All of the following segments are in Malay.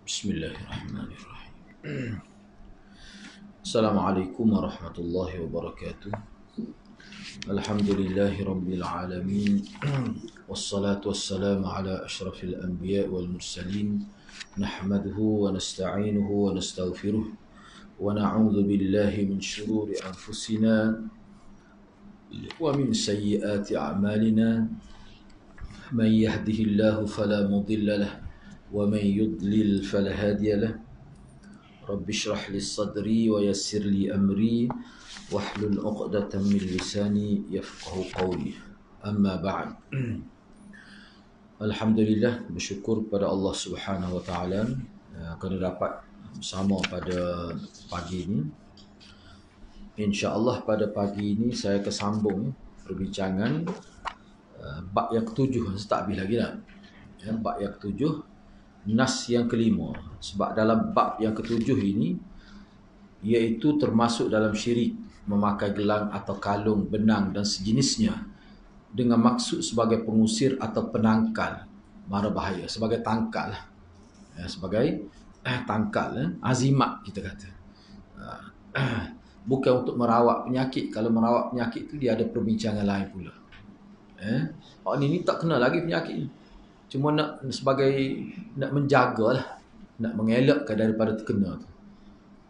Bismillahirrahmanirrahim. Assalamualaikum warahmatullahi wabarakatuh. Alhamdulillahi rabbil alamin. Wassalatu wassalamu ala ashrafil anbiya wal mursalin. Nahmaduhu wa nasta'inuhu wa nastaghfiruh. Wa na'udzu billahi min shururi anfusina wa min sayyiati a'malina. Man yahdihillahu fala mudilla lahu ومن يضلل فلا هادي له رب اشرح لي صدري ويسر لي أمري واحلل عقدة من لساني يفقهوا قولي أما بعد. Alhamdulillah, bersyukur kepada Allah Subhanahu wa taala kerana dapat bersama pada pagi ini. Insya-Allah pada pagi ini saya akan sambung perbincangan bab yang ketujuh, tak habis lagi dah. Bab yang ketujuh, nas yang kelima. Sebab dalam bab yang ketujuh ini, iaitu termasuk dalam syirik memakai gelang atau kalung, benang dan sejenisnya dengan maksud sebagai pengusir atau penangkal mara bahaya, sebagai tangkal, sebagai tangkal, azimat kita kata. Bukan untuk merawat penyakit. Kalau merawat penyakit itu dia ada perbincangan lain pula. Orang ini tak kena lagi penyakit ni, cuma nak menjagalah, nak mengelakkan daripada terkena tu.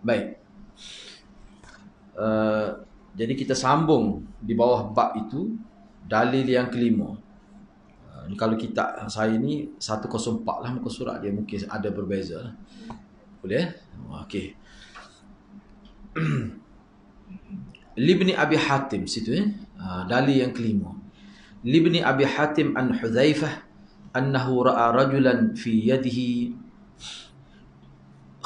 Baik. Jadi kita sambung di bawah bab itu, dalil yang kelima. Kalau kita saya ni 104 lah muka surat dia, mungkin ada berbeza lah. Boleh? Okey. Libni Abi Hatim situ dalil yang kelima. Libni Abi Hatim an Hudzaifah أنه رأى رجلا في يده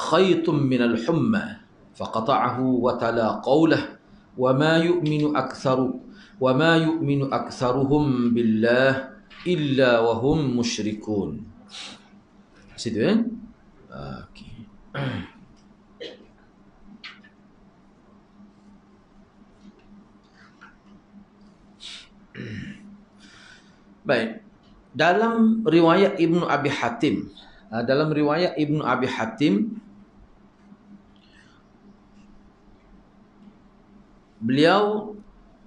خيط من الحمى فقطعه وتلا قوله وما يؤمن أكثرهم بالله إلا وهم مشركون. Situ okay. Baik. Dalam riwayat Ibnu Abi Hatim, beliau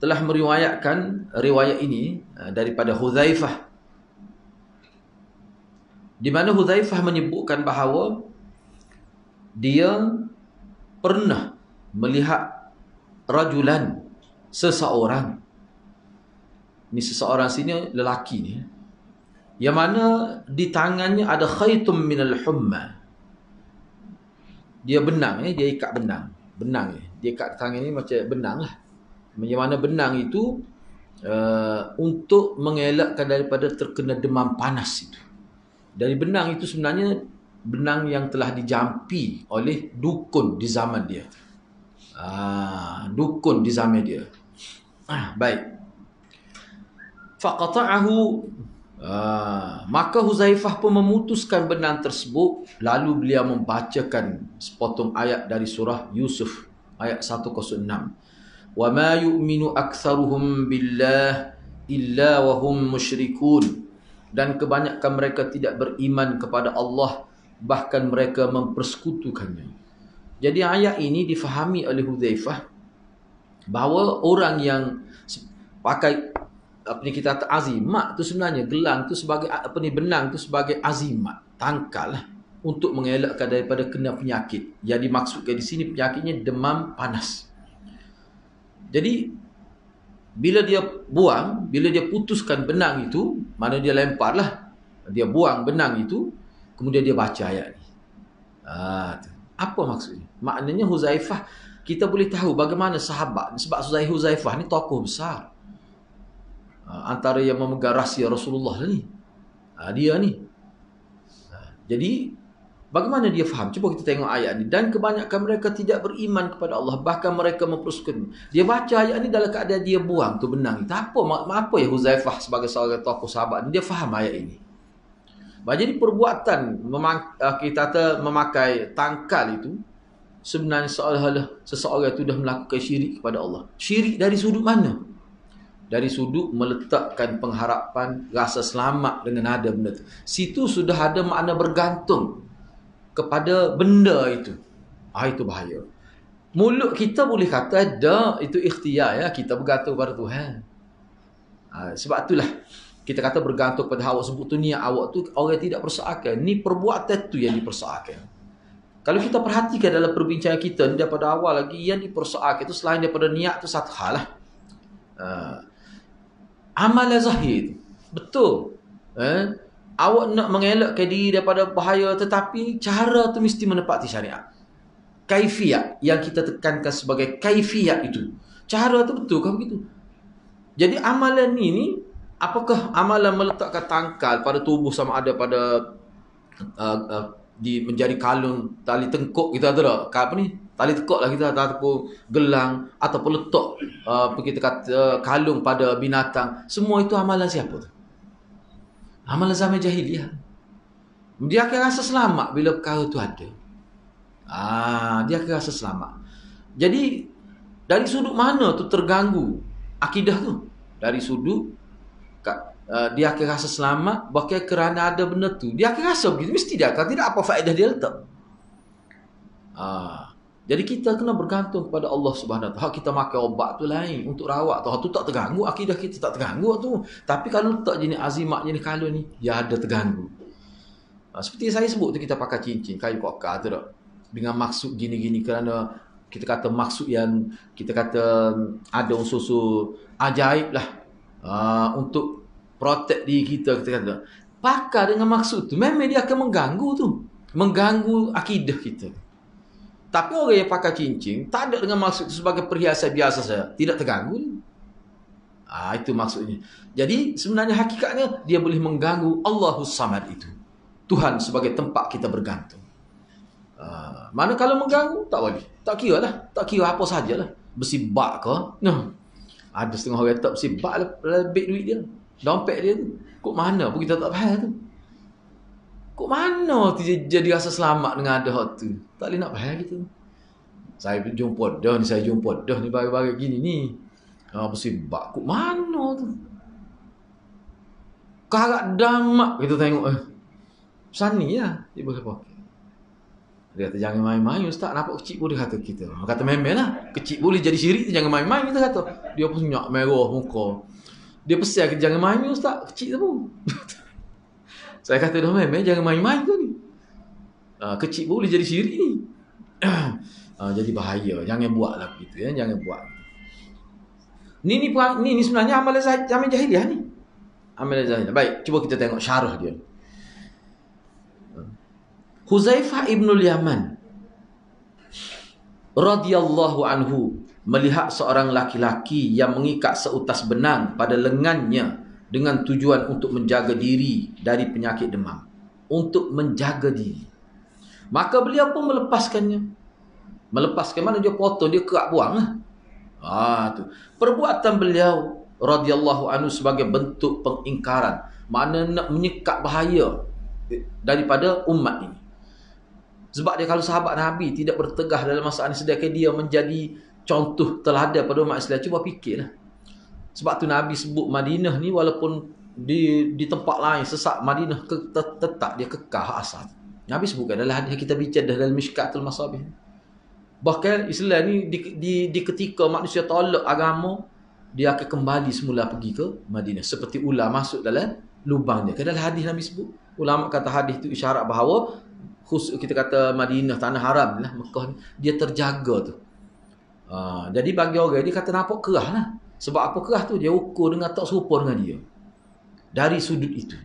telah meriwayatkan riwayat ini daripada Hudzaifah, di mana Hudzaifah menyebutkan bahawa dia pernah melihat rajulan, seseorang. Ini seseorang sini lelaki ni, yang mana di tangannya ada khaytum minal humma. Dia benang, dia ikat benang. Dia ikat tangan ni macam benang lah. Yang mana benang itu untuk mengelakkan daripada terkena demam panas itu. Dari benang itu sebenarnya benang yang telah dijampi oleh dukun di zaman dia. Dukun di zaman dia. Baik. Faqata'ahu, maka Hudzaifah pun memutuskan benang tersebut. Lalu beliau membacakan sepotong ayat dari surah Yusuf ayat 106. Wa ma yu'minu aktsaruhum billah illa wa hum musyrikun. Dan kebanyakan mereka tidak beriman kepada Allah, bahkan mereka mempersekutukannya. Jadi ayat ini difahami oleh Hudzaifah bahawa orang yang pakai kita kata azimat tu, sebenarnya gelang tu sebagai benang tu sebagai azimat, tangkal lah, untuk mengelakkan daripada kena penyakit. Yang dimaksudkan di sini penyakitnya demam panas. Jadi bila dia putuskan benang itu, mana dia lemparlah, dia buang benang itu, kemudian dia baca ayat ni. Apa maksudnya? Maknanya Hudzaifah, kita boleh tahu bagaimana sahabat, sebab Hudzaifah ni tokoh besar, antara yang memegang rahsia Rasulullah ni. Dia ni. Jadi bagaimana dia faham? Cuba kita tengok ayat ni. Dan kebanyakan mereka tidak beriman kepada Allah, bahkan mereka mempersekutukan. Dia baca ayat ni dalam keadaan dia buang tu benang itu. Apa ya Hudzaifah sebagai seorang tokoh sahabat ni, dia faham ayat ini. Jadi perbuatan kita kata memakai tangkal itu sebenarnya seolah-olah seseorang itu dah melakukan syirik kepada Allah. Syirik dari sudut mana? Dari sudut meletakkan pengharapan, rasa selamat dengan ada benda tu. Situ sudah ada makna bergantung. kepada benda itu. Itu bahaya. Mulut kita boleh kata ada, itu ikhtiar ya, kita bergantung pada Tuhan. Sebab itulah kita kata bergantung pada awak sebut tu, niat awak tu orang tidak persoalkan. Ni perbuatan tu yang dipersoalkan. Kalau kita perhatikan dalam perbincangan kita ni daripada awal lagi, yang dipersoalkan itu selain daripada niat tu satu hal lah. Amalan zahir tu. Betul. Awak nak mengelakkan diri daripada bahaya, tetapi cara tu mesti menepati syariat. Kaifiyat yang kita tekankan sebagai kaifiyat itu. Cara tu betul kan begitu? Jadi amalan ni apakah amalan meletakkan tangkal pada tubuh sama ada pada di menjadi kalung tali tengkuk kita ada tak? Apa ni? Tali tekuk lah kita, ataupun gelang, ataupun letak kita kata kalung pada binatang. Semua itu amalan siapa tu? Amalan zaman jahiliah. Dia akan rasa selamat bila perkara tu ada. Dia akan rasa selamat. Jadi dari sudut mana tu terganggu akidah tu? Dari sudut dia akan rasa selamat bahkan kerana ada benda tu. Dia akan rasa begitu. Mesti dia akan, tidak apa faedah dia letak. Jadi kita kena bergantung kepada Allah Subhanahu Wa Taala. Kita makan obat tu lain untuk rawat tu. Tu tak terganggu, akidah kita tak terganggu tu. Tapi kalau letak jenis azimat, jenis kalung ni, dia ada terganggu. Seperti saya sebut tu, kita pakai cincin kayu kokar tu tak? Dengan maksud gini-gini, kerana kita kata maksud yang kita kata ada unsur-unsur ajaib lah, untuk protect diri kita kata. Pakai dengan maksud tu, memang dia akan mengganggu tu. Mengganggu akidah kita. Tapi orang yang pakai cincin tak ada dengan maksud itu sebagai perhiasan biasa saja, tidak terganggu. Itu maksudnya. Jadi sebenarnya hakikatnya dia boleh mengganggu Allahus Samad itu. Tuhan sebagai tempat kita bergantung. Mana kalau mengganggu tak boleh. Tak kira lah. Tak kira apa sajalah. Besi bak ke? Ada setengah orang tak besi bak lah, lebih duit dia. Dompet dia tu. Kok mana pun kita tak faham tu. Kok mana tu jadi rasa selamat dengan ada hal tu? Tak boleh nak faham kita. Saya jumpa dah ni bagai-bagai gini ni. Besi bak. Kok mana tu? Karak damak kita tengok. Sani lah. Dia boleh pakai. Dia kata jangan main-main ustaz, nampak kecil pun dia kata kita. Kata memang lah, kecil boleh jadi syirik tu, jangan main-main kita kata. Dia pun senyap merah muka. Dia pesan kita jangan main-main ustaz, kecil tu pun. Saya kata dah memang jangan main-main tu ni. Kecil boleh jadi syirik ni. Jadi bahaya, jangan buatlah begitu ya, jangan buat. Ni sebenarnya amalan zaman jahiliah ni. Amalan jahiliah. Baik, cuba kita tengok syarah dia. Huzaifah ibnul Yaman radhiyallahu anhu melihat seorang laki-laki yang mengikat seutas benang pada lengannya dengan tujuan untuk menjaga diri dari penyakit demam. Untuk menjaga diri. Maka beliau pun melepaskannya. Melepaskan mana dia potong, dia kerak buang lah. Tu. Perbuatan beliau radhiyallahu anhu sebagai bentuk pengingkaran. Mana nak menyekat bahaya daripada umat ini. Sebab dia kalau sahabat Nabi tidak bertegah dalam masalah ini, sedangkan dia menjadi contoh teladan pada umat Islam. Cuba fikirlah. Sebab tu Nabi sebut Madinah ni walaupun di tempat lain sesak, Madinah tetap dia kekal asal. Nabi sebutkan dalam hadis kita bincang dalam Mishkatul Masabih. Bahkan Islam ni di ketika manusia tolak agama, dia akan kembali semula pergi ke Madinah. Seperti ular masuk dalam lubang dia. Dalam hadis Nabi sebut. Ulama kata hadis itu isyarat bahawa khusus kita kata Madinah, tanah haram lah, Mekah ni, dia terjaga tu. Jadi bagi orang dia kata nampak kerah lah. Sebab apa kerah tu? Dia ukur dengan tak serupa dengan dia. Dari sudut itu.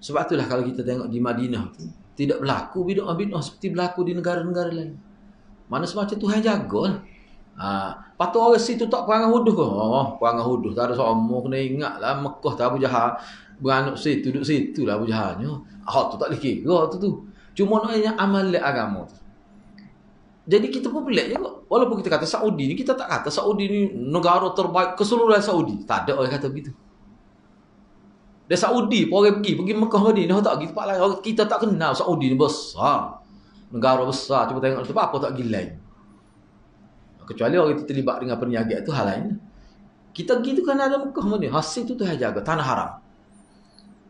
Sebab itulah kalau kita tengok di Madinah tu, tidak berlaku bid'ah-bid'ah seperti berlaku di negara-negara lain. Mana semacam Tuhan jaga lah. Patut orang situ tak perangai huduh ke? Perangai huduh tak ada semua, kena ingat lah Mekah tak Abu Jahal beranak situ, duduk situ lah Abu Jahalnya. Tu tak boleh kira tu. Cuma naknya amalan agama tu. Jadi kita pun pelik je kok. Walaupun kita kata Saudi ni, kita tak kata Saudi ni negara terbaik keseluruhan Saudi. Tak ada orang kata begitu. Dia Saudi pun orang pergi Mekah Madinah tak pergi tempat lain. Kita tak kenal Saudi ni besar. Negara besar. Cuba tengok tu apa tak pergi lain. Kecuali orang itu terlibat dengan perniagaan tu hal lain. Kita pergi tu kan ada Mekah Madinah. Hasil tu Tuhan jaga, tanah haram.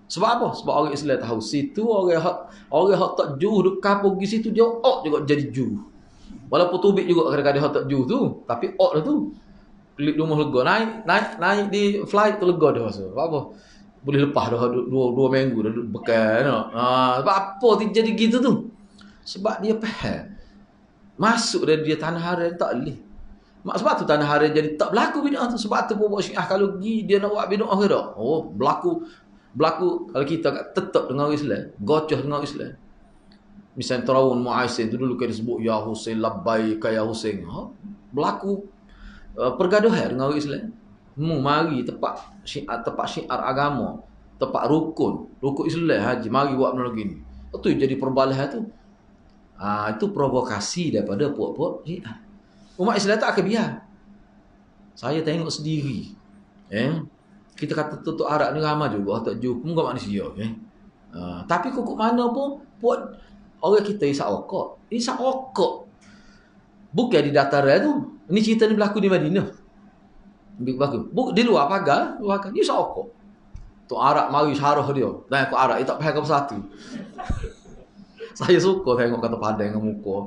Sebab apa? Sebab orang Islam tahu situ orang hak tak juh duk kampung pergi situ dia juga jadi juh. Walaupun tubik juga kadang-kadang hak tak juh tu, tapi dah tu. Pelik rumah lega naik di flight tu lega dah rasa. Sebab apa? Boleh lepas dah dua minggu dah duduk bekal. Sebab apa jadi gitu tu? Sebab dia faham. Masuk dia tanah haram tak boleh. Sebab tu tanah haram jadi tak berlaku bid'ah tu. Sebab tu pokok Syiah kalau pergi dia nak buat bid'ah ke tak? Oh, berlaku kalau kita tetap dengan orang Islam, gocoh dengan orang Islam. Misalnya Tarawun Mu'aisin tu dulu kan disebut Ya Husain labbaika ya Husain. Berlaku pergaduhan dengan orang Islam. Mari tempat syiar agama, tempat rukun Islam haji, mari buat benda gini. Itu jadi perbalahan tu. Itu provokasi daripada puak-puak Syiah. Umat Islam tak akan biar. Saya tengok sendiri. Kita kata tutup Arab ni ramai juga tak jumpa muka manusia. Tapi kukuk mana pun buat orang kita isap okok. Bukan di dataran tu. Ini cerita ni berlaku di Madinah. Di luar pagar, dia isap okok. Tu Arab mari syarah dia. Dan aku Arab, dia tak faham apa satu. Saya suka tengok kata padang dengan muka.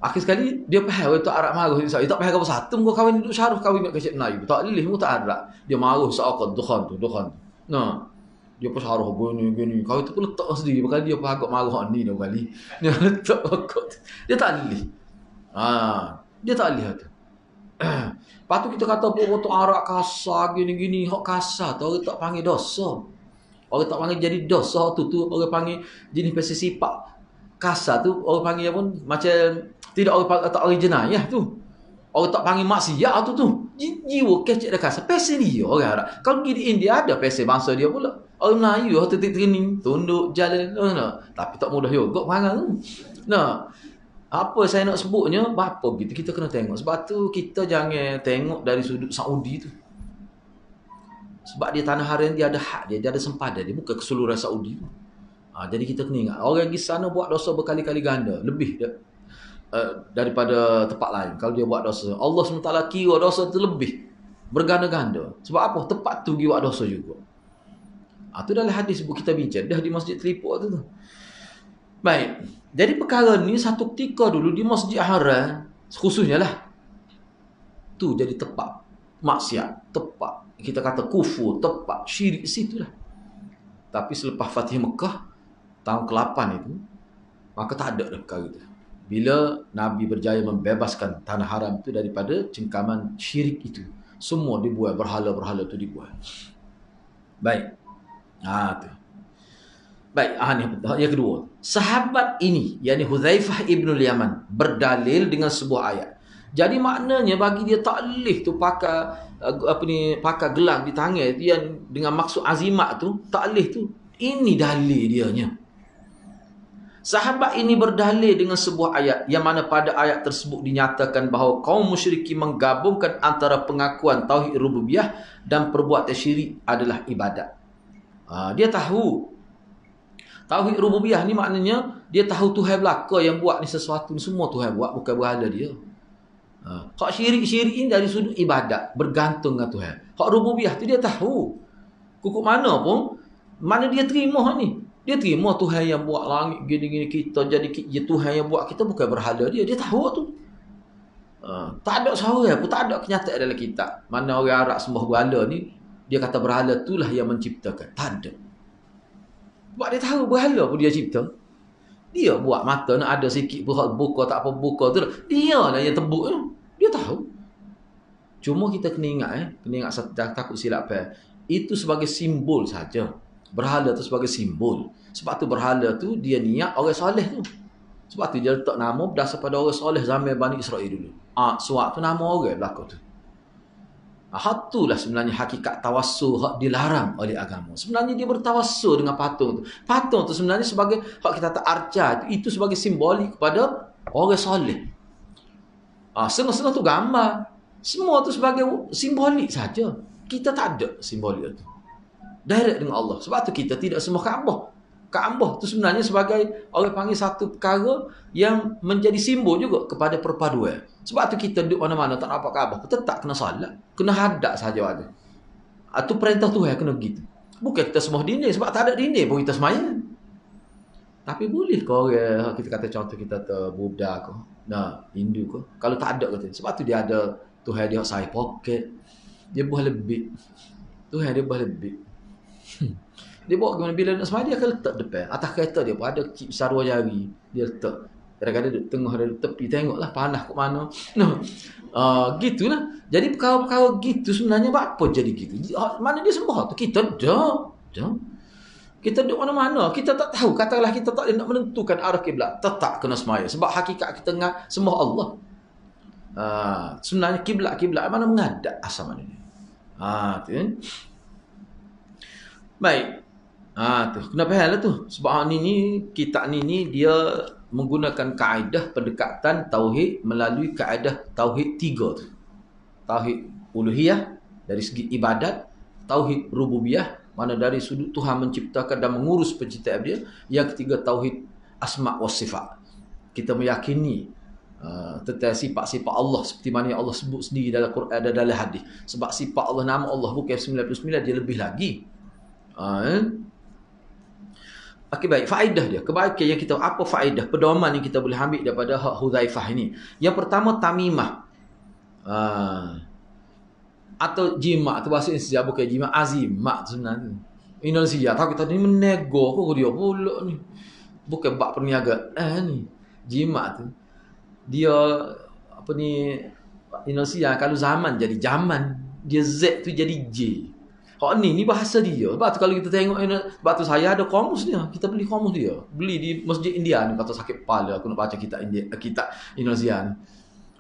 Akhir sekali dia faham itu Arab marah. Dia tak faham apa satu. Muka kahwin duduk syarah, kahwin nak kecik Melayu. Tak lilih, muka tak Arab. Dia marah seakan Tuhan tu. Dia pun syarah gini. Kahwin tu pun letak sendiri. Bakal dia pun agak marah ni dah kali. Dia letak okok tu. Dia tak lilih. Dia tak lilih tu. Lepas tu kita kata tu Arab kasar gini-gini. Hak kasar tu orang tak panggil dosa. Orang tak panggil jadi dosa tu orang panggil jenis pasal sifat kasar tu orang panggil apa macam tidak orang tak orang jenayah tu. Orang tak panggil maksiat tu. Jiwa kecek dah kasar. Pasal dia orang Arab. Kalau pergi di India ada pasal bangsa dia pula. Orang Melayu titik training, tunduk jalan. Tapi tak mudah juga perangai tu. Apa saya nak sebutnya, apa begitu kita kena tengok. Sebab tu kita jangan tengok dari sudut Saudi tu. Sebab dia tanah haram, dia ada hak dia ada sempadan dia, bukan keseluruhan Saudi tu. Jadi kita kena ingat, orang di sana buat dosa berkali-kali ganda, lebih daripada tempat lain. Kalau dia buat dosa, Allah SWT kira dosa tu lebih berganda-ganda. Sebab apa? Tempat tu dia buat dosa juga. Itu dalam hadis kita bincang dah di Masjid Telipuk tu. Baik. Jadi perkara ni satu ketika dulu di Masjid Haram khususnya lah. Tu jadi tempat maksiat, tempat kita kata kufur, tempat syirik situlah. Tapi selepas Fatih Mekah tahun ke-8 itu, maka tak ada dah perkara itu. Bila Nabi berjaya membebaskan tanah haram itu daripada cengkaman syirik itu, semua dibuat, berhala-berhala itu dibuat. Baik. Tu. Baik, yang kedua. Sahabat ini, yakni Hudzaifah ibn Yaman, berdalil dengan sebuah ayat. Jadi maknanya bagi dia taklif tu pakai pakai gelang di tangan dia dengan maksud azimat tu, taklif tu. Ini dalil dianya. Sahabat ini berdalil dengan sebuah ayat yang mana pada ayat tersebut dinyatakan bahawa kaum musyrikin menggabungkan antara pengakuan tauhid rububiyah dan perbuatan syirik adalah ibadat. Dia tahu tauhid rububiyah ni maknanya dia tahu Tuhan belaka yang buat ni sesuatu ni semua Tuhan buat, bukan berhala dia. Hak syirik ini dari sudut ibadat, bergantung dengan Tuhan. Hak rububiyah tu dia tahu. Kukuk mana pun, mana dia terima ni. Dia terima Tuhan yang buat langit gini-gini kita jadi Tuhan yang buat kita, bukan berhala dia. Dia tahu tu. Tak ada seorang pun, tak ada kenyataan dalam kitab. Mana orang Arab sembah berhala ni, dia kata berhala itulah yang menciptakan. Tak ada. Sebab dia tahu berhala pun dia cipta. Dia buat mata nak ada sikit pun buka tak apa buka tu. Dia lah yang tebuk tu. Dia tahu. Cuma kita kena ingat takut silap itu sebagai simbol saja. Berhala tu sebagai simbol. Sebab tu berhala tu dia niat orang soleh tu. Sebab tu dia letak nama berdasar pada orang soleh zaman Bani Israel dulu. Suat tu nama orang belakang tu. Itulah sebenarnya hakikat tawassul hak dilarang oleh agama. Sebenarnya dia bertawassul dengan patung tu. Patung tu sebenarnya sebagai hak kita tak arca itu sebagai simbolik kepada orang soleh. Setengah-setengah tu gambar. Semua tu sebagai simbolik saja. Kita tak ada simbolik itu. Direct dengan Allah. Sebab tu kita tidak sembah Kaabah. Kaabah tu sebenarnya sebagai orang panggil satu perkara yang menjadi simbol juga kepada perpaduan. Sebab tu kita duduk mana-mana tak nampak Kaabah, tetap kena salat, kena hadap saja ada. Itu perintah Tuhan kena begitu. Bukan kita semua dinding, sebab tak ada dinding pun kita semaya. Tapi boleh kau orang, kita kata contoh kita Buddha ke, Hindu ke, kalau tak ada kata. Sebab tu dia ada Tuhan dia saya poket. Dia buah lebih. Tuhan dia buah lebih. Dia bawa ke mana bila nak semaya dia akan letak depan. Atas kereta dia pun ada kip besar 2 jari. Dia letak. Kadang-kadang duduk tengah dari tepi tengoklah panas kat mana. Gitulah. Jadi perkara-perkara gitu sebenarnya apa jadi gitu? Mana dia sembah tu? Kita dah. Kita duduk mana-mana. Kita tak tahu. Katakanlah kita tak nak menentukan arah kiblat. Tetap kena semaya. Sebab hakikat kita sembah Allah. Sebenarnya kiblat mana menghadap asal mana ni. Tu kan. Baik. Tu. Kenapa hal tu? Sebab ni kitab ni dia menggunakan kaedah pendekatan tauhid melalui kaedah tauhid 3 tu. Tauhid uluhiyah dari segi ibadat, tauhid rububiyah mana dari sudut Tuhan menciptakan dan mengurus penciptaan dia. Yang ketiga tauhid asma' wa sifat. Kita meyakini tentang sifat-sifat Allah seperti mana yang Allah sebut sendiri dalam Quran dan dalam hadis. Sebab sifat Allah, nama Allah bukan 99, dia lebih lagi. Okey, baik, faedah dia. Kebaikan yang kita, apa faedah, pedoman yang kita boleh ambil daripada Hudzaifah ini. Yang pertama tamimah. Atau jima' tu bahasa Indonesia, bukan jima', azimah sebenarnya. Indonesia tahu kita ni menego kok dia pula ni. Bukan bab perniagaan ni. Jima' tu dia apa ni, Indonesia kalau zaman jadi zaman, dia Z tu jadi J. Hak ni bahasa dia. Sebab tu kalau kita tengok, sebab tu saya ada kamus dia. Kita beli kamus dia. Beli di Masjid India ni. Kata sakit kepala aku nak baca kitab Indonesia ni.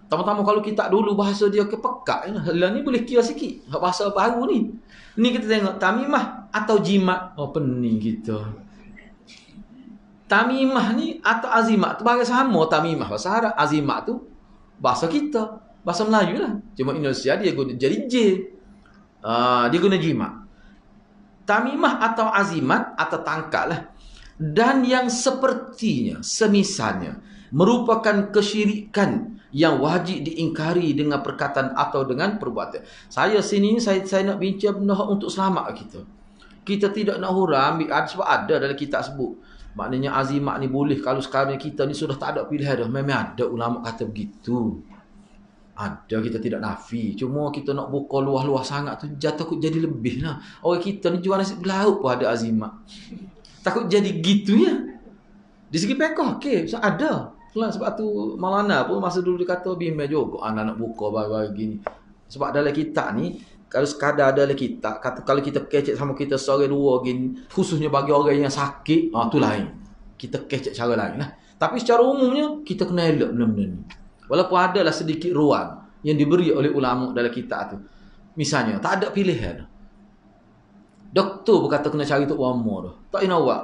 Tama-tama kalau kitab dulu bahasa dia kepekat. Lah ni boleh kira sikit. Bahasa baru ni. Ni kita tengok tamimah atau jimat. Oh pening kita. Tamimah ni atau azimat tu bahasa sama. Tamimah bahasa Arab. Azimat tu bahasa kita. Bahasa Melayu lah. Cuma Indonesia dia guna jadi J. Dia guna jimat. Tamimah atau azimat atau tangkal lah. Dan yang sepertinya, semisalnya, merupakan kesyirikan yang wajib diingkari dengan perkataan atau dengan perbuatan. Saya nak bincang benda untuk selamat kita. Kita tidak nak huram sebab ada dalam kitab sebut. Maknanya azimat ni boleh kalau sekarang kita ni sudah tak ada pilihan dah. Memang ada ulama kata begitu. Ada, kita tidak nafi. Cuma kita nak buka luah-luah sangat tu takut jadi lebih lah. Orang kita ni jual nasi belauk pun ada azimat. Takut jadi gitu ya. Di segi pekoh, okey, ada. Sebab tu Maulana pun masa dulu dia kata bimbang juga anak nak buka baru-baru gini. Sebab dalam kitab ni, kalau sekadar dalam kitab, kata kalau kita kecek sama kita seorang dua gini, khususnya bagi orang yang sakit, tu lain. Kita kecek cara lain lah. Tapi secara umumnya, kita kena elak benda-benda ni. Walaupun adalah sedikit ruang yang diberi oleh ulama dalam kitab tu. Misalnya, tak ada pilihan. Doktor berkata kena cari tok wama tu. Tak nak buat.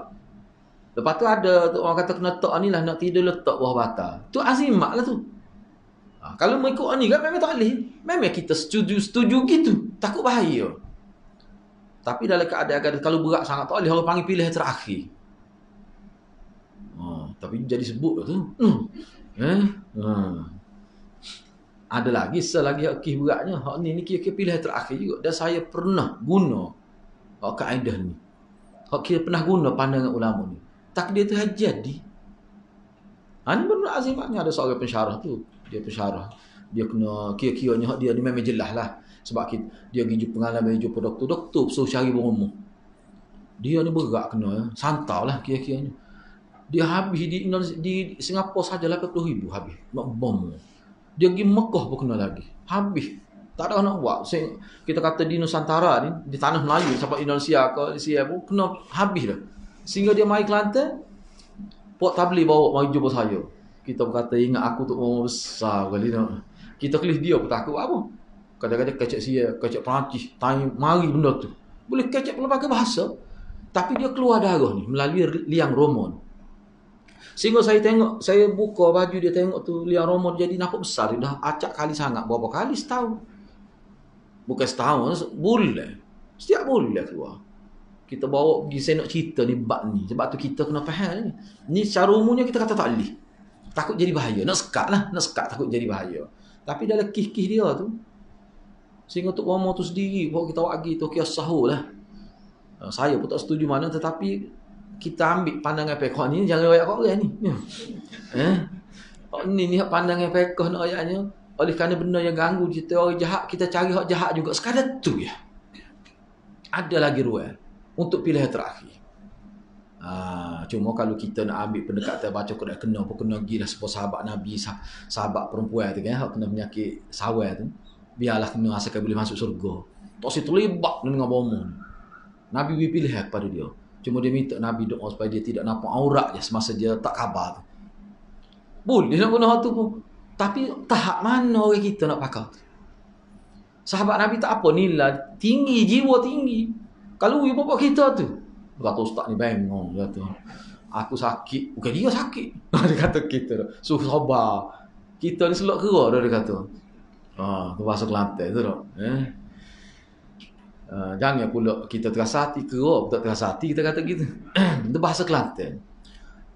Lepas tu ada orang kata kena tok ni lah, nak tidur letak bawah batal. Tu azimat lah tu. Kalau mengikut ni kan memang tak boleh. Memang kita setuju gitu. Takut bahaya. Tapi dalam keadaan kalau berat sangat tak boleh, orang panggil pilihan terakhir. Tapi jadi sebut tu. Ada lagi selagi hak beratnya. Hak ni kira-kira pilihan terakhir juga. Dan saya pernah guna kaedah ni. Hak kira pernah guna pandangan ulama ni. Takdir tu jadi. Ini benar azimatnya. Ada seorang pensyarah tu. Dia pensyarah. Dia kena kira-kiranya hak dia ni memang jelas lah. Sebab dia pergi pengalaman jumpa doktor. Doktor suruh cari berumur. Dia ni berat kena. Santau lah kira-kiranya. Dia habis di Singapura saja 80,000 habis. Nak bom. Dia pergi Mekah pun kena lagi. Habis. Tak ada nak buat. Kita kata di Nusantara ni, di tanah Melayu sampai Indonesia ke di Siam pun kena habis dah. Sehingga dia mai Kelantan, Port Tabli bawa mari jumpa saya. Kita berkata ingat aku tu orang besar kali nak. Kita kelih dia pun takut apa. Kadang-kadang kecek Sia, kecek Perancis, tanya mari benda tu. Boleh kecek pelbagai bahasa. Tapi dia keluar darah ni melalui liang Romon. Sehingga saya tengok, saya buka baju dia tengok tu liang Romon jadi nampak besar. Dia dah acak kali sangat. Berapa kali setahun? Bukan setahun, bulan. Setiap bulan keluar. Kita bawa pergi, saya nak cerita ni bab ni. Sebab tu kita kena faham ni. Ni secara umumnya kita kata tak boleh. Takut jadi bahaya. Nak sekat lah. Nak sekat takut jadi bahaya. Tapi dalam kih-kih dia tu, sehingga tu Umar tu sendiri, bawa kita wagi tu kisah sahur lah. Saya pun tak setuju mana, tetapi kita ambil pandangan fiqh ni, jangan ayat Quran ni. Ni pandangan fiqh nak ayatnya. Oleh kerana benda yang ganggu kita orang jahat, kita cari hak jahat juga. Sekadar tu ya. Ada lagi ruang untuk pilihan terakhir. Cuma kalau kita nak ambil pendekatan baca Quran kena pergi lah sebab sahabat Nabi, sahabat perempuan tu kan, hak kena penyakit sawal tu, biarlah kena asalkan boleh masuk surga. Tak si terlibat dengan bomo. Nabi beri pilihan kepada dia. Cuma dia minta Nabi doa supaya dia tidak nampak aurat je semasa dia tak khabar tu. Boleh dia nak guna hak tu pun. Tapi tahap mana orang kita nak pakai? Sahabat Nabi tak apa nilai tinggi, jiwa tinggi. Kalau ibu bapa kita tu, kata ustaz ni bengong, dia kata aku sakit, bukan dia sakit. Dia kata kita suruh sabar. Kita ni selok kera dia kata. Tu bahasa Kelantan tu tak? Jangan pula kita terasa hati kera, tak terasa hati kita kata gitu. Itu bahasa Kelantan.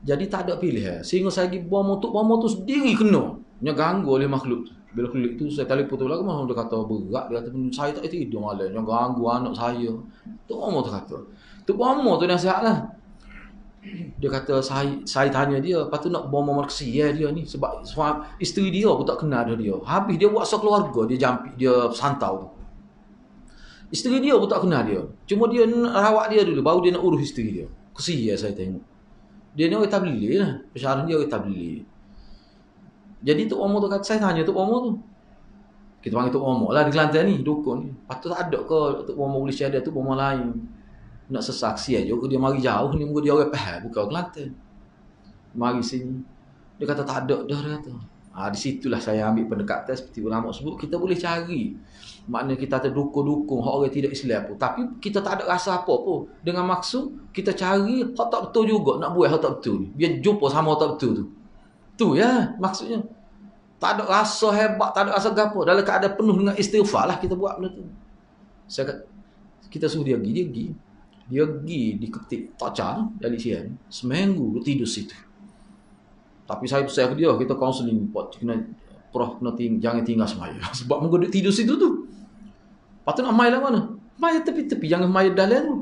Jadi tak ada pilihan. Sehingga saya pergi bomo tu sendiri kena. Nya ganggu oleh makhluk tu. Bila klik tu saya telefon tu lagi dia kata berat, dia kata saya tak tidur malam, nya ganggu anak saya. Tu bomo tu kata. Tu bomo tu nasihatlah. Dia kata saya tanya dia, lepas tu nak bomo marksi dia ni sebab isteri dia pun tak kenal dia. Habis dia buat sekeluarga, dia jampik, dia santau tu. Isteri dia pun tak kenal dia. Cuma dia rawat dia dulu, baru dia nak urus isteri dia. Kesian saya tengok. Dia ni orang tabligh lah. Pesyaran dia orang tabligh. Jadi Tok Omar tu kata, saya tanya Tok Omar tu. Kita panggil Tok Omar lah di Kelantan ni, dukun ni. Patut tak ada ke Tok Omar boleh share Tok Omar lain. Nak sesaksi aja ke dia mari jauh ni, muka dia orang faham, bukan Kelantan. Mari sini. Dia kata tak ada dah, dia kata. Di situlah saya ambil pendekatan seperti ulama sebut, kita boleh cari. Maknanya kita terdukung-dukung hak orang tidak Islam pun. Tapi kita tak ada rasa apa pun. Dengan maksud kita cari hak tak betul juga, nak buat hak tak betul ni. Biar jumpa sama hak tak betul tu. Tu ya maksudnya. Tak ada rasa hebat, tak ada rasa gapo. Dalam keadaan penuh dengan istighfar lah kita buat benda tu. Kita suruh dia pergi. Dia pergi diketik taca dari siang. Seminggu dia tidur situ. Tapi saya pesan ke dia, kita counselling, Prof kena jangan tinggal semaya. Sebab muka dia tidur situ tu. Lepas tu nak main lah mana? Main tepi-tepi, jangan main dalam tu.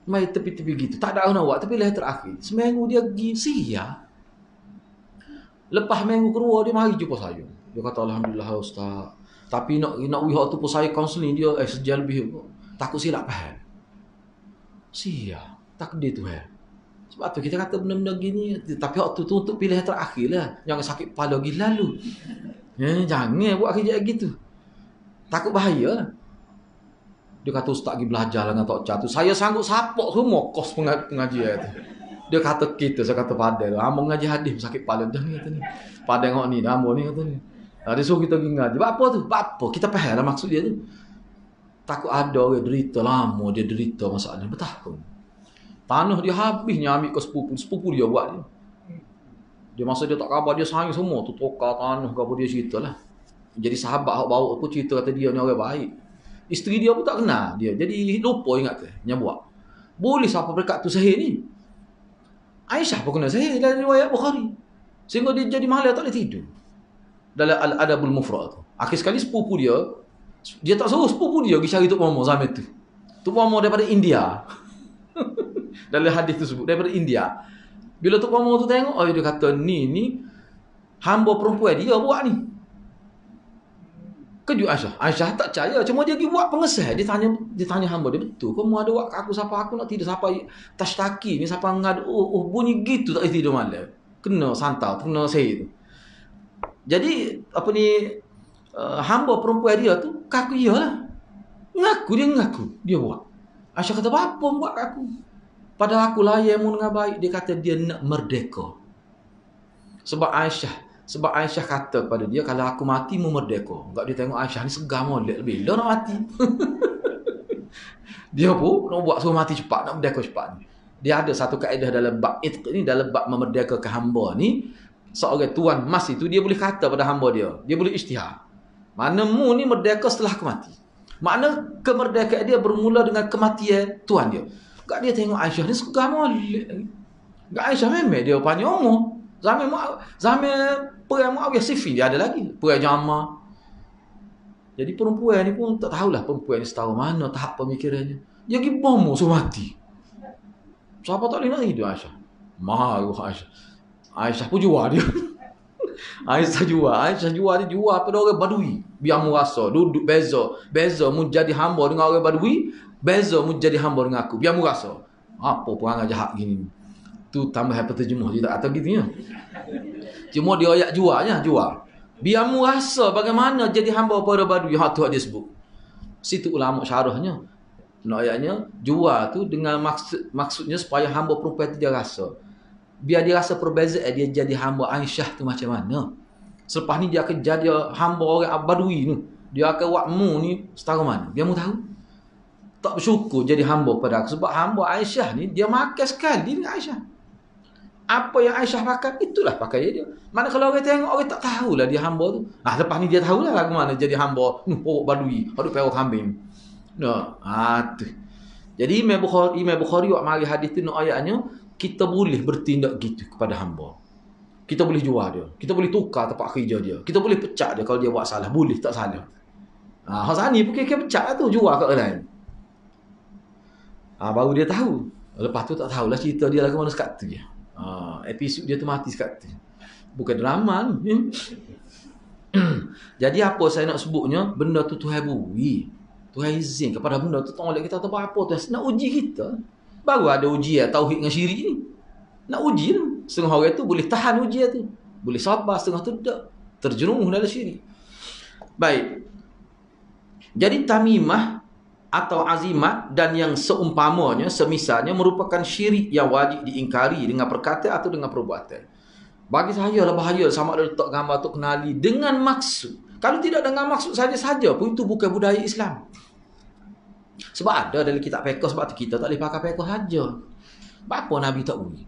Main tepi-tepi gitu. Tak ada orang nak buat, tapi lah terakhir. Seminggu dia pergi, sia. Lepas minggu kedua, dia mari jumpa saya. Dia kata, Alhamdulillah Ustaz. Tapi nak wihak tu pun saya counselling dia, sejam lebih. Takut silap faham. Sia. Takdir tu Sebab tu kita kata benda-benda gini, tapi waktu tu untuk pilihan terakhir lah. Jangan sakit kepala lagi lalu. Jangan buat kerja gitu. Takut bahaya lah. Dia kata ustaz pergi belajar dengan Tok Cha tu. Saya sanggup sapok semua kos pengajian tu. Dia kata kita, saya kata padel. Hamba mengaji hadis sakit kepala dah ni kata ni. Padel ngok ni, hamba ni kata ni. Dia suruh kita pergi ngaji. Apa tu? Apa? Kita faham lah maksud dia tu. Takut ada orang derita lama, dia derita masalahnya bertahun. Tanah dia habisnya ambil ke sepupu dia buat dia. Dia masa dia tak khabar, dia sayang semua tu tukar tanah ke apa dia cerita lah. Jadi sahabat hak bawa pun cerita kata dia ni orang baik. Isteri dia pun tak kenal dia. Jadi lupa ingat ke, nya buat. Boleh siapa berkat tu sahih ni? Aisyah pun kena sahih dari riwayat Bukhari. Sehingga dia jadi malam tak boleh tidur. Dalam Al-Adabul Mufrad tu. Akhir sekali sepupu dia tak suruh sepupu dia pergi cari Tok Momo zaman tu. Tok Momo daripada India. Dalam hadis tersebut daripada India. Bila Tok Momo tu tengok, dia kata ni hamba perempuan dia buat ni. Kejut Aisyah tak percaya, cuma dia pergi buat pengesah. Dia tanya hamba dia, betul kamu ada buat kat aku siapa aku nak tidur siapa tashtaki ni siapa ngadu bunyi gitu tak tidur malam. Kena santau, kena sei tu. Jadi apa ni hamba perempuan dia tu kaku iyalah. Ngaku dia buat. Aisyah kata apa buat kat aku? Pada aku layanmu dengan baik. Dia kata dia nak merdeka. Sebab Aisyah kata kepada dia, kalau aku mati mu merdeka. Enggak dia tengok Aisyah ni segar molek lebih. Dia nak mati. Dia pun nak buat suruh mati cepat, nak merdeka cepat. Dia ada satu kaedah dalam bab itq ni, dalam bab memerdekakan hamba ni, seorang tuan mas itu dia boleh kata pada hamba dia boleh isytihar. Mana mu ni merdeka setelah aku mati. Makna kemerdekaan dia bermula dengan kematian tuan dia. Enggak dia tengok Aisyah ni segar molek. Enggak Aisyah memang dia panjang umur. Zaman perang Muawiyah Siffin dia ada lagi. Perang Jamal. Jadi perempuan ni pun tak tahulah perempuan ni setahu mana tahap pemikirannya. Dia pergi bomo suruh mati. Siapa tak boleh nak hidup Aisyah? Malu Aisyah. Aisyah pun jual dia. Aisyah jual dia jual pada orang Badui. Biar mu rasa duduk beza mu jadi hamba dengan orang Badui, beza mu jadi hamba dengan aku. Biar mu rasa. Apa perangai jahat gini. Tu tambah penterjemah dia tak kata gitu ya. Cuma dia ayat jualnya jual. Biar mu rasa bagaimana jadi hamba pada Badui. Ha tu dia sebut. Situ ulama syarahnya. Ayatnya jual tu dengan maksudnya supaya hamba perempuan tu dia rasa. Biar dia rasa perbezaan dia jadi hamba Aisyah tu macam mana. Selepas ni dia akan jadi hamba orang Badui ni. Dia akan wakmu ni setara mana. Biar mu tahu. Tak bersyukur jadi hamba pada aku. Sebab hamba Aisyah ni dia makan sekali dengan Aisyah. Apa yang Aisyah pakai, itulah pakai dia. Mana kalau orang tengok, orang tak tahulah dia hamba tu. Lepas ni dia tahulah lagu mana jadi hamba. Pokok Badui. Aduk perok kambing. Tu. Jadi Imam Bukhari wak mari hadis tu nak ayatnya, kita boleh bertindak gitu kepada hamba. Kita boleh jual dia. Kita boleh tukar tempat kerja dia. Kita boleh pecat dia kalau dia buat salah. Boleh tak salah. Hasan ni pun kira pecat tu, jual kat orang lain. Baru dia tahu. Lepas tu tak tahulah cerita dia lagu mana sekat tu je. Episod dia tu mati sekat tu. Bukan drama ni. Jadi apa saya nak sebutnya, benda tu Tuhan beri. Tuhan izin kepada benda tu. Tolong kita tahu apa tu. Nak uji kita. Baru ada ujian tauhid dengan syirik ni. Nak uji tu. Setengah orang tu boleh tahan ujian tu. Boleh sabar, setengah tu tak. Terjerumus dalam syirik. Baik. Jadi tamimah atau azimat dan yang seumpamanya, semisalnya merupakan syirik yang wajib diingkari dengan perkataan atau dengan perbuatan. Bagi saya lah bahaya sama ada letak gambar tu kenali dengan maksud. Kalau tidak dengan maksud saja-saja pun itu bukan budaya Islam. Sebab ada dalam kitab fiqh, sebab tu kita tak boleh pakai fiqh saja. Apa Nabi tak boleh?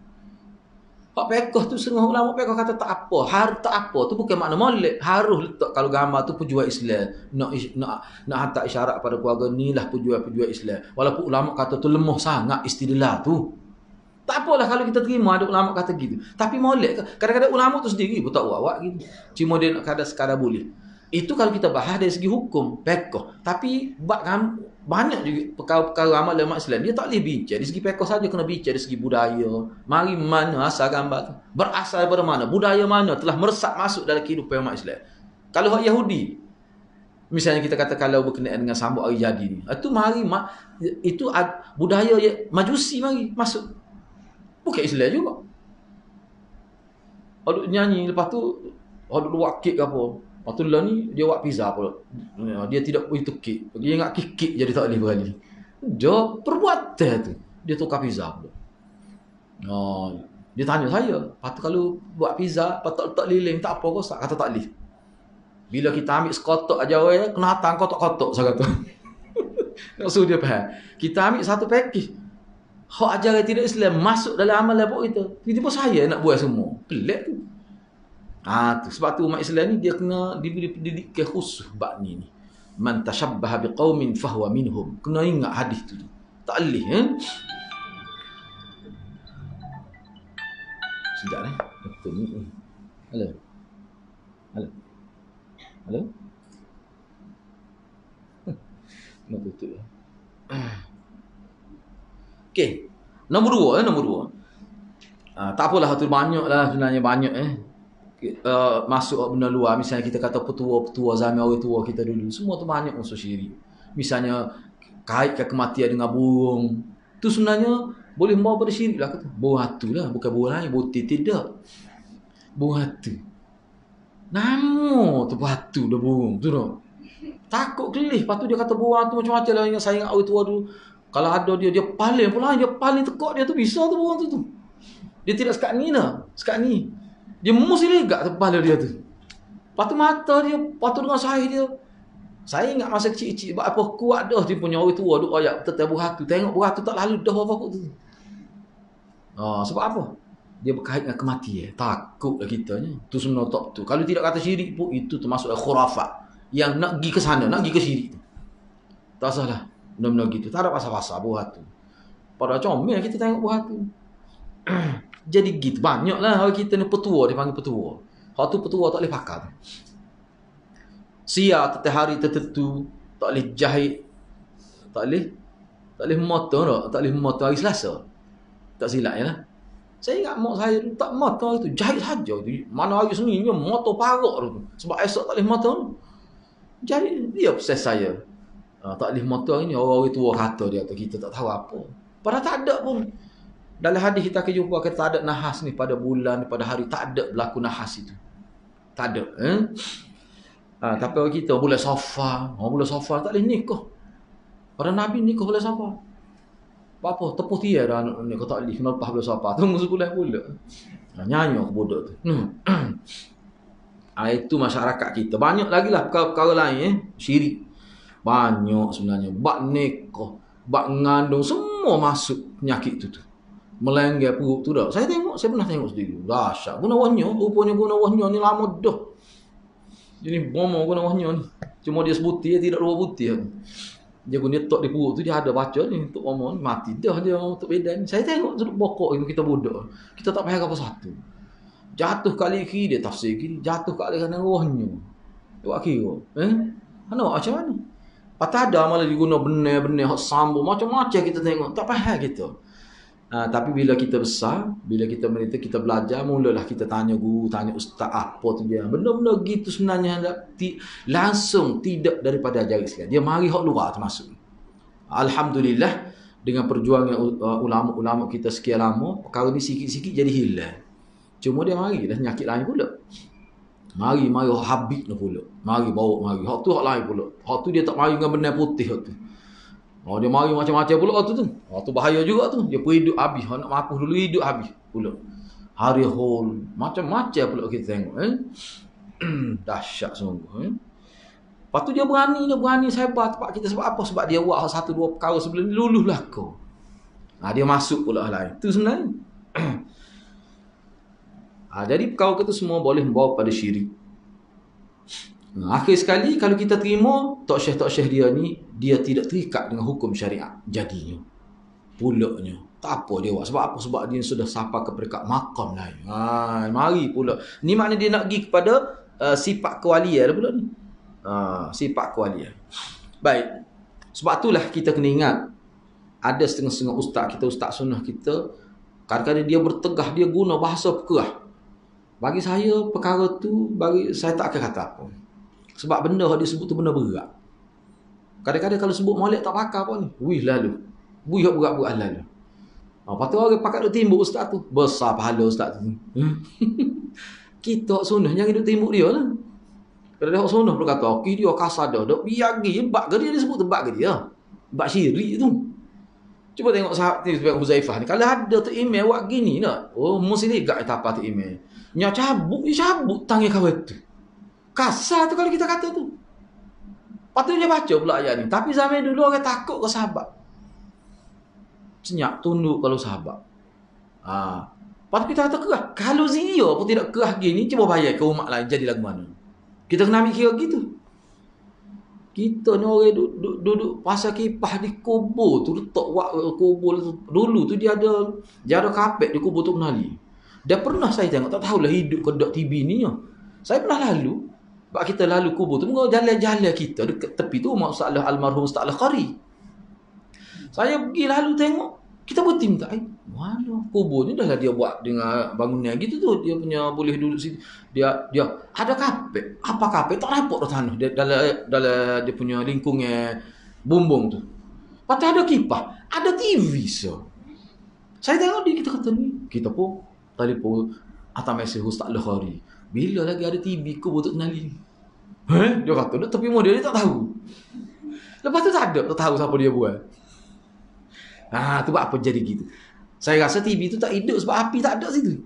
Hak fiqh tu setengah ulama fiqh kata tak apa, tak apa tu bukan makna molek. Harus letak kalau gambar tu pejuang Islam, nak hantar isyarat pada keluarga ni lah pejuang Islam. Walaupun ulama kata tu lemah sangat istidlal tu. Tak apalah kalau kita terima ada ulama kata gitu. Tapi molek kadang-kadang ulama tu sendiri pun tak buat gitu. Cuma dia nak kata sekadar boleh. Itu kalau kita bahas dari segi hukum, fiqh. Tapi banyak juga perkara-perkara amal dalam Islam dia tak boleh bincang dari segi fiqh saja, kena bincang dari segi budaya. Mari mana asal gambar tu? Berasal daripada mana? Budaya mana telah meresap masuk dalam kehidupan umat Islam? Kalau hak Yahudi, misalnya kita kata kalau berkenaan dengan sambut hari jadi ni, itu budaya Majusi mari masuk. Bukan Islam juga. Aduk nyanyi lepas tu aduk buat kek ke apa. Lepas tu lah ni dia buat pizza pula. Dia tidak itu kek. Dia ingat kek jadi tak boleh berani. Dia perbuatan tu. Dia tukar pizza pula. Dia tanya saya. Lepas tu kalau buat pizza, lepas tak letak lilin, tak apa rosak. Kata tak boleh. Bila kita ambil sekotok aja orang, kena hatang kotok-kotok saya kata. Nak suruh dia faham. Kita ambil satu pakej. Hak ajaran tidak Islam masuk dalam amal labuk kita. Tiba-tiba saya nak buat semua. Pelik tu. Tu. Sebab tu umat Islam ni dia kena diberi pendidikan khusus bab ni. Man tashabbaha biqaumin fahuwa minhum. Kena ingat hadis tu. Tak boleh Sekejap ni. Betul ni. Halo. Nak tutup ya. Okey. Nombor dua. Tak apalah tu banyaklah sebenarnya banyak masuk benda luar. Misalnya kita kata petua zaman orang tua kita dulu, semua tu banyak unsur syirik. Misalnya kaitkan kematian dengan burung. Tu sebenarnya boleh membawa pada syirik lah kata. Burung hatu lah, bukan burung lain, butir tidak. Burung hatu. Nama tu batu dah burung tu dah. Takut kelih. Lepas tu dia kata burung hatu macam-macam lah. Ingat saya ingat orang tua dulu. Kalau ada dia paling pula, dia paling tekuk dia tu bisa tu burung tu. Dia tidak sekat ni lah. Sekat ni. Dia mesti legak tu kepala dia tu. Lepas tu mata dia, lepas tu dengan sahih dia. Saya ingat masa kecil-kecil, apa kuat dah dia punya orang tua duk ayat tetap buratu. Tengok buratu tak lalu dah apa-apa tu. Sebab apa? Dia berkait dengan kematian. Takutlah kita ni. Tu sebenarnya tak tu. Kalau tidak kata syirik pun, itu termasuk khurafat. Yang nak pergi ke sana, nak pergi ke syirik tu. Tak salah. Benda-benda gitu. Tak ada pasal-pasal buratu. Pada comel kita tengok buratu. Jadi gitu. Banyaklah orang kita ni petua, dia panggil petua. Hak tu petua tak boleh pakai. Sia tetap hari tertentu tak boleh jahit. Tak Tak boleh motor tak? Tak boleh motor hari Selasa. Tak silap ya lah. Saya ingat mak saya tak motor tu, jahit saja tu. Mana hari Senin motor parok tu. Sebab esok tak boleh motor tu. Jadi dia proses saya. Tak boleh motor ini orang tua kata dia tu, kita tak tahu apa. Padahal tak ada pun. Dalam hadis kita akan jumpa kata tak ada nahas ni pada bulan, pada hari, tak ada berlaku nahas itu. Tak ada. Tapi orang kita bulan Safar, bulan Safar tak boleh nikah. Para Nabi nikah bulan Safar. Apa? Tepuh tiar dah nikah tak boleh, kena lepas bulan Safar. Tunggu sebulan pula. Nyanyi aku bodoh tu. Itu masyarakat kita. Banyak lagi lah perkara-perkara lain. Syirik. Banyak sebenarnya. Bak nikah, bak ngandung, semua masuk penyakit tu. Melenggar perut tu dah. Saya pernah tengok sendiri. Dahsyat. Guna wahnya, rupanya guna wahnya ni lama dah. Jadi bomo guna wahnya ni. Cuma dia sebutir, dia tidak dua butir. Dia guna tok di perut tu, dia ada baca ni untuk bomo ni. Mati dah dia untuk bedan. Saya tengok duduk bokok itu kita bodoh. Kita tak payah apa satu. Jatuh kali kiri dia tafsir kiri. Jatuh kali kanan wahnya. Buat kira. Mana macam mana? Patah ada malah diguna benar-benar sambung. Macam-macam kita tengok. Tak payah kita. Tapi bila kita besar, bila kita menita, kita belajar, mulalah kita tanya guru, tanya ustaz apa tu dia. Benda-benda gitu sebenarnya langsung tidak daripada ajaran Islam. Dia mari hak luar termasuk. Alhamdulillah dengan perjuangan ulama-ulama kita sekian lama, perkara ni sikit-sikit jadi hilang. Cuma dia marilah penyakit lain pula. Mari habis lah pula. Mari bawa mari. Hak tu hak lain pula. Hak tu dia tak mari dengan benar putih hak tu. Dia mari macam-macam pula tu. Tu bahaya juga tu. Dia pun hidup habis. Nak mampus dulu hidup habis pula. Hari hol. Macam-macam pula kita tengok. Dahsyat sungguh. Lepas tu dia berani sebat tempat kita. Sebab apa? Sebab dia buat satu dua perkara sebelum ni luluh lah kau. Dia masuk pula lain. Itu sebenarnya. Jadi perkara itu semua boleh membawa pada syirik. Akhir sekali kalau kita terima tok syekh dia ni, dia tidak terikat dengan hukum syariat jadinya. Pulaknya. Tak apa dia buat. Sebab apa? Sebab dia sudah sampai ke peringkat makam lain. Mari pula. Ni maknanya dia nak pergi kepada sifat kewalian pula ni. Sifat kewalian. Baik. Sebab itulah kita kena ingat, ada setengah-setengah ustaz kita, ustaz sunnah kita, kadang-kadang dia bertegah, dia guna bahasa pekerah. Bagi saya perkara tu, saya tak akan kata apa. Sebab benda yang disebut tu benda berat. Kadang-kadang kalau sebut molek tak pakar pun ni. Wih lalu. Wih berat-berat lalu. Lepas tu orang pakat duk timbuk ustaz tu. Besar pahala ustaz tu. Kita sunnah jangan duk timbuk dia lah. Kalau dia sunnah pun kata, okey dia kasar dah. Duk biar pergi. Bak ke dia disebut tebak ke dia. Bak syirik tu. Cuba tengok sahabat ni sebagai Huzaifah ni. Kalau ada tu email buat gini nak. Mesti legak tak apa tu email. Nya cabut tangan kawan tu. Kasar tu kalau kita kata tu. Patutnya baca pula ayat ni. Tapi zaman dulu orang takut ke sahabat. Senyap tunduk kalau sahabat. Patut kita kata kerah. Kalau dia pun tidak kerah gini, cuba bayar ke umat lain jadi lagu mana. Kita kena ambil kira gitu. Kita ni orang duduk pasal kipah di kubur tu, letak kubur tu. Dulu tu dia ada kapet di kubur tu kenali. Dia pernah saya tengok, tak tahulah hidup ke dok TV ni. Saya pernah lalu. Sebab kita lalu kubur tu, jalan-jalan kita dekat tepi tu masalah almarhum Ustaz Al-Qari. Saya pergi lalu tengok, kita berhenti minta, mana kubur ni dah lah dia buat dengan bangunan gitu tu, dia punya boleh duduk situ. Dia ada kapet. Apa kapet? Tak nampak dah tanah dalam dia punya lingkungan bumbung tu. Patut ada kipas, ada TV so. Saya tengok dia, kita kata ni, kita pun telefon atas mesej Ustaz Al-Qari. Bila lagi ada TV kubur tu kenali. Dia kata, tapi model dia tak tahu. Lepas tu tak tahu siapa dia buat. Tu buat apa jadi gitu. Saya rasa TV tu tak hidup sebab api tak ada situ.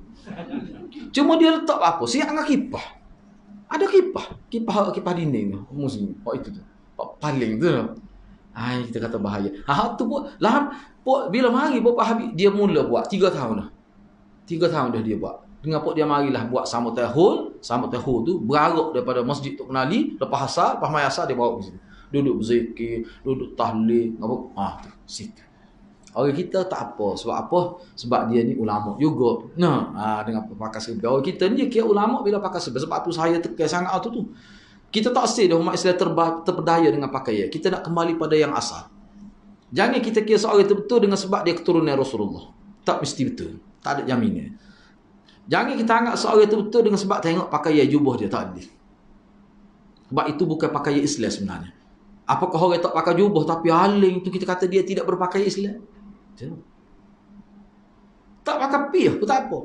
Cuma dia letak apa? Siap dengan kipas. Ada kipas dinding tu. Muslim. Itu tu. Paling tu. Kita kata bahaya. Tu pun bila mari Bapak Habib dia mula buat 3 tahun dah. 3 tahun dah dia buat. Dengan pok dia marilah buat sama tahun tu berarak daripada masjid Tok Kenali, lepas asar, lepas mai asar dia bawa ke situ. Duduk berzikir, duduk tahlil, apa? Tu situ. Orang kita tak apa. Sebab apa? Sebab dia ni ulama juga. Dengan pakai serba. Orang kita ni dia kira ulama bila pakai serba. Sebab tu saya tekan sangat tu. Kita tak asyik dah umat Islam terpedaya dengan pakaian. Kita nak kembali pada yang asal. Jangan kita kira seorang itu betul dengan sebab dia keturunan Rasulullah. Tak mesti betul. Tak ada jaminan. Jangan kita anggap seorang itu betul dengan sebab tengok pakaian jubah dia. Tak ada. Sebab itu bukan pakaian Islam sebenarnya. Apakah orang tak pakai jubah tapi aling tu kita kata dia tidak berpakaian Islam? Tak pakai piyah pun tak apa.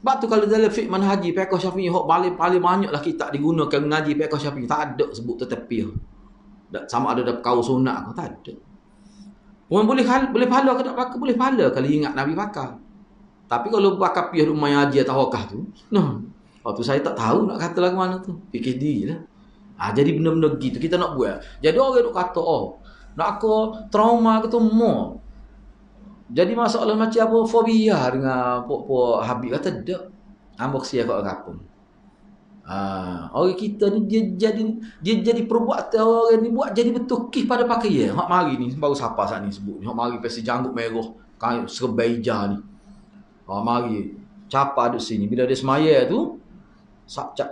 Sebab tu kalau dalam fiqh manhaji fiqh Syafi'i hok paling banyaklah kita digunakan mengaji fiqh Syafi'i, tak ada sebut tetap piyah. Sama ada kau sunat ke tak ada. Orang boleh pahala ke tak pakai, boleh pahala kalau ingat Nabi pakai. Tapi kalau pakai piyah rumah haji atau wakah tu, nah, waktu saya tak tahu nak kata lagu mana tu. Fikir diri lah. Jadi benda-benda gitu kita nak buat. Jadi orang duk kata, nak aku trauma ke tu mau. Jadi masalah macam apa fobia dengan pok Habib kata tak. Ambok sia kat kampung. Orang kita ni dia jadi perbuatan orang ni buat jadi betul kih pada pakaian. Hak mari ni baru siapa saat ni sebut ni. Hak mari pasti janggut merah kain serbaija ni. Mari capa duduk sini. Bila dia semaya tu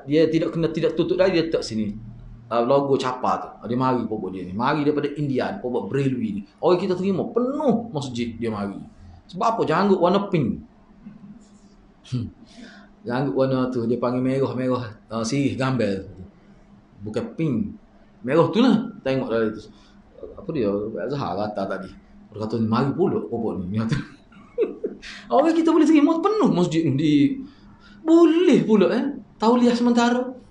dia tidak tutup lagi dia letak sini. Logo capa tu. Dia mari pokok dia ni. Mari daripada India, pokok Braillery ni. Orang kita terima penuh masjid dia mari. Sebab apa? Janggut warna pink. Janggut warna tu dia panggil merah sirih gambar. Bukan pink. Merah tu lah. Tengok dari tu. Apa dia? Zahar kata tadi. Dia kata mari pula pokok ni. Orang kita boleh terima penuh masjid ni. Boleh pula tauliah sementara.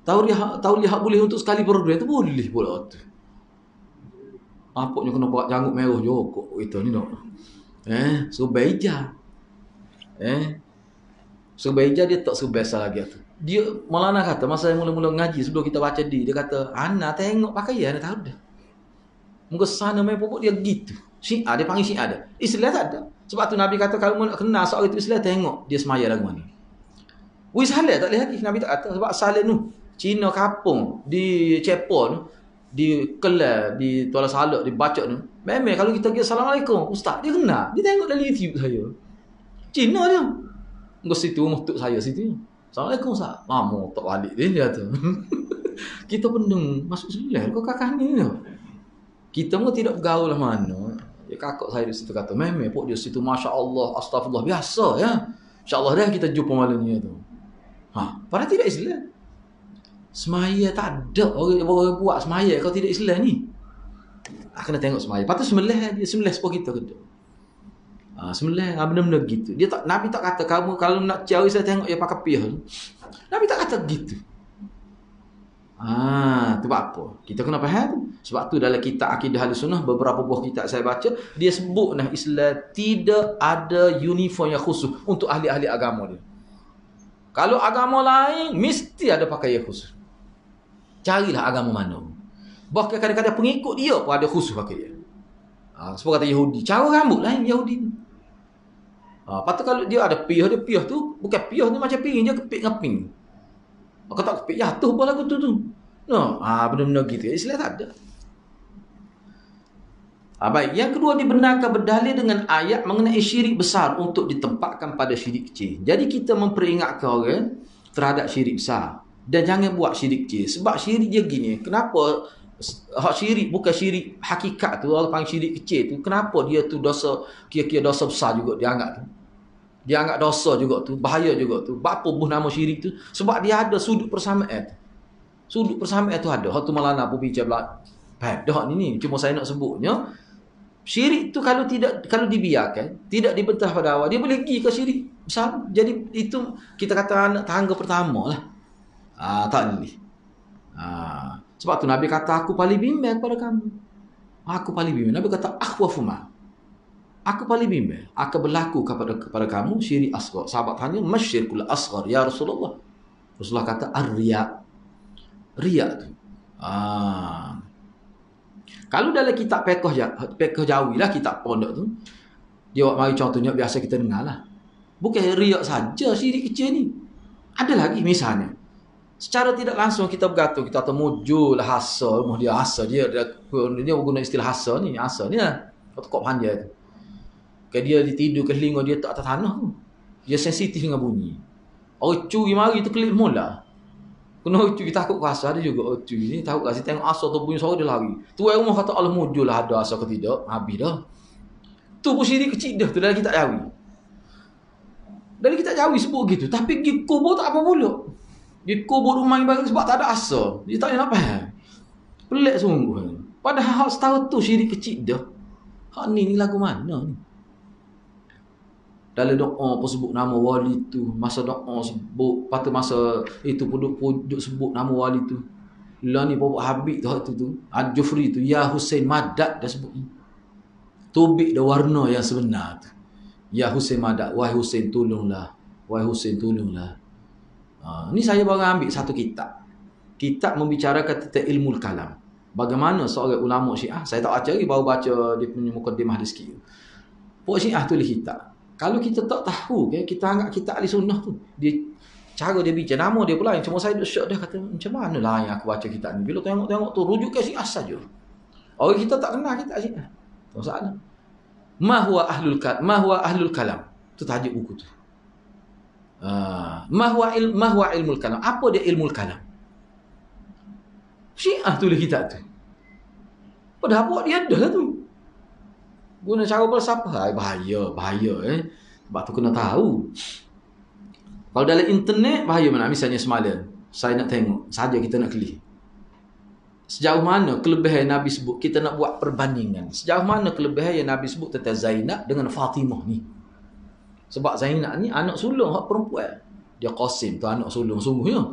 Tauliah boleh untuk sekali program tu boleh pula tu. Apaknya kena buat janggut merah jokok itu ni nak. Subaija. Subaija dia tak sebiasa lagi tu. Dia Maulana kata masa mula-mula ngaji sebelum kita baca dia kata, "Ana tengok pakaian dah tahu dah." Muka sana main pokok dia gitu. Syiah dia panggil Syiah dah. Islam tak ada. Sebab tu Nabi kata kalau nak kenal seorang itu Islam tengok dia semaya lagu mana. Wis halal tak boleh lagi Nabi tak kata sebab salih tu. Cina kapung di Cepon di Kelang di Tuala Salak di Bacok tu. Memang kalau kita pergi assalamualaikum ustaz dia kenal. Dia tengok dalam YouTube saya. Cina dia. Ngos situ mutuk saya situ. Assalamualaikum ustaz. Mamu tak balik dia kata. Kita pendung masuk Islam kau kakak ni. Kita pun tidak bergaul lah mana. Ya, kakak saya di situ kata, memang pok dia situ masya-Allah, astagfirullah biasa ya. Insya-Allah dah kita jumpa malam ni tu. Padahal tidak Islam. Semaya tak ada orang buat semaya kalau tidak Islam ni. Kena tengok semaya. Patut sembelih dia sembelih sepuluh kita ke. Sembelih benda-benda gitu. Dia tak Nabi tak kata kamu kalau nak cari saya tengok ya pakai piyah. Nabi tak kata gitu. Tu apa? Kita kena faham. Sebab tu dalam kitab Akidah Ahlussunnah beberapa buah kitab saya baca dia sebut Islam tidak ada uniform yang khusus untuk ahli-ahli agama dia. Kalau agama lain mesti ada pakaian khusus. Carilah agama mana. Bahkan kadang-kadang pengikut dia pun ada khusus pakaian. Sebab kata Yahudi, cara rambut lain Yahudi. Patut kalau dia ada piyah tu bukan piyah ni macam ping je kepik ngeping. Kau tak kepik jatuh pun lagu tu. Benda-benda gitu. Islam tak ada. Baik, yang kedua dibenarkan berdalil dengan ayat mengenai syirik besar untuk ditempatkan pada syirik kecil. Jadi kita memperingatkan orang terhadap syirik besar dan jangan buat syirik kecil. Sebab syirik dia gini, kenapa hak syirik bukan syirik hakikat tu, orang panggil syirik kecil tu, kenapa dia tu dosa kira-kira dosa besar juga dia anggap tu. Dia anggap dosa juga tu, bahaya juga tu. Apa buh nama syirik tu? Sebab dia ada sudut persamaan. Sudut persamaan tu ada. Hak tu Maulana pun bicara dah ni cuma saya nak sebutnya. Syirik tu kalau dibiarkan, tidak dibentah pada awal, dia boleh pergi ke syirik besar. Jadi itu kita kata anak tangga pertama lah. Tak boleh. Sebab tu Nabi kata aku paling bimbang kepada kamu. Aku paling bimbang. Nabi kata akhwafuma. Aku paling bimbang akan berlaku kepada kamu syirik asghar. Sahabat tanya, masyirkul asghar ya Rasulullah. Rasulullah kata ar-riya. Riya tu. Kalau dalam kitab fiqh Jawi lah, kitab pondok tu, dia buat mari contohnya biasa kita dengar lah. Bukan riak saja syirik kecil ni. Ada lagi misalnya. Secara tidak langsung kita bergatung, kita temujul hasa, dia hasa dia guna istilah hasa ni lah. Kok panjang tu. Kalau dia tidur ke telinga dia tak atas tanah tu. Dia sensitif dengan bunyi. Orang curi mari tu kelip mula. Kena ucu, kita takut rasa ada juga ucu ni, takut kasi tengok asal tu punya suara dia lari. Tuan rumah kata Allah mujur lah ada asal ke tidak, habis dah. Tu pun syirik kecil dah tu dari kita jawi. Dari kita jawi sebut gitu, tapi pergi kubur tak apa pula. Pergi kubur rumah ibarat sebab tak ada asal. Dia tak nak faham. Pelik sungguh. Padahal hak setahun tu syirik kecil dah. Hak ni lagu mana ni? Dalam doa pun sebut nama wali tu. Masa doa sebut, patut masa itu puduk sebut nama wali tu. Lah ni Bapak Habib tu. Al-Jufri tu. Ya Hussein Madad dah sebut. Tubik dah warna yang sebenar tu. Ya Hussein Madad. Wahai Hussein tolonglah. Wahai Hussein tolonglah. Ni saya baru ambil satu kitab. Kitab membicarakan tentang ilmu kalam. Bagaimana seorang ulama Syiah. Saya tak baca lagi. Baru baca dia punya mukadimah dia sikit. Pok Syiah tulis kitab. Kalau kita tak tahu, kita anggap kita ahli sunnah tu. Dia cara dia bicara, nama dia pula. Cuma saya duduk syok dia kata, macam mana lah yang aku baca kitab ni. Bila tengok-tengok tu, rujuk ke Syiah saja. Orang kita tak kenal kitab Syiah. Tak masalah. Ma huwa ahlul kalam. Tu tajuk buku tu. Ma huwa ilmul kalam. Apa dia ilmul kalam? Syiah tulis kitab tu. Padahal apa dia ada lah tu. Guna cara falsafah, bahaya sebab tu kena tahu. Kalau dalam internet bahaya mana. Misalnya semalam saya nak tengok saja, kita nak klik sejauh mana kelebihan Nabi sebut. Kita nak buat perbandingan sejauh mana kelebihan yang Nabi sebut tentang Zainab dengan Fatimah ni. Sebab Zainab ni anak sulung hak perempuan, dia Qasim tu anak sulung sungguhnya.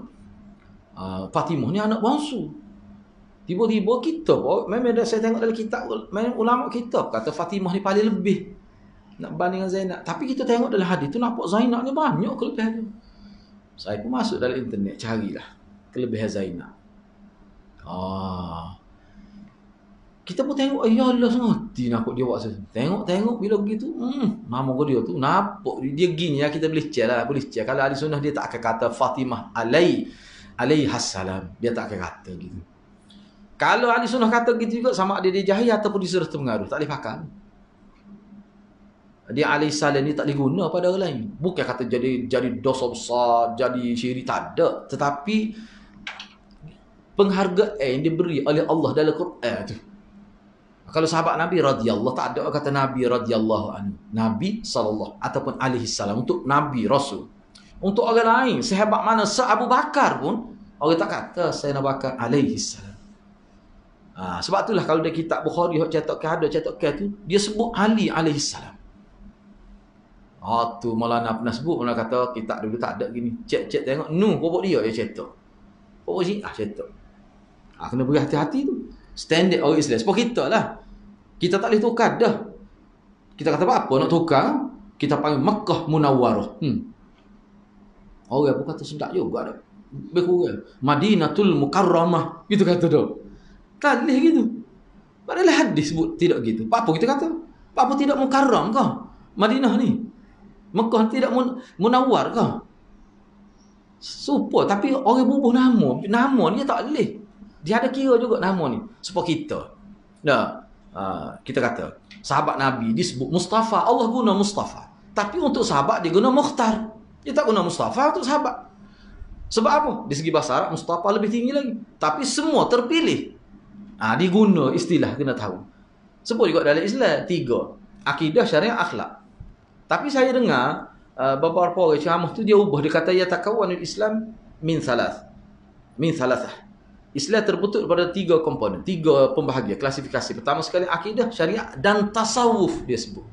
Fatimah ni anak bangsu. Tiba-tiba kita pun, memang dah saya tengok dalam kitab, memang ulama kita kata Fatimah ni paling lebih nak banding dengan Zainab. Tapi kita tengok dalam hadis tu nampak Zainab ni banyak kelebihan tu. Saya pun masuk dalam internet, carilah kelebihan Zainab. Kita pun tengok, ya Allah sengerti nampak dia buat sesuatu. Tengok bila begitu, nama dia tu, nampak dia gini ya, kita boleh cek lah, boleh cek. Kalau ahli sunnah dia tak akan kata Fatimah alaihassalam, dia tak akan kata gitu. Kalau ahli sunnah kata gitu juga, sama ada dia jahil ataupun dia sudah terpengaruh, tak boleh pakai. Dia alaihissalam ni tak boleh guna pada orang lain. Bukan kata jadi dosa besar, jadi syirik, tak ada. Tetapi penghargaan yang diberi oleh Allah dalam Quran tu. Kalau sahabat Nabi radhiyallahu, tak ada kata Nabi radhiyallahu anhu, Nabi sallallahu ataupun alaihissalam untuk Nabi Rasul. Untuk orang lain sehebat mana Abu Bakar pun orang tak kata Sayyidina Bakar alaihissalam. Sebab itulah kalau dia kitab Bukhari cetakkan tu, dia sebut Ali alaihissalam. Tu Maulana pernah sebut, Maulana kata kitab dulu tak ada gini. Cek tengok, pokok dia cetak. Pokok Syiah cetak. Kena beri hati-hati tu. Standard orang Islam. Sebab kita lah. Kita tak boleh tukar dah. Kita kata apa nak tukar? Kita panggil Makkah Munawwarah. Orang pun kata sedap juga dah. Berkurang. Madinatul Mukarramah. Gitu kata dah. Tak boleh gitu. Padahal hadis sebut tidak gitu. Apa kita kata? Apa tidak mukarram kah? Madinah ni. Mekah tidak munawwar kah? Supaya. Tapi orang bubuh nama. Nama ni tak boleh. Dia ada kira juga nama ni. Supaya kita. Kita kata. Sahabat Nabi disebut Mustafa. Allah guna Mustafa. Tapi untuk sahabat dia guna Mukhtar. Dia tak guna Mustafa untuk sahabat. Sebab apa? Di segi bahasa Arab Mustafa lebih tinggi lagi. Tapi semua terpilih. Diguna istilah, kena tahu. Sebut juga dalam Islam 3. Akidah, syariah, akhlak. Tapi saya dengar beberapa orang ceramah tu dia ubah. Dia kata yatakawwanul Islam min thalathah. Islam terbentuk daripada 3 komponen, 3 pembahagian, klasifikasi. Pertama sekali akidah, syariah dan tasawuf dia sebut.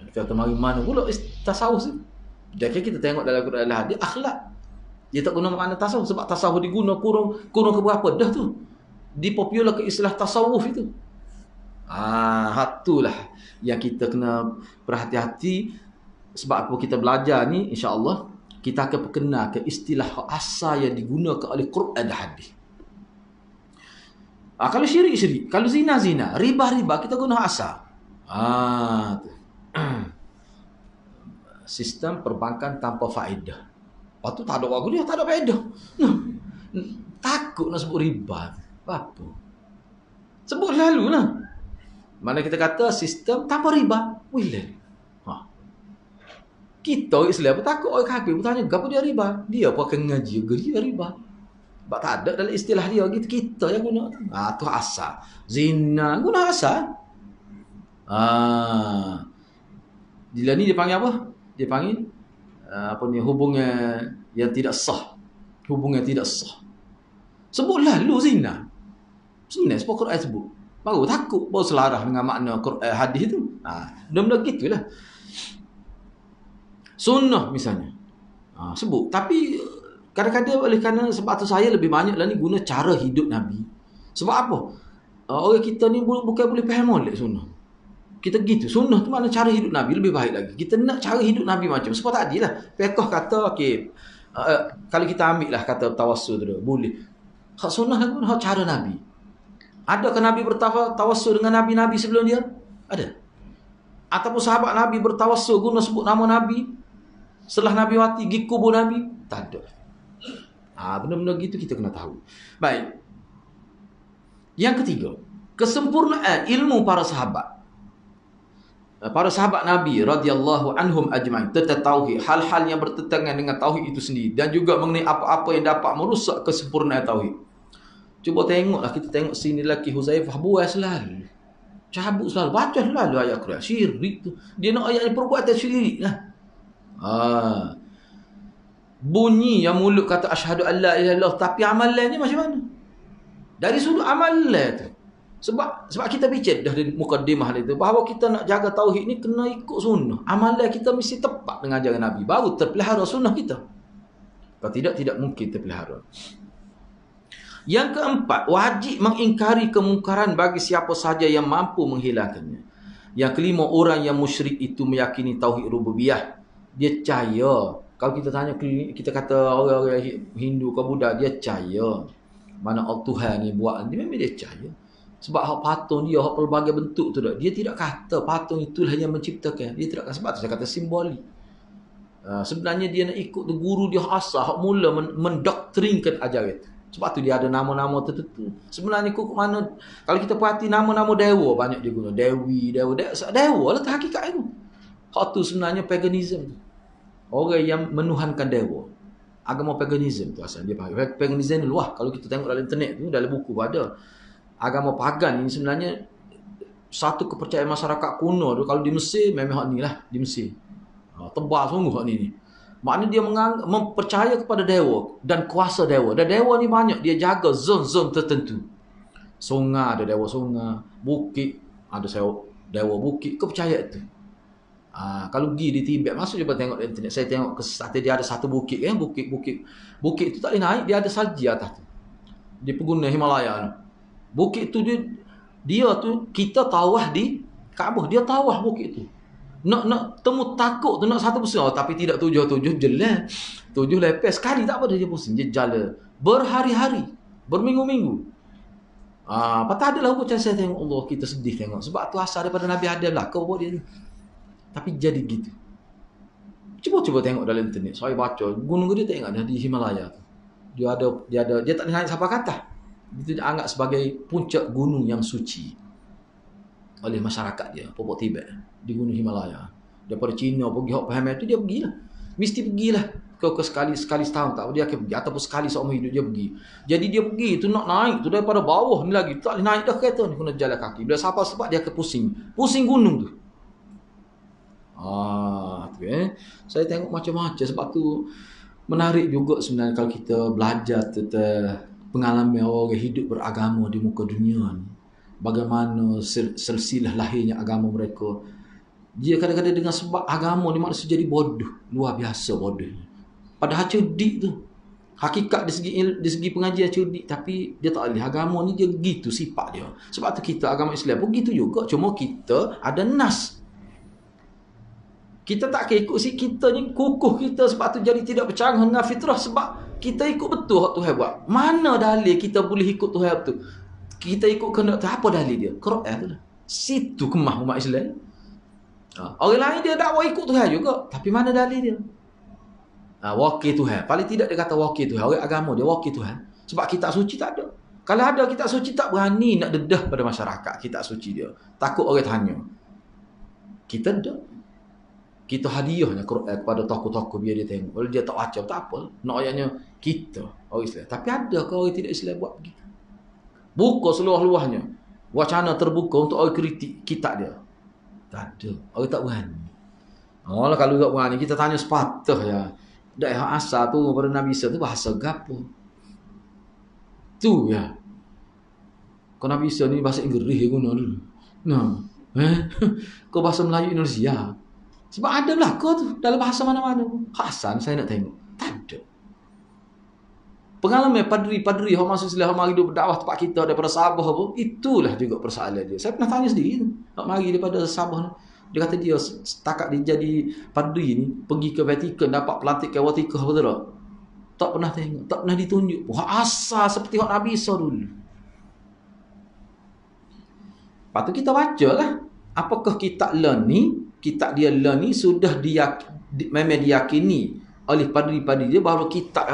Kita kata mari mana pula tasawuf ni? Jadi kita tengok dalam Quran hadis akhlak. Dia tak guna makna tasawuf sebab tasawuf diguna kurang ke berapa dah tu. Dipopular ke istilah tasawuf itu. Itulah yang kita kena berhati-hati. Sebab apa kita belajar ni, insya-Allah kita akan perkenal ke istilah asal yang digunakan oleh Quran dan hadis. Kalau syirik, kalau zina, riba, kita guna asal. Sistem perbankan tanpa faedah. Lepas tu tak ada waktu dia, tak ada faedah. Takut nak sebut riba. Apa? Sebut lalu lah. Mana kita kata sistem tanpa riba. Willen. Kita orang Islam pun takut orang kafir bertanya, apa dia riba? Dia pun akan ngaji juga dia riba. Sebab tak ada dalam istilah dia gitu, kita yang guna. Tu asal. Zina guna asal. Bila ni dia panggil apa? Dia panggil hubungan yang tidak sah. Hubungan tidak sah. Sebut lalu zina. Zina sebab Quran sebut. Baru takut, baru selarah dengan makna Quran hadis tu. Benda-benda gitulah. Sunnah misalnya. Sebut. Tapi kadang-kadang oleh kerana sebab tu saya lebih banyak lah ni guna cara hidup Nabi. Sebab apa? Orang kita ni bukan boleh faham molek sunnah. Kita gitu. Sunnah tu makna cara hidup Nabi lebih baik lagi. Kita nak cara hidup Nabi macam. Sebab tadi lah. Fiqh kata, okey. Kalau kita ambil lah kata tawassul tu. Boleh. Hak sunnah lah guna hak cara Nabi. Adakah Nabi bertawassul dengan Nabi-Nabi sebelum dia? Ada. Ataupun sahabat Nabi bertawassul guna sebut nama Nabi setelah Nabi mati pergi kubur Nabi? Tak ada. Benda-benda gitu kita kena tahu. Baik. Yang ketiga, kesempurnaan ilmu para sahabat. Para sahabat Nabi radhiyallahu anhum ajma'in tentang tauhid, hal-hal yang bertentangan dengan tauhid itu sendiri dan juga mengenai apa-apa yang dapat merosak kesempurnaan tauhid. Cuba tengoklah, kita tengok sini lelaki Huzaifah buat selalu. Cabut selalu, baca selalu ayat Quran. Syirik tu. Dia nak ayat perbuatan syirik lah. Bunyi yang mulut kata asyhadu an la ilaha illallah, tapi amalannya macam mana? Dari sudut amalan tu. Sebab kita bincang dah di mukadimah itu bahawa kita nak jaga tauhid ni kena ikut sunnah. Amalan kita mesti tepat dengan ajaran Nabi, baru terpelihara sunnah kita. Kalau tidak mungkin terpelihara. Yang keempat, wajib mengingkari kemungkaran bagi siapa sahaja yang mampu menghilangkannya. Yang kelima, orang yang musyrik itu meyakini tauhid rububiyah. Dia percaya. Kalau kita tanya, kita kata orang-orang Hindu ke Buddha, dia percaya mana Allah Tuhan ni buat, dia memang dia percaya. Sebab hak patung dia, hak pelbagai bentuk tu dia tidak kata patung itulah yang menciptakan. Dia tidak kata, sebab tu saya kata simbolik. Sebenarnya dia nak ikut tu guru dia asal, hak mula mendoktrinkan ajaran itu. Sebab tu dia ada nama-nama tertentu. Sebenarnya kok mana, kalau kita perhati nama-nama dewa banyak dia guna. Dewi, dewa lah tu hakikat itu. Hak tu sebenarnya paganism tu. Orang yang menuhankan dewa. Agama paganism tu asal dia pakai. Paganism ni luah. Kalau kita tengok dalam internet tu, dalam buku ada. Agama pagan ini sebenarnya satu kepercayaan masyarakat kuno tu. Kalau di Mesir memang hak ni lah, di Mesir. Tebal sungguh hak ni. Maknanya dia mempercaya kepada dewa dan kuasa dewa. Dan dewa ni banyak, dia jaga zon-zon tertentu. Sungai ada dewa sungai, bukit ada dewa bukit, kepercayaan itu. Kalau pergi di Tibet, masuk cuba tengok di internet. Saya tengok dia ada satu bukit kan, bukit itu tak boleh naik, dia ada salji atas tu. Di pegunungan Himalaya tu. Bukit tu dia tu kita tawah di Kaabah, dia tawah bukit tu. Nak temu takut tu nak satu pusing, tapi tidak tujuh jelas. 7 lepas sekali tak apa dia pusing, dia jalan berhari-hari, berminggu-minggu. Patah adalah macam saya tengok Allah, kita sedih tengok. Sebab tu asal daripada Nabi Adam lah kau buat dia ni. Tapi jadi gitu. Cuba tengok dalam internet. Saya baca gunung dia tengok dah di Himalaya tu. Dia tak naik sampai ke atas. Itu dianggap sebagai puncak gunung yang suci oleh masyarakat dia, Popok Tibet di gunung Himalaya. Daripada China pergi hok paham itu dia pergilah. Mesti pergilah. Kau sekali setahun tak dia akan pergi ataupun sekali seumur hidup dia pergi. Jadi dia pergi tu nak naik tu daripada bawah ni lagi tak boleh naik dah kereta ni, kena jalan kaki. Bila sampai sebab dia akan pusing gunung tu. Saya tengok macam-macam. Sebab tu menarik juga sebenarnya kalau kita belajar tentang pengalaman orang hidup beragama di muka dunia ni. Bagaimana silsilah lahirnya agama mereka. Dia kadang-kadang dengan sebab agama ni manusia jadi bodoh, luar biasa bodohnya. Padahal cerdik tu. Hakikat di segi pengajian cerdik, tapi dia tak boleh. Agama ni dia gitu sifat dia. Sebab tu kita agama Islam pun gitu juga, cuma kita ada nas. Kita tak ikut si kita ni kukuh kita, sebab tu jadi tidak bercanggah dengan fitrah, sebab kita ikut betul hak Tuhan buat. Mana dalil kita boleh ikut Tuhan tu? Kita ikut kehendak tu, apa dalil dia? Quran tu lah. Situ kemah umat Islam. Orang lain dia dakwa ikut Tuhan juga, tapi mana dalil dia? Wakil Tuhan. Paling tidak dia kata wakil Tuhan. Orang agama dia wakil Tuhan. Sebab kitab suci tak ada. Kalau ada kitab suci tak berani nak dedah pada masyarakat kitab suci dia. Takut orang tanya. Kita ada. Kita hadiahnya Quran kepada tokoh-tokoh biar dia tengok. Kalau dia tak baca, tak apa. Nak ayatnya kita, orang Islam. Tapi ada ke orang tidak Islam buat begitu? Buka seluah-luahnya. Wacana terbuka untuk orang kritik kitab dia. Tak ada. Orang tak berani. Oh lah, kalau tak berani, kita tanya sepatah ya. Daerah asal tu pada Nabi Isa tu bahasa gapo? Tu ya. Kau Nabi Isa ni bahasa Inggeris guna dulu. Nah, kau bahasa Melayu Indonesia. Sebab ada belaka tu dalam bahasa mana-mana. Hasan saya nak tengok. Tak ada. Pengalaman padri-padri yang masuk Islam, mari dia berdakwah tempat kita daripada Sabah apa, itulah juga persoalan dia. Saya pernah tanya sendiri tu. Mari daripada Sabah. Dia kata dia setakat dia jadi padri ni, pergi ke Vatikan dapat pelantik ke Vatikan apa tak? Tak pernah tengok, tak pernah ditunjuk. Wah, asal seperti hak Nabi Isa dulu. Lepas tu kita baca lah. Apakah kitab dia ni sudah memang diyakini oleh padri-padri dia bahawa kitab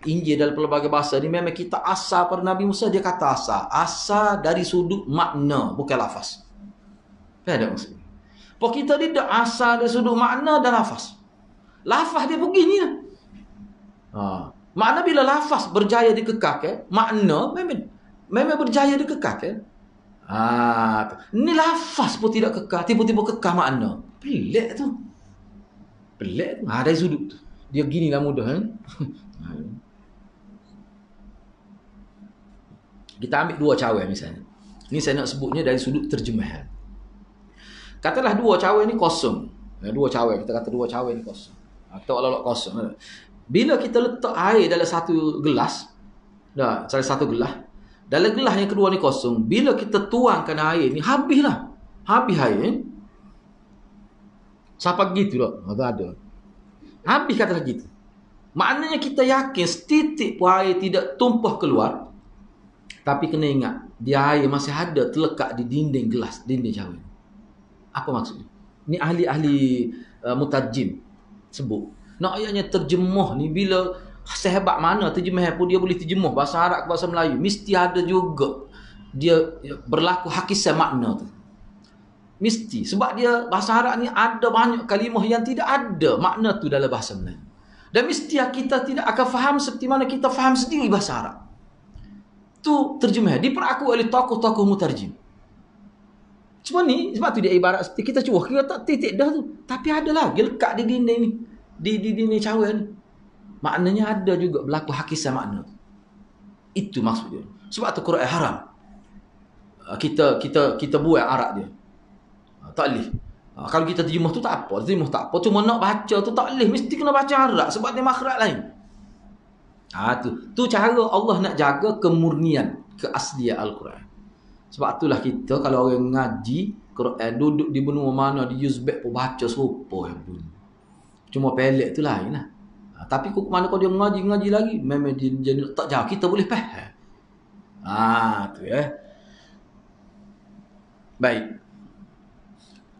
Injil dalam pelbagai bahasa ni memang kitab asal pada Nabi Musa. Dia kata asal dari sudut makna, bukan lafaz. Ada maksud. Pok kita dia asal dari sudut makna dan lafaz. Lafaz dia begini lah. Makna bila lafaz berjaya dikekal, makna memang berjaya dikekal. Ni lafaz pun tidak kekal, tiba-tiba kekal makna. Pelik tu. Pelik tu. Dari sudut tu. Dia gini lah mudah kan. Kita ambil dua cawan misalnya. Ni saya nak sebutnya dari sudut terjemahan. Katalah dua cawan ni kosong. Dua cawan, kita kata dua cawan ni kosong. Atau olah-olah kosong. Bila kita letak air dalam satu gelas, salah satu gelas, dalam gelas yang kedua ni kosong, bila kita tuangkan air ni, habislah. Habis air. Siapa gitu tak? Ada. Habis katalah gitu. Maknanya kita yakin setitik pun air tidak tumpah keluar. Tapi kena ingat, dia air masih ada terlekat di dinding gelas, dinding cawan. Apa maksudnya? Ni ahli-ahli mutarjim sebut. Nak ayatnya terjemah ni bila sehebat mana terjemah pun dia boleh terjemah bahasa Arab ke bahasa Melayu, mesti ada juga dia berlaku hakikat makna tu. Mesti. Sebab dia bahasa Arab ni ada banyak kalimah yang tidak ada makna tu dalam bahasa Melayu. Dan mesti kita tidak akan faham seperti mana kita faham sendiri bahasa Arab. Tu terjemah diperakui oleh tokoh-tokoh mutarjim. Cuma ni sebab tu dia ibarat seperti kita cuah, kita tak titik dah tu. Tapi ada lagi lekat di dinding ni. Di dinding cawan ni. Maknanya ada juga berlaku hakikat makna. Itu maksud dia. Sebab tu Quran haram. Kita buat Arab dia. Tak boleh. Kalau kita terjemah tu tak apa. Terjemah tak apa. Cuma nak baca tu tak boleh. Mesti kena baca Arab. Sebab dia makhraj lain. Tu cara Allah nak jaga kemurnian, keaslian Al-Quran. Sebab itulah kita kalau orang ngaji Quran, duduk di benua mana di Uzbek pun baca serupa yang bunyi. Cuma pelik tu lain lah. Tapi mana kalau dia ngaji lagi, memang dia tak jauh. Kita boleh faham. Tu ya. Baik.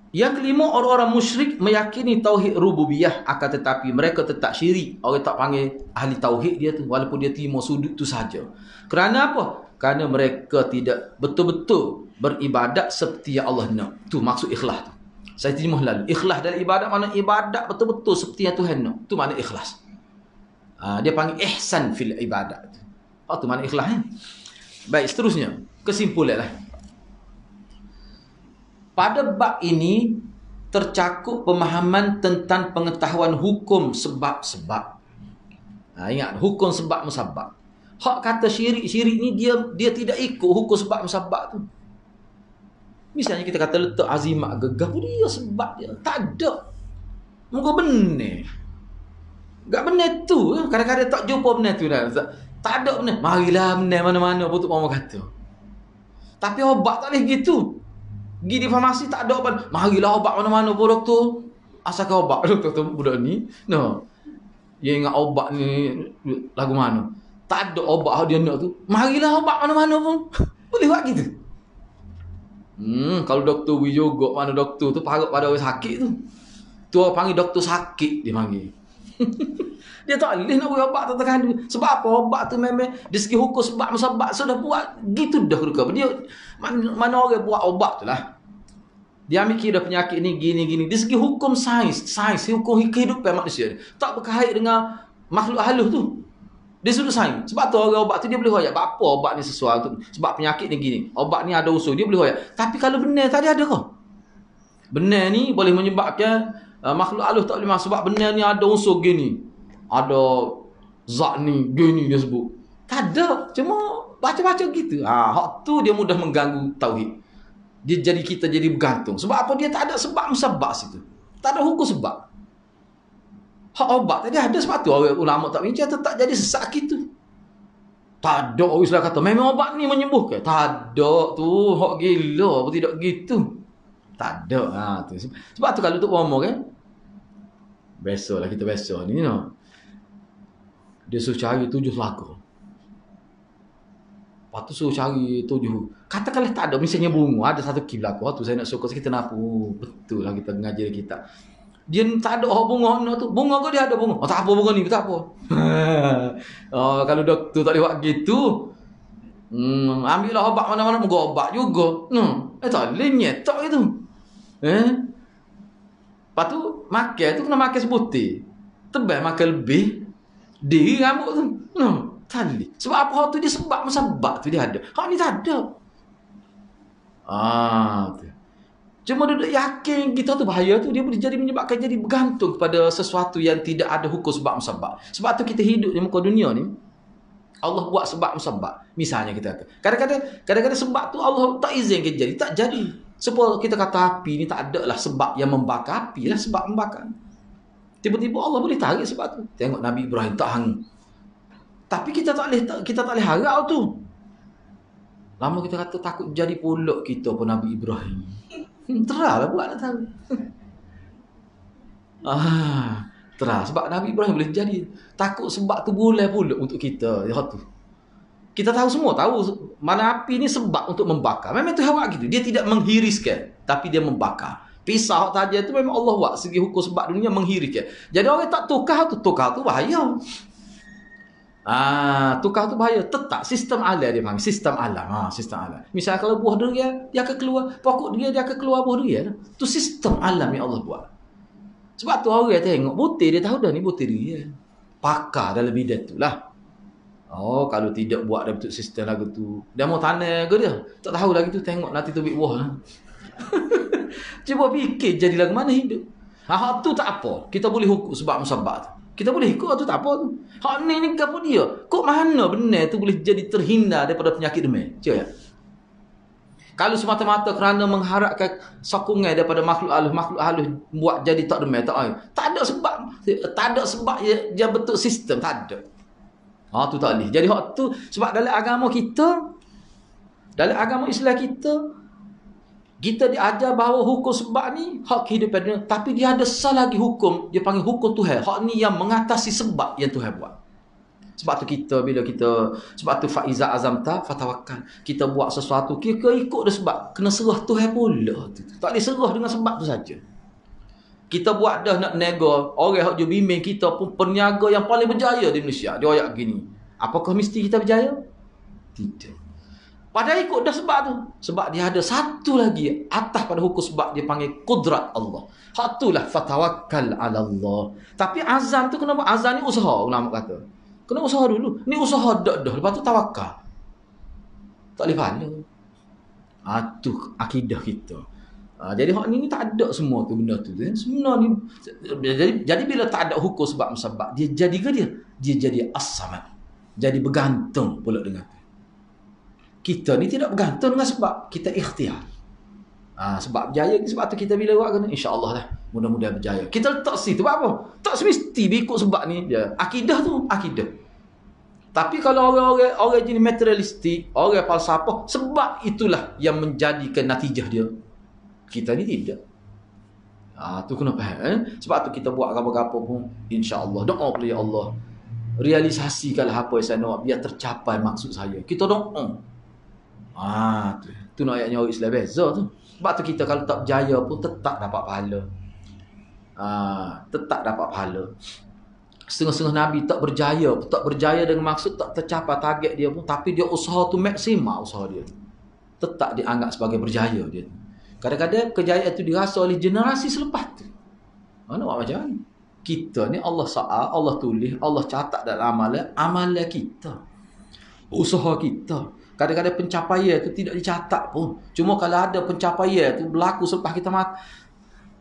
Yang kelima, orang-orang musyrik meyakini tauhid rububiyah, akan tetapi mereka tetap syirik. Orang tak panggil ahli tauhid dia tu, walaupun dia terima sudut tu saja. Kerana apa? Kerana mereka tidak betul-betul beribadat seperti yang Allah nak. Tu maksud ikhlas tu. Saya terjemah lalu. Ikhlas dalam ibadat mana ibadat betul-betul seperti yang Tuhan nak. Tu makna ikhlas. Dia panggil ihsan fil ibadat. Tu makna ikhlas. Baik, seterusnya. Kesimpulan lah. Pada bab ini tercakup pemahaman tentang pengetahuan hukum sebab-sebab. Ingat, hukum sebab musabab. Hak kata syirik ni dia tidak ikut hukum sebab musabab tu. Misalnya kita kata letak azimat gegah pun dia sebab dia. Tak ada. Muka benar. Tak benar tu. Kadang-kadang tak jumpa benar tu dah. Tak ada benar. Marilah benar mana-mana pun tu mama kata. Tapi obat tak boleh gitu. Pergi di farmasi tak ada obat. Marilah obat mana-mana pun doktor. Asalkan obat doktor tu budak ni. No. Dia ingat obat ni lagu mana. Tak ada obat dia nak tu. Marilah obat mana-mana pun. Boleh buat gitu. Kalau doktor Wiyogo mana doktor tu parut pada orang sakit tu. Tu orang panggil doktor sakit dia panggil. Dia tak boleh nak beri obat tu tekan. Sebab apa? Obat tu memang dari segi hukum sebab sudah buat gitu dah. Dia mana orang buat obat tu lah. Dia ambil kira penyakit ni gini-gini. Di segi hukum sains, hukum kehidupan manusia ni, tak berkait dengan makhluk halus tu. Dia sudut sains. Sebab tu orang obat tu dia boleh hoyak. Apa obat ni sesuai tu? Sebab penyakit ni gini. Obat ni ada usul, dia boleh hoyak. Tapi kalau benar tadi ada ke? Benar ni boleh menyebabkan makhluk halus tak boleh masuk. Sebab benar ni ada unsur gini. Ada zat ni gini dia sebut. Tak ada. Cuma baca-baca gitu. Hak tu dia mudah mengganggu tauhid. Dia jadi kita jadi bergantung. Sebab apa? Dia tak ada sebab musabab situ. Tak ada hukum sebab. Hak obat tadi ada sebab tu orang ulama tak bincang tetap jadi sesak gitu. Tak ada orang Islam kata memang obat ni menyembuhkan. Tak ada tu. Hak gila apa tidak gitu. Tak ada. Tu. Sebab tu kalau tu ngomong kan. Biasalah kita biasa ni. Dia suruh cari 7 lagu. Lepas tu suruh cari 7. Katakanlah tak ada. Misalnya bunga. Ada satu kiblat aku. Tu saya nak suka. Kita nak betul lah kita mengajar kita. Dia tak ada bunga tu. Bunga ke dia ada bunga? Tak apa bunga ni. Tak apa. Kalau doktor tak boleh buat gitu. Ambillah obat mana-mana. Moga obat juga. Tak boleh nyetak itu. Lepas tu makan tu kena makan sebutir. Tebal makan lebih. Diri rambut tu. Tali. Sebab apa tu dia sebab musabab tu dia ada. Hak ni tak ada. Tu. Cuma duduk yakin kita tu bahaya tu dia boleh jadi menyebabkan jadi bergantung kepada sesuatu yang tidak ada hukum sebab musabab. Sebab tu kita hidup di muka dunia ni Allah buat sebab musabab. Misalnya kita kata, kadang-kadang sebab tu Allah tak izinkan jadi, tak jadi. Sebab kita kata api ni tak ada lah sebab yang membakar, api lah sebab membakar. Tiba-tiba Allah boleh tarik sebab tu. Tengok Nabi Ibrahim tak hang. Tapi kita tak boleh harap tu. Lama kita kata takut jadi pulak kita pun Nabi Ibrahim. Terahlah buat nak tahu. Terah. Sebab Nabi Ibrahim boleh jadi. Takut sebab tu boleh pulak untuk kita. Tu. Kita tahu semua. Tahu mana api ni sebab untuk membakar. Memang tu hawak gitu. Dia tidak menghiriskan. Tapi dia membakar. Pisah saja tu memang Allah buat. Segi hukum sebab dunia menghiriskan. Jadi orang tak tukar tu bahaya. Tukar tu bahaya. Tetap sistem alam dia panggil. Sistem alam. Sistem alam. Misalnya kalau buah durian, dia akan keluar. Pokok dia akan keluar buah durian. Tu sistem alam yang Allah buat. Sebab tu orang tengok butir, dia tahu dah ni butir durian. Pakar dalam bidang tu lah. Kalau tidak buat dalam bentuk sistem lagu tu. Dia mau tanah ke dia? Tak tahu lagi tu. Tengok nanti tu bit buah lah. Cuba fikir jadi lagu mana hidup. Tu tak apa. Kita boleh hukum sebab musabab tu. Kita boleh ikut tu tak apa tu. Hak ni apa dia? Kok mana benar tu boleh jadi terhindar daripada penyakit demam? Cik ya? Kalau semata-mata kerana mengharapkan sokongan daripada makhluk halus buat jadi tak demam, tak ada sebab. Tak ada sebab dia bentuk sistem, tak ada. Tu tak boleh. Jadi hak tu sebab dalam agama kita, dalam agama Islam kita diajar bahawa hukum sebab ni hak kehidupan dunia, tapi dia ada salah lagi hukum, dia panggil hukum Tuhan. Hak ni yang mengatasi sebab yang Tuhan buat. Sebab tu sebab tu faiza azamta fatawakkal. Kita buat sesuatu kita ikut dia sebab kena serah Tuhan pula. Tak boleh serah dengan sebab tu saja. Kita buat dah nak nego, orang hak je bimbing kita pun peniaga yang paling berjaya di Malaysia. Dia ayat gini. Apakah mesti kita berjaya? Tidak. Padahal ikut dah sebab tu. Sebab dia ada satu lagi atas pada hukum sebab dia panggil kudrat Allah. Hak itulah fatawakkal ala Allah. Tapi azam tu kenapa? Azam ni usaha ulama kata. Kena usaha dulu. Ni usaha dah. Lepas tu tawakal. Tak boleh pahala. Tu akidah kita. Jadi hak ni tak ada semua tu benda tu. Semua ni. Jadi bila tak ada hukum sebab musabab, dia jadi ke dia? Dia jadi as-samad. Jadi bergantung pula dengan tu. Kita ni tidak bergantung dengan sebab. Kita ikhtiar. Sebab berjaya ni sebab tu kita bila buat kena. InsyaAllah lah. Mudah-mudahan berjaya. Kita letak situ. Sebab apa? Tak semesti ikut sebab ni. Akidah tu. Akidah. Tapi kalau orang jenis materialistik, orang falsafah, sebab itulah yang menjadikan natijah dia. Kita ni tidak. Tu kena faham. Sebab tu kita buat apa-apa pun. InsyaAllah. Doa pula ya Allah. Realisasikanlah apa yang saya nak. Biar tercapai maksud saya. Kita doa. Tu nak ayatnya orang Islam beza tu. Sebab tu kita kalau tak berjaya pun tetap dapat pahala. Tetap dapat pahala. Setengah-setengah Nabi tak berjaya dengan maksud tak tercapai target dia pun, tapi dia usaha tu maksimal usaha dia. Tetap dianggap sebagai berjaya dia. Kadang-kadang kejayaan itu dirasa oleh generasi selepas tu. Mana buat macam ni? Kita ni Allah sa'a, Allah tulis, Allah catat dalam amalan kita. Usaha kita. Kadang-kadang pencapaian tu tidak dicatat pun. Cuma kalau ada pencapaian tu berlaku selepas kita mati.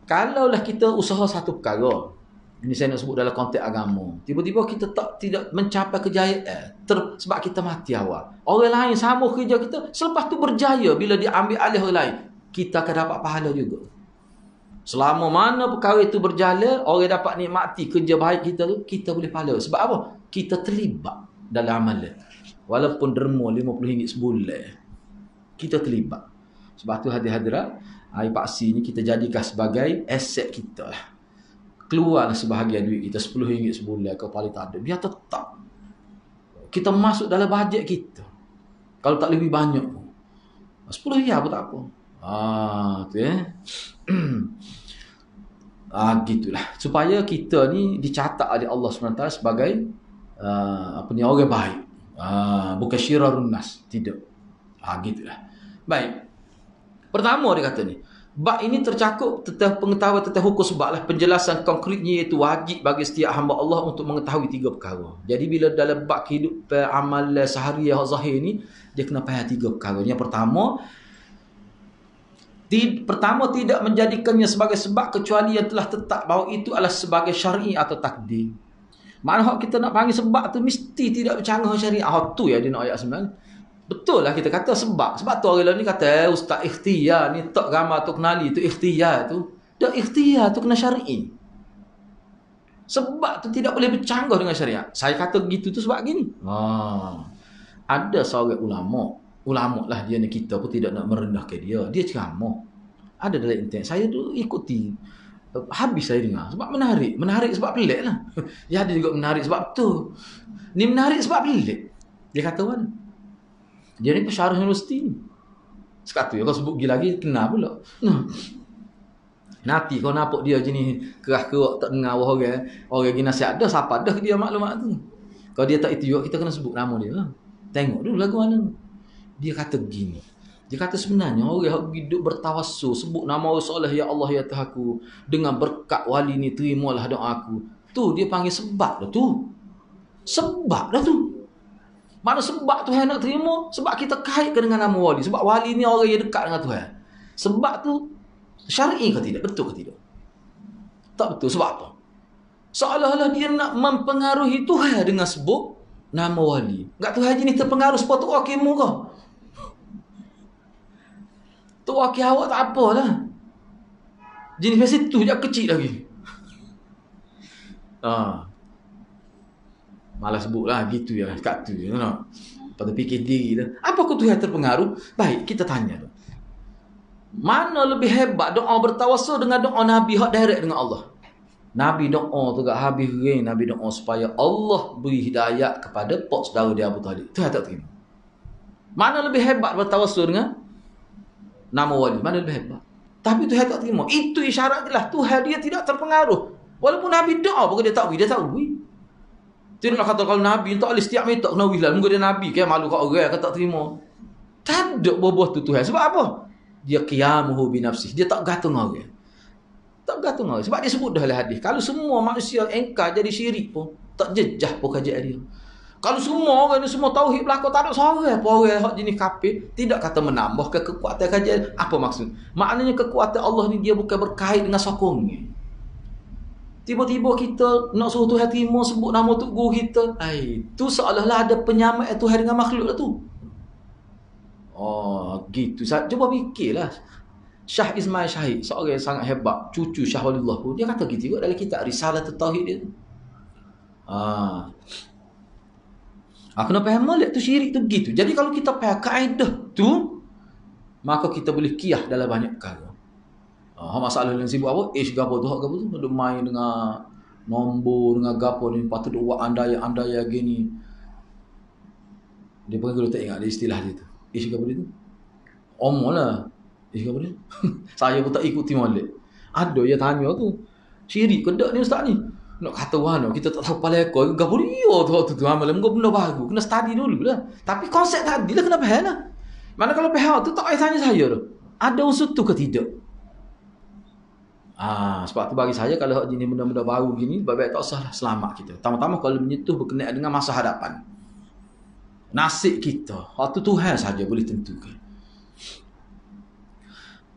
Kalaulah kita usaha satu perkara, ini saya nak sebut dalam konteks agama, tiba-tiba kita tidak mencapai kejayaan sebab kita mati awal. Orang lain sama kerja kita, selepas tu berjaya bila dia ambil alih orang lain, kita akan dapat pahala juga. Selama mana perkara itu berjalan, orang dapat nikmati kerja baik kita tu, kita boleh pahala. Sebab apa? Kita terlibat dalam amalan. Walaupun derma RM50 sebulan, kita terlibat. Sebab tu hadirat, air paksi ni kita jadikan sebagai aset kita lah. Keluarlah sebahagian duit kita, RM10 sebulan ke paling tak ada. Biar tetap kita masuk dalam bajet kita. Kalau tak lebih banyak pun, RM10 apa tak apa. Tu gitulah. Supaya kita ni dicatat oleh Allah SWT sebagai orang baik. Bukan syirarun nas. Tidak. Gitulah. Baik. Pertama dia kata ni, bab ini tercakup tentang pengetahuan tentang hukum sebab lah, penjelasan konkretnya iaitu wajib bagi setiap hamba Allah untuk mengetahui 3 perkara. Jadi bila dalam bab kehidupan amal sehariah zahir ni, dia kena faham 3 perkara. Yang pertama tidak menjadikannya sebagai sebab kecuali yang telah tetap bahawa itu adalah sebagai syar'i atau takdir. Maknanya kita nak panggil sebab tu mesti tidak bercanggah syariah. Tu ya dia nak ayat 9. Betul lah kita kata sebab. Sebab tu orang lain ni kata, ustaz ikhtiar ni tak ramai tu kenali tu ikhtiar tu. Dah ikhtiar tu kena syar'i. Sebab tu tidak boleh bercanggah dengan syariat. Saya kata begitu tu sebab gini. Ada seorang ulama lah dia ni, kita pun tidak nak merendahkan dia. Dia ceramah. Ada dalam internet. Saya tu ikuti. Habis saya dengar. Sebab menarik. Menarik sebab pelik lah. Dia ada juga menarik sebab betul. Ni menarik sebab pelik. Dia kata mana? Dia ni pensyarah universiti. Sekatu kau sebut lagi kenal pula. Nanti kau nampak dia jenis kerah-kerak tak dengar orang gini nasihat. Dah siapa dah dia maklumat tu. Kalau dia tak itu juga kita kena sebut nama dia. Tengok dulu lagu mana. Dia kata gini. Dia kata sebenarnya orang yang hidup bertawassul, sebut nama Allah seolah ya Allah ya Tuhanku, dengan berkat wali ni terimalah doa aku. Tu dia panggil sebab dah tu. Sebab dah tu. Mana sebab Tuhan nak terima? Sebab kita kaitkan dengan nama wali. Sebab wali ni orang yang dekat dengan Tuhan. Sebab tu syar'i ke tidak? Betul ke tidak? Tak betul. Sebab apa? Seolah-olah dia nak mempengaruhi Tuhan dengan sebut nama wali. Enggak Tuhan jenis terpengaruh sebab tu wakimu kau. Tu wakil awak tak apalah. Jenis macam tu je kecil lagi. Malas sebut lah gitu ya. Kat tu je. Pada fikir diri dah. Apa kau Tuhan terpengaruh? Baik, kita tanya tu. Mana lebih hebat doa bertawassul dengan doa Nabi hak direct dengan Allah? Nabi doa tu tak habis ring. Nabi doa supaya Allah beri hidayah kepada pak saudara dia Abu Talib. Tuhan tak terima. Mana lebih hebat bertawassul dengan nama wali? Mana lebih hebat? Tapi Tuhan tak terima. Itu isyarat jelas Tuhan dia tidak terpengaruh. Walaupun Nabi doa pun dia tak beri. Dia tak beri. Tidak nak kata kalau Nabi tak boleh setiap minta kena wihlah. Mungkin dia Nabi kan malu kat orang kan tak terima. Tak ada buah-buah tu Tuhan. Sebab apa? Dia qiyamuhu binafsih. Dia tak gantung orang. Tak gantung orang. Sebab dia sebut dah lah hadis. Kalau semua manusia engkar jadi syirik pun, tak jejah pun kajian dia. Kalau semua orang ni semua tauhid belakang, tak ada seorang pun orang yang jenis kafir, tidak kata menambah ke kekuatan kajian. Apa maksud? Maknanya kekuatan Allah ni dia bukan berkait dengan sokongnya. Tiba-tiba kita nak suruh Tuhan terima sebut nama Tok Guru kita. Itu seolah-olah ada penyamaan Tuhan dengan makhluk lah tu. Gitu. Cuba fikirlah. Syah Ismail Syahid, seorang yang sangat hebat, cucu Syah Walillah pun, dia kata gitu juga dalam kitab Risalah Tauhid dia tu. Kena faham malik tu syirik tu gitu. Jadi kalau kita faham kaedah tu, maka kita boleh qiyah dalam banyak perkara. Masalah yang sibuk apa? Gapo tu, gapo tu. Duk main dengan nombor, dengan gapo ni. Lepas tu duk buat andaya-andaya gini. Dia pun kalau tak ingat dia istilah dia tu. Gapo dia tu? Omong lah. Gapo dia? Saya pun tak ikuti malik. Ada yang tanya tu. Syirik ke tak ni ustaz ni? Nak kata mana? Kita tak tahu palai kau. Gapo dia tu amalan. Kau benda bagus. Kena study dulu lah. Tapi konsep tadi lah kena faham lah. Mana kalau faham tu tak payah tanya saya tu. Ada unsur tu ke tidak? Sebab tu bagi saya kalau jenis benda-benda baru gini, baik-baik tak usah selamat kita. Pertama-tama kalau menyentuh berkenaan dengan masa hadapan. Nasib kita, waktu Tuhan saja boleh tentukan.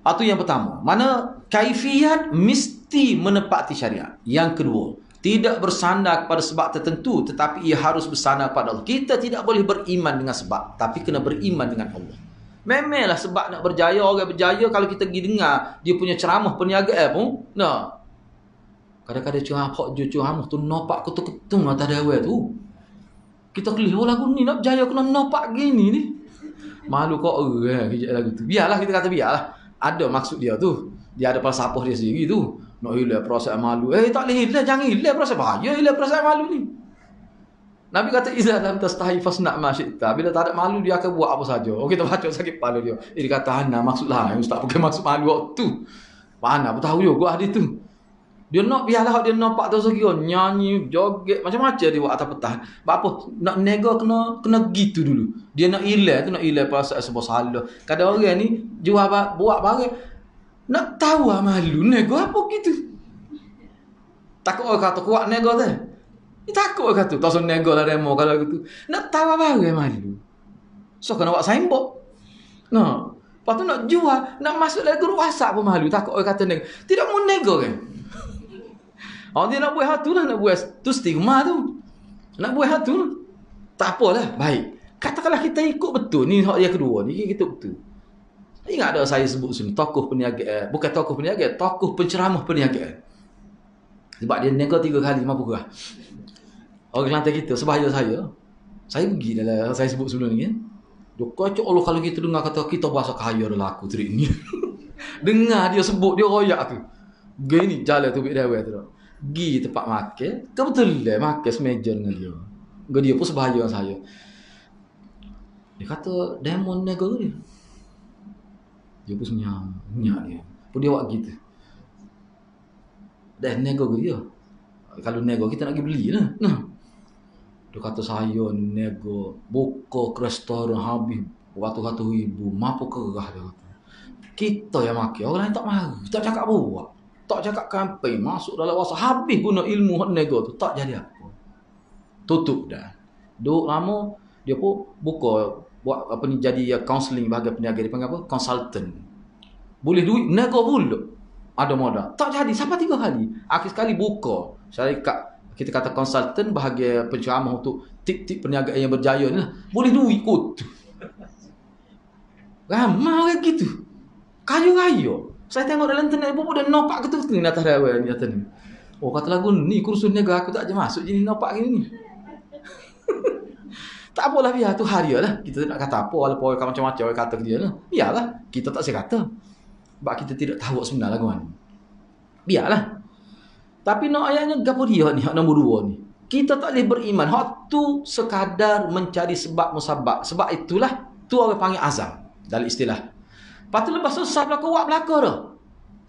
Itu yang pertama. Mana kaifiat mesti menepati syariat. Yang kedua, tidak bersandar kepada sebab tertentu, tetapi ia harus bersandar pada Allah. Kita tidak boleh beriman dengan sebab, tapi kena beriman dengan Allah. Memanglah sebab nak berjaya, orang berjaya kalau kita pergi dengar dia punya ceramah perniagaan pun, kadang-kadang ceramah tu nampak ketung-ketung atas dewan tu. Kita kelih, lagu ni nak berjaya kena nampak gini ni. Malu kau kejap lagu tu. Biarlah kita kata biarlah. Ada maksud dia tu. Dia ada falsafah dia sendiri tu. Nak hilang perasaan malu. Tak boleh hilang, jangan hilang perasaan bahaya hilang perasaan malu ni. Nabi kata iza lam tastahi fasna ma syi'ta. Bila tak ada malu dia akan buat apa saja. Kita baca sakit kepala dia. Dia kata ana maksud lain ustaz, bukan maksud malu waktu. Mana aku tahu juga hadis tu. Dia nak biarlah dia nampak tu sekira nyanyi, joget macam-macam dia buat atas petang. Apa nak nego kena gitu dulu. Dia nak hilang perasaan sebab salah. Kadang orang ni jual buat barang nak tahu malu nego apa gitu. Takut orang kata kuat nego tu. Takut orang kata tak usah nego lah demo kalau gitu. Nak tahu barang malu. So kena buat signboard. Lepas tu nak jual, nak masuk dalam grup WhatsApp pun malu. Takut orang kata nego. Tidak mau nego kan. Dia nak buat hatu lah, nak buat tu stigma tu. Nak buat hatu lah. Tak apalah, baik. Katakanlah kita ikut betul ni, hak dia kedua ni, kita betul. Ingat ada saya sebut sini, tokoh perniagaan. Bukan tokoh perniagaan, tokoh penceramah perniagaan. Sebab dia nego 3 kali, mampu ke? Orang Kelantan kita, sebahaya saya pergi dalam, saya sebut sebelum ni kan. Dia kocok Allah kalau kita dengar kata, kita bahasa kaya adalah aku trik ni. Dengar dia sebut, dia royak tu. Gini jalan tu dia tu. Gi tempat makan, kebetulan makan semeja dengan dia. Dia pun sebahaya dengan saya. Dia kata, demon nego dia. Dia pun senyap dia. Pun dia buat gitu. Dan nego dia. Kalau nego kita nak pergi beli lah. Dia kata saya nego, buka ke restoran habis ratus-ratus ribu, mampu kerah dia kata. Kita yang makan, orang lain tak mahu, tak cakap buat. Tak cakap campaign, masuk dalam WhatsApp, habis guna ilmu hak nego tu, tak jadi apa. Tutup dah. Duk lama, dia pun buka, buat apa ni, jadi counselling bahagian peniaga, dia panggil apa? Consultant. Boleh duit, nego pula. Ada modal. Tak jadi, sampai 3 kali. Akhir sekali buka. Syarikat, kita kata consultant bahagian penceramah untuk tip-tip perniagaan yang berjaya ni lah. Boleh duit kot. Ramai orang gitu. Kayu-kayu. Saya tengok dalam internet pun dah nampak ketul-ketul atas dawan ni atas ni. Kata lagu ni kursus niaga aku tak je masuk je ni nampak gini ni. Tak apalah biar tu hari lah. Kita tak nak kata apa walaupun orang macam-macam orang kata ke dia lah. Biarlah. Kita tak saya kata. Sebab kita tidak tahu sebenarnya lagu mana. Biarlah. Tapi nak ayatnya gapo dia ni hak nombor 2 ni. Kita tak boleh beriman. Hak tu sekadar mencari sebab musabab. Sebab itulah tu orang panggil azam dalam istilah. Lepas tu lepas susah berlaku, buat belaka dah.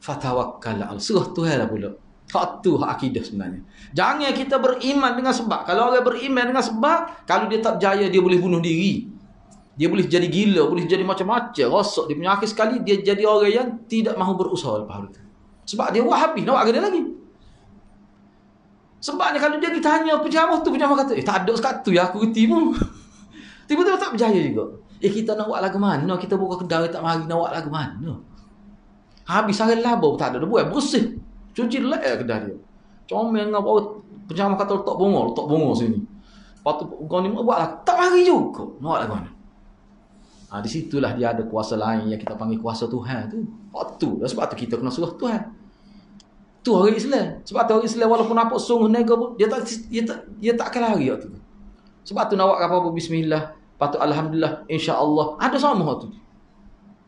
Fatawakkal Allah. Suruh Tuhan lah pula. Hak tu hak akidah sebenarnya. Jangan kita beriman dengan sebab. Kalau orang beriman dengan sebab, kalau dia tak berjaya, dia boleh bunuh diri. Dia boleh jadi gila, boleh jadi macam-macam. Rosak. Dia punya akhir sekali, dia jadi orang yang tidak mahu berusaha lepas itu. Sebab dia buat habis, nak buat dia lagi. Sebabnya kalau dia ditanya penceramah tu, penceramah kata, tak ada sekat tu ya, aku reti pun. Tiba-tiba tak berjaya juga. Kita nak buat lagu mana? Kita buka kedai tak mari nak buat lagu mana? Habis hari laba pun tak ada. Dia buat bersih. Cuci lek kedai dia. Comel dengan bawa penceramah kata letak bunga sini. Lepas tu kau ni buat lagu. Tak mari juga. Nak buat lagu mana? Di situlah dia ada kuasa lain yang kita panggil kuasa Tuhan tu. Sebab tu kita kena suruh Tuhan. Tu orang Islam. Sebab tu orang Islam walaupun nampak sungguh nega pun dia tak akan lari waktu tu. Sebab tu nak buat apa-apa bismillah. Lepas tu alhamdulillah insya-Allah ada sama tu.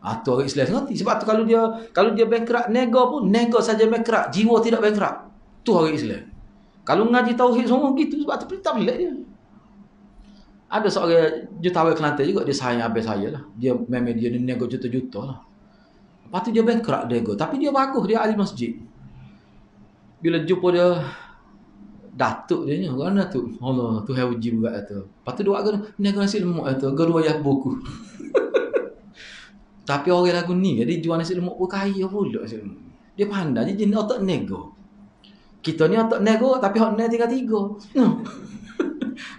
Tu orang Islam ngerti. Sebab tu kalau dia bankrupt nego pun nego saja bankrupt, jiwa tidak bankrupt. Tu orang Islam. Kalau ngaji tauhid semua gitu sebab tu perintah pelik dia. Ada seorang jutawan Kelantan juga dia sayang habis saya lah. Dia memang dia nego juta-juta lah. Lepas tu dia bankrupt nego, tapi dia bagus, dia ahli masjid. Bila jumpa dia datuk dia ni, orang datuk. Allah, Tuhan uji juga tu. Lepas tu dua agak nego nasi lemak tu, kedua ayat buku. Tapi orang lagu ni dia jual nasi lemak pun kaya pula nasi lemak. Dia pandai je jenis otak nego. Kita ni otak nego tapi hak nego tiga-tiga. No.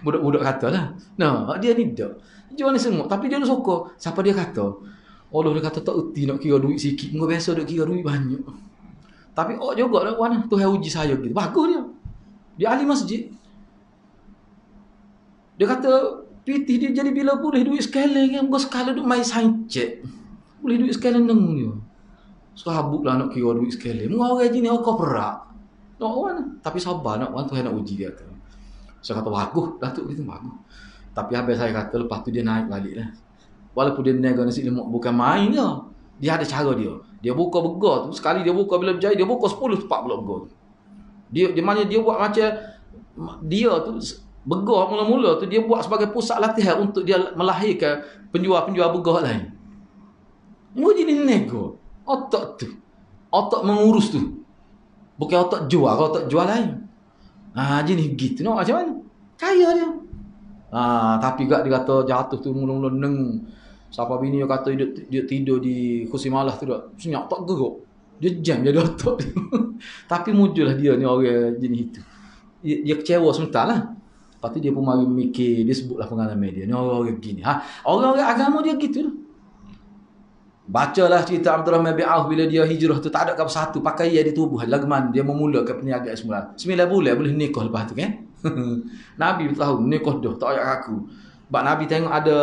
Budak-budak kata lah. No, dia ni tak. Jual nasi lemak tapi dia suka. Siapa dia kata? Allah dia kata tak erti nak kira duit sikit. Enggak biasa nak kira duit banyak. Tapi juga lah kawan. Tuhan uji saya gitu. Bagus dia. Dia ahli masjid. Dia kata pitih dia jadi bila boleh duit sekali kan. Bukan sekali duk main sancet. Boleh duit sekali neng dia. Sahabuk lah nak kira duit sekali. Mengapa orang jenis kau perak. Nak kawan. Tapi sabar nak kawan. Tuhan nak uji dia. Saya kata bagus. Datuk kita bagus. Tapi habis saya kata lepas tu dia naik balik lah. Walaupun dia nego nasi lemak bukan main je. Dia ada cara dia. Dia buka burger tu. Sekali dia buka bila berjaya. Dia buka 10 tempat pula burger tu. Dia mana dia buat macam. Dia tu. Burger mula-mula tu. Dia buat sebagai pusat latihan. Untuk dia melahirkan penjual-penjual burger lain. Ini jenis nego. Otak tu. Otak mengurus tu. Bukan otak jual. Kalau otak jual lain. Jenis gitu. No, macam mana? Kaya dia. Tapi gak dia kata jatuh tu mula-mula neng. Siapa bini dia kata dia tidur di kursi malah tu dah. Senyap tak gerak. Dia jam jadi otak dia. Tapi muncullah dia ni orang jenis itu. Dia kecewa sebentar lah. Lepas tu dia pun mari mikir. Dia sebutlah pengalaman dia. Ni orang-orang gini. Orang-orang agama dia gitu lah. Bacalah cerita Abdurrahman bin Auf bila dia hijrah tu tak ada apa satu pakaian di tubuh lagman dia memulakan perniagaan semula. 9 bulan boleh nikah lepas tu kan. Nabi tahu nikah dah tak ayat aku. Sebab Nabi tengok ada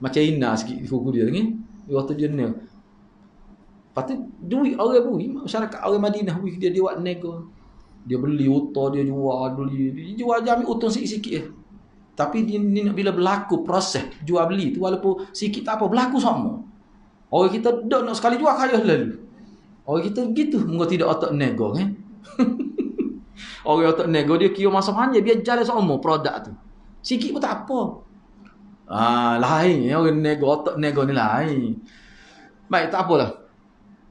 macam ina sikit di kuku dia kan. Waktu dia ni. Lepas tu duit orang bui masyarakat orang Madinah bui dia buat nego. Dia beli utang dia jual je ambil utang sikit-sikit je. Tapi dia bila berlaku proses jual beli tu walaupun sikit tak apa berlaku sama. Orang kita dak nak sekali jual kaya lalu. Orang kita gitu, mungkin tidak otak nego kan. Orang otak nego dia kira masa panjang biar jalan seumur produk tu. Sikit pun tak apa. Lain orang nego otak nego ni lain. Baik, tak apalah.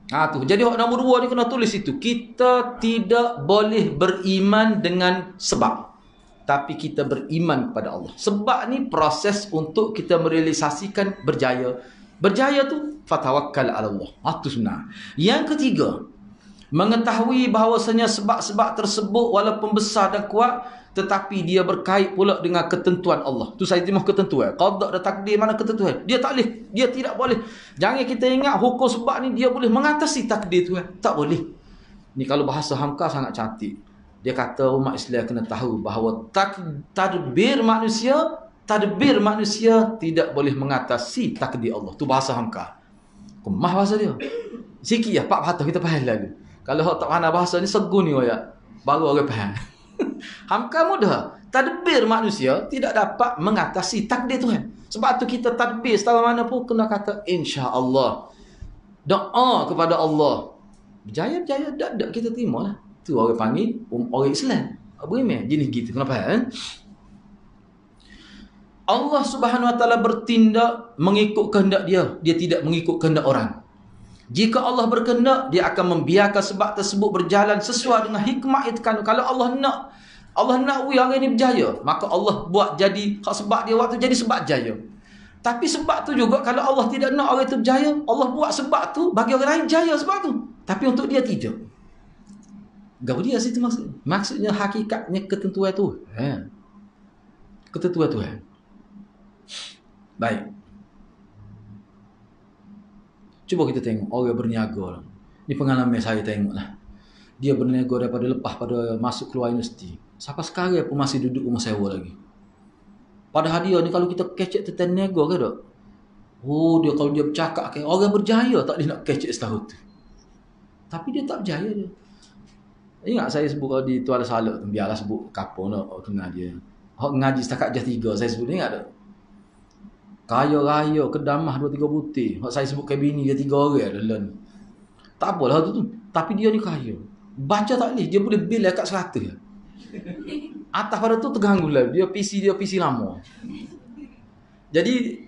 Tu. Jadi nombor 2 ni kena tulis itu. Kita tidak boleh beriman dengan sebab. Tapi kita beriman kepada Allah. Sebab ni proses untuk kita merealisasikan berjaya. Berjaya tu fatawakkal ala Allah. Itu sebenarnya. Yang ketiga, mengetahui bahawasanya sebab-sebab tersebut walaupun besar dan kuat tetapi dia berkait pula dengan ketentuan Allah. Tu saya timah ketentuan. Qada dan takdir mana ketentuan? Dia tak boleh, dia tidak boleh. Jangan kita ingat hukum sebab ni dia boleh mengatasi takdir tu. Tak boleh. Ni kalau bahasa Hamka sangat cantik. Dia kata umat Islam kena tahu bahawa tadbir manusia tidak boleh mengatasi takdir Allah. Tu bahasa Hamka. Kemah bahasa dia. Sikit ya, 4 patah kita faham lalu. Kalau tak faham bahasa ni segun ni ya. Baru orang faham. Hamka mudah. Tadbir manusia tidak dapat mengatasi takdir Tuhan. Sebab tu kita tadbir setara mana pun kena kata insya-Allah. Doa kepada Allah. Berjaya-berjaya dak kita terima lah. Tu orang panggil orang Islam. Beriman jenis gitu. Kenapa Allah Subhanahu Wa Taala bertindak mengikut kehendak dia. Dia tidak mengikut kehendak orang. Jika Allah berkehendak, dia akan membiarkan sebab tersebut berjalan sesuai dengan hikmah itu. Kalau Allah nak orang ini berjaya, maka Allah buat jadi sebab dia waktu jadi sebab jaya. Tapi sebab tu juga kalau Allah tidak nak orang itu berjaya, Allah buat sebab tu bagi orang lain jaya sebab tu. Tapi untuk dia tidak. Gau dia situ maksudnya. Maksudnya hakikatnya ketentuan tu. Ketentuan Tuhan. Baik. Cuba kita tengok orang berniaga. Ni pengalaman saya tengok lah. Dia berniaga daripada lepas pada masuk keluar universiti. Sampai sekarang pun masih duduk rumah sewa lagi. Padahal dia ni kalau kita kecek tentang niaga ke tak? Dia kalau dia bercakap ke orang berjaya tak dia nak kecek setahun tu. Tapi dia tak berjaya dia. Ingat saya sebut di Tuala Salak tu. Biarlah sebut kapal nak kenal dia. Ngaji setakat jas 3 saya sebut. Ingat tak? Kaya raya kedamah 2-3 butir. Saya sebut ke bini dia 3 orang dalam. Tak apalah tu. Tapi dia ni kaya. Baca tak boleh. Dia boleh bil dekat 100. Atas pada tu terganggu lah. Dia PC lama. Jadi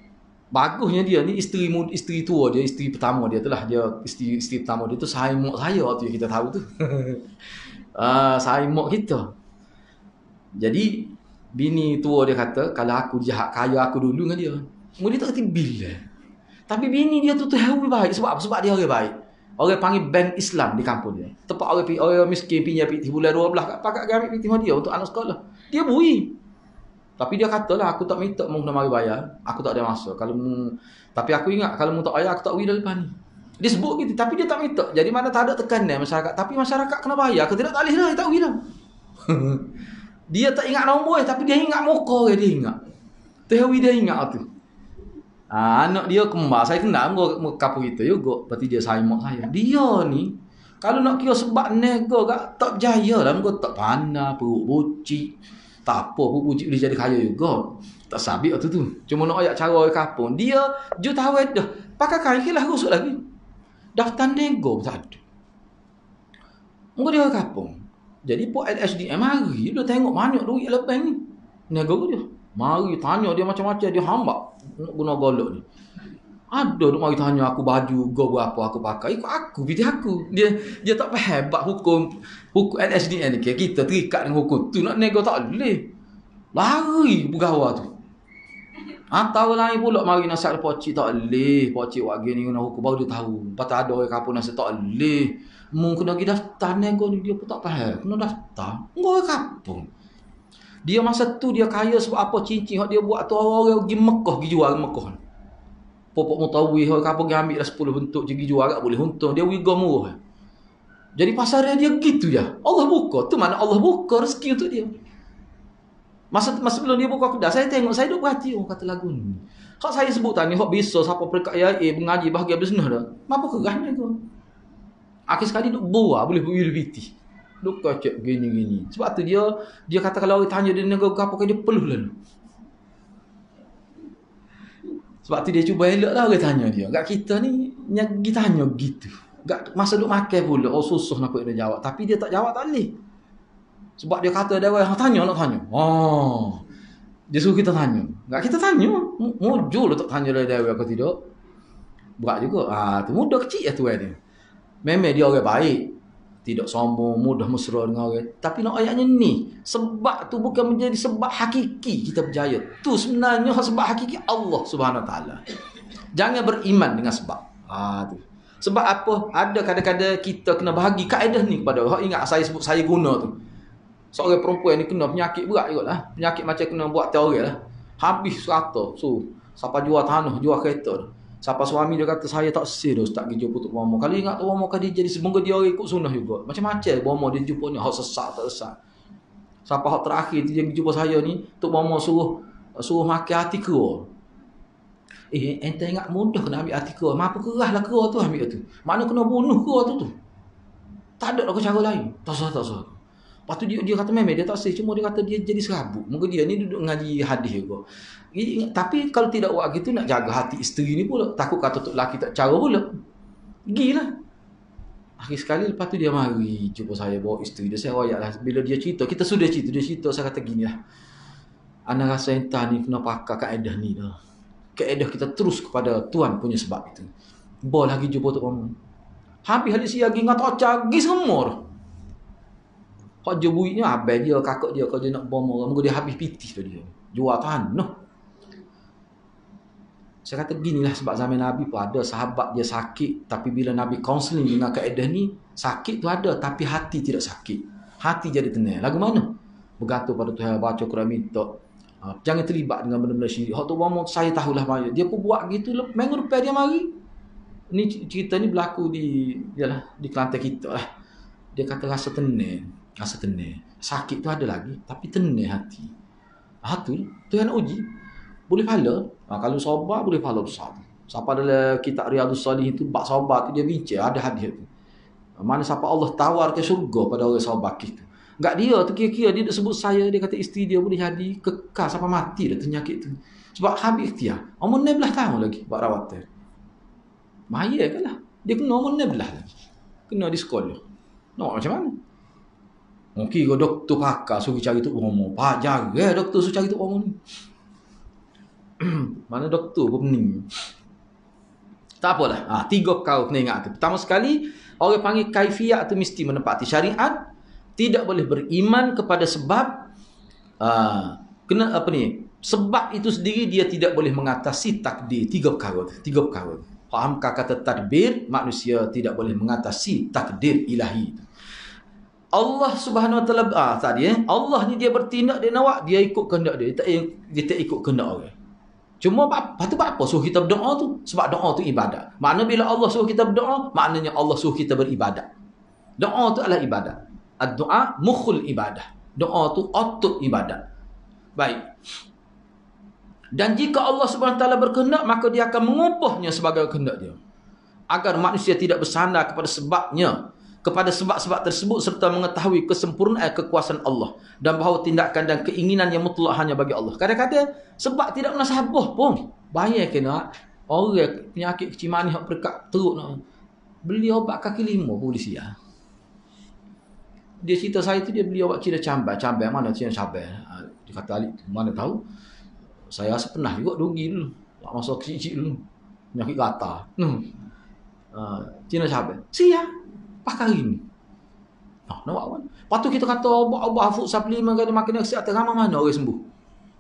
bagusnya dia ni isteri tua dia, isteri pertama dia tu lah. Dia isteri pertama dia tu saimok saya waktu yang kita tahu tu. Saimok kita. Jadi bini tua dia kata kalau aku jahat kaya aku dulu dengan dia. Dia tak kata bil lah. Tapi bini dia tu tahu baik. Sebab apa? Sebab dia orang baik. Orang panggil bank Islam di kampung dia. Tempat orang miskin pinjam piti bulan 12 pakat ambil piti dia untuk anak sekolah. Dia bui. Tapi dia katalah, aku tak minta mu kena mari bayar. Aku tak ada masa. Tapi aku ingat kalau mu tak bayar, aku tak bui dah lepas ni. Dia sebut gitu, tapi dia tak minta. Jadi mana tak ada tekanan masyarakat. Tapi masyarakat kena bayar. Kalau tidak tak boleh dah, dia tak bui dah. Dia tak ingat nombor, tapi dia ingat muka dia ingat. Tehawi dia ingat tu. Anak dia kembar. Saya kenal kapur kita juga. Berarti dia sayang mak saya. Dia ni, kalau nak kira sebab nego tak berjaya lah. Mereka tak pandai, perut bucik. Tak apa pun bucik boleh jadi kaya juga. Tak sabit waktu tu. Cuma nak ayat cara orang kapung. Dia tahu dah. Pakai kain lah rusuk lagi. Daftar nego pun tak ada. Mereka dia orang kapung. Jadi pok LSDM mari. Dia tengok banyak duit lepas ni. Nego dia. Mari tanya dia macam-macam. Dia hambak. Nak guna golok ni. Ada duk mari tanya aku baju go berapa aku pakai. Ikut aku, pilih aku. Dia tak faham bab hukum LSDN ni. Kita terikat dengan hukum tu. Nak nego tak boleh. Lari bergawa tu. Atau lain pula mari nasihat pocik tak boleh. Pocik buat gini guna hukum baru dia tahu. Lepas ada orang kapun nasihat tak boleh. Mu kena pergi daftar nego ni. Dia pun tak faham. Kena daftar. Orang kapun. Dia masa tu dia kaya sebab apa cincin dia buat tu orang-orang pergi Mekah pergi jual Mekah. Popok mutawih orang kapun pergi ambil dah 10 bentuk pergi jual tak boleh untung dia wiga murah. Jadi pasar dia gitu je. Allah buka tu mana Allah buka rezeki untuk dia. Masa sebelum dia buka kedai saya tengok saya duk berhati kata lagu ni. Hak saya sebut tadi hak bisa siapa peringkat YA mengaji bahagian bisnes dah. Apa kerah ni tu? Akhir sekali duk buah boleh universiti. Duk kacak gini-gini. Sebab tu dia kata kalau orang tanya dia negara apa dia peluh lalu. Sebab tu dia cuba elok lah orang tanya dia. Gak kita ni kita tanya gitu. Gak masa duk makan pula susah nak dia jawab. Tapi dia tak jawab tak boleh. Sebab dia kata dia orang tanya nak tanya. Dia suruh kita tanya. Gak kita tanya. Mujur tak tanya dia atau tidak. Berat juga. Tu mudah kecil tu dia. Memang dia orang baik. Tidak sombong, mudah mesra dengan orang. Tapi nak ayatnya ni. Sebab tu bukan menjadi sebab hakiki kita berjaya. Tu sebenarnya sebab hakiki Allah Subhanahu Wa Taala. Jangan beriman dengan sebab. Tu. Sebab apa? Ada kadang-kadang kita kena bahagi kaedah ni kepada orang. Ingat saya sebut saya guna tu. Seorang perempuan ni kena penyakit berat juga lah. Penyakit macam kena buat teori lah. Habis serata. So, siapa jual tanah, jual kereta. Siapa suami dia kata saya tak serius tak pergi jumpa Tok Bomo. Kalau ingat Tok Bomo kan dia jadi semoga dia orang ikut sunnah juga. Macam-macam Bomo dia jumpa ni hak sesak tak sesak. Siapa hak terakhir dia jumpa saya ni Tok Bomo suruh makan hati kera. Ente ingat mudah kena ambil hati kera. Mampu kerahlah kera tu ambil tu. Mana kena bunuh kera tu. Tak ada cara lain. Tak sah. Lepas tu dia kata memang dia tak sih. Cuma dia kata dia jadi serabut. Mungkin dia ni duduk ngaji hadis juga. Tapi kalau tidak buat gitu nak jaga hati isteri ni pula. Takut kata tok lelaki tak cara pula. Gilah. Akhir sekali lepas tu dia mari jumpa saya bawa isteri dia. Saya royak lah. Bila dia cerita. Kita sudah cerita. Dia cerita saya kata gini lah. Ana rasa entah ni kena pakai kaedah ni dah. Kaedah kita terus kepada Tuhan punya sebab itu. Bawa lagi jumpa tok kamu. Habis hadis lagi dengan tok cagi semua dah. Hak je buiknya abang dia, kakak dia kalau dia nak bom orang, dia habis pitih tu dia. Jual tanah. Saya kata beginilah sebab zaman Nabi pun ada sahabat dia sakit, tapi bila Nabi counselling dengan kaedah ni, sakit tu ada tapi hati tidak sakit. Hati jadi tenang. Lagu mana? Bergantung pada Tuhan, baca Quran minta. Jangan terlibat dengan benda-benda syirik. Hak tu bom saya tahulah banyak. Dia pun buat gitu minggu depan dia mari. Ni cerita ni berlaku di Kelantan kita lah. Dia kata rasa tenang. Rasa tenang. Sakit tu ada lagi tapi tenang hati. Tuhan uji. Boleh pahala. Kalau sabar boleh pahala besar. Siapa dalam kitab Riyadhus Shalihin tu bab sabar tu dia bincang ada hadis tu. Mana siapa Allah tawar ke syurga pada orang sabar gitu. Enggak dia tu kira-kira dia sebut saya dia kata isteri dia boleh jadi kekal sampai mati dah penyakit tu. Sebab habis ikhtiar. Umur 16 tahun lagi buat rawatan. Bahaya kan lah. Dia kena umur 16 lagi. Kena di sekolah. Nak macam mana? Mungkin kalau doktor pakar suruh cari Tok Bomo. Pak jaga doktor suruh cari Tok Bomo ni. Mana doktor pun pening. Tak apalah. 3 kau kena ingat tu. Pertama sekali, orang panggil kaifiyat tu mesti menepati syariat. Tidak boleh beriman kepada sebab kena apa ni? Sebab itu sendiri dia tidak boleh mengatasi takdir. Tiga perkara. Fahamkah kata tadbir? Manusia tidak boleh mengatasi takdir ilahi. Allah Subhanahu Wa Taala tadi Allah ni dia bertindak, dia nak, dia ikut kehendak dia. Dia tak ikut kehendak orang. Cuma apa suruh kita berdoa tu? Sebab doa tu ibadat. Makna bila Allah suruh kita berdoa, maknanya Allah suruh kita beribadat. Doa tu adalah ibadat. Ad-du'a mukhul ibadah. Doa tu otot ibadat. Baik. Dan jika Allah SWT berkehendak, maka dia akan mengubahnya sebagai kehendak dia. Agar manusia tidak bersandar kepada sebabnya, kepada sebab-sebab tersebut, serta mengetahui kesempurnaan kekuasaan Allah. Dan bahawa tindakan dan keinginan yang mutlak hanya bagi Allah. Kadang-kadang sebab tidak pernah sabar pun. Bayangkan orang penyakit kecil manis yang perkat teruk nak beli obat kaki lima pun boleh siap. Dia cerita saya tu, dia beli obat Cina cambai. Cambai mana Cina cambai? Dia kata Alik, mana tahu. Saya rasa pernah juga rugi dulu. Masa kecil-kecil dulu. Penyakit gatal. Cina cabai. Siap. Pakai ini. Nampak kan? Lepas tu kita kata obat food supplement kena makan kesihatan ramai mana orang sembuh.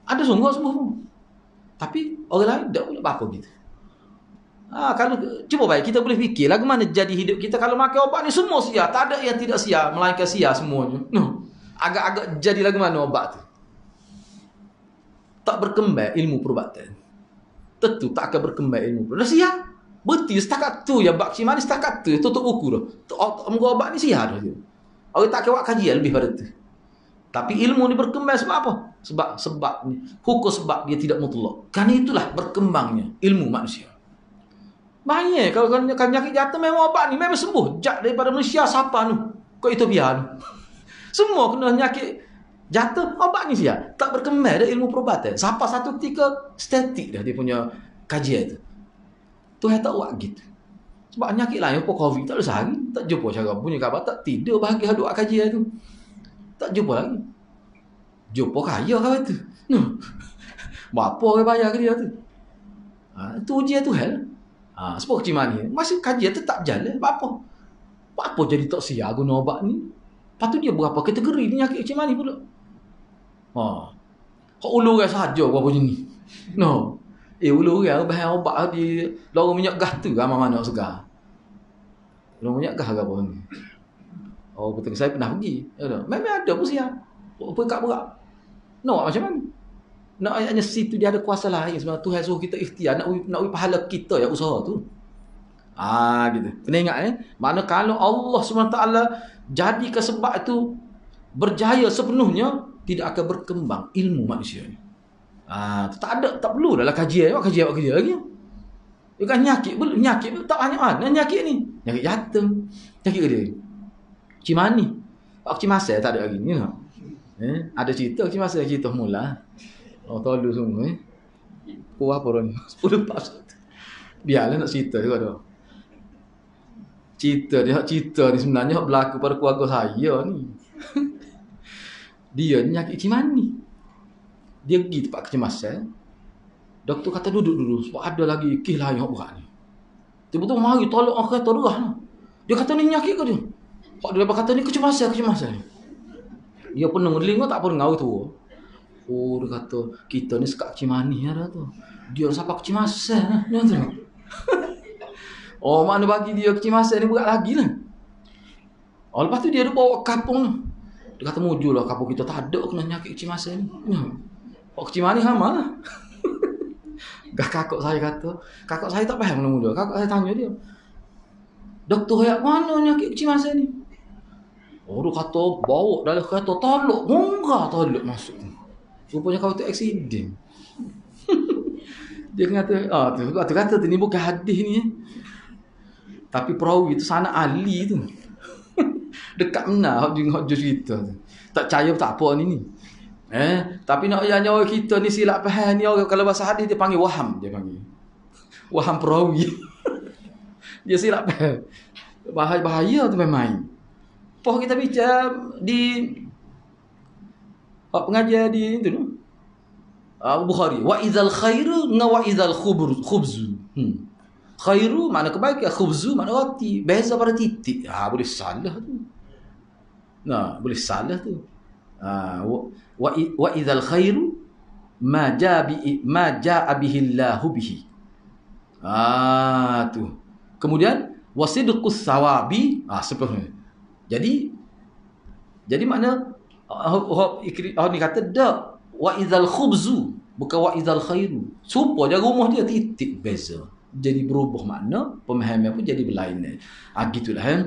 Ada sungguh sembuh pun. Tapi orang lain tak boleh apa gitu. Kalau cuba baik kita boleh fikir lagu mana jadi hidup kita kalau makan obat ni semua sia. Tak ada yang tidak sia, melainkan sia semuanya. Agak-agak jadi lagu mana obat tu. Tak berkembang ilmu perubatan. Tentu tak akan berkembang ilmu perubatan. Dah siap. Berarti setakat tu ya bakci manis setakat tu tutup buku dah. Muka obat ni siap dah dia. Orang tak kewak kajian lebih pada tu. Tapi ilmu ni berkembang sebab apa? Sebab ni hukum sebab dia tidak mutlak. Kan itulah berkembangnya ilmu manusia. Banyak kalau penyakit jantung memang obat ni memang sembuh. Jak daripada Malaysia siapa tu? Kau Ethiopia tu. Semua kena penyakit jatuh obat ni siap. Tak berkembang dah ilmu perubatan. Sampai satu ketika statik dah dia punya kajian tu. Tuhan tak buat gitu. Sebab penyakit lain apa COVID tak ada sehari. Tak jumpa cara punya khabar. Tak tidur bahagia duk kajian tu. Tak jumpa lagi. Jumpa kaya kau tu. Berapa orang bayar ke dia tu? Itu ujian Tuhan. Sebab kecil manis. Masih kajian tu tak berjalan. Apa jadi tak siap guna obat ni? Lepas tu dia berapa kategori penyakit kecil manis pula. Kau ulu orang sahaja berapa jenis. Ulu orang bahan obat di lorong minyak gas tu mana segar. Lorong minyak gas ke apa ni. Betul saya pernah pergi. Memang ada pun siap. Pekat berat. Nak macam mana? Nak hanya situ dia ada kuasa lain. Sebenarnya Tuhan suruh kita ikhtiar. Nak pahala kita yang usaha tu. Gitu. Kena ingat Mana kalau Allah SWT jadikan sebab itu berjaya sepenuhnya, tidak akan berkembang ilmu manusia ni. Tak perlu dalam kajian lagi. Dia kan nyakit tak banyak mana nyakit ni. Nyakit jantung, nyakit ke dia? Cimani. Pak Cimasa tak ada lagi ni. Ada cerita Cimasa, cerita mula. Tolu semua Kau apa orang 10 pas. Biarlah nak cerita juga tu. Cerita ni sebenarnya berlaku pada keluarga saya ni. Dia ni nyakit cimani. Dia pergi tempat kecemasan. Doktor kata duduk dulu sebab ada lagi kes lain yang berat ni. Tiba-tiba mari tolak orang kata derah lah. Dia kata ni nyakit ke dia? Dia lepas kata ni kecemasan. Dia penuh telinga tak pernah ngau tu. Dia kata kita ni sekat cimani ada tu. Dia siapa kecemasan lah. Tu. Mana bagi dia kecemasan ni berat lagi lah. Lepas tu dia bawa kapung. Dia kata mujur lah kapung kita tak ada kena nyakit kecemasan ni. Kecimani sama lah. Kakak saya kata, kakak saya tak faham mula-mula. Kakak saya tanya dia, doktor yang mana nyakit kecemasan ni? Dia kata bawa dalam kereta tolak, murah tolak masuk. Rupanya kau tu aksiden. Dia kata, tu kata tu ni bukan hadis ni. Tapi perawi tu sana ahli tu. Dekat mana hok cerita tu. Tak percaya tak apa ni. Tapi nak yang nyawa kita ni silap faham ni orang kalau bahasa hadis dia panggil waham, waham perawi. Dia silap faham. Bahaya tu memang. Poh kita bicara di pengajian di itu Bukhari, wa idzal khairu wa idzal khubzu. Khairu makna kebaikan, khubzu makna roti. Beza pada titik. Boleh salah tu. Boleh salah tu. Wa idzal khairu ma jaa bihillahu bihi. Tu. Kemudian wasidqus sawabi, seperti. Jadi makna ni kata dak wa idzal khubzu, bukan wa idzal khairu. Supaya rumah dia titik beza. Jadi berubah makna, pemahaman pun jadi berlainan. Gitulah kan.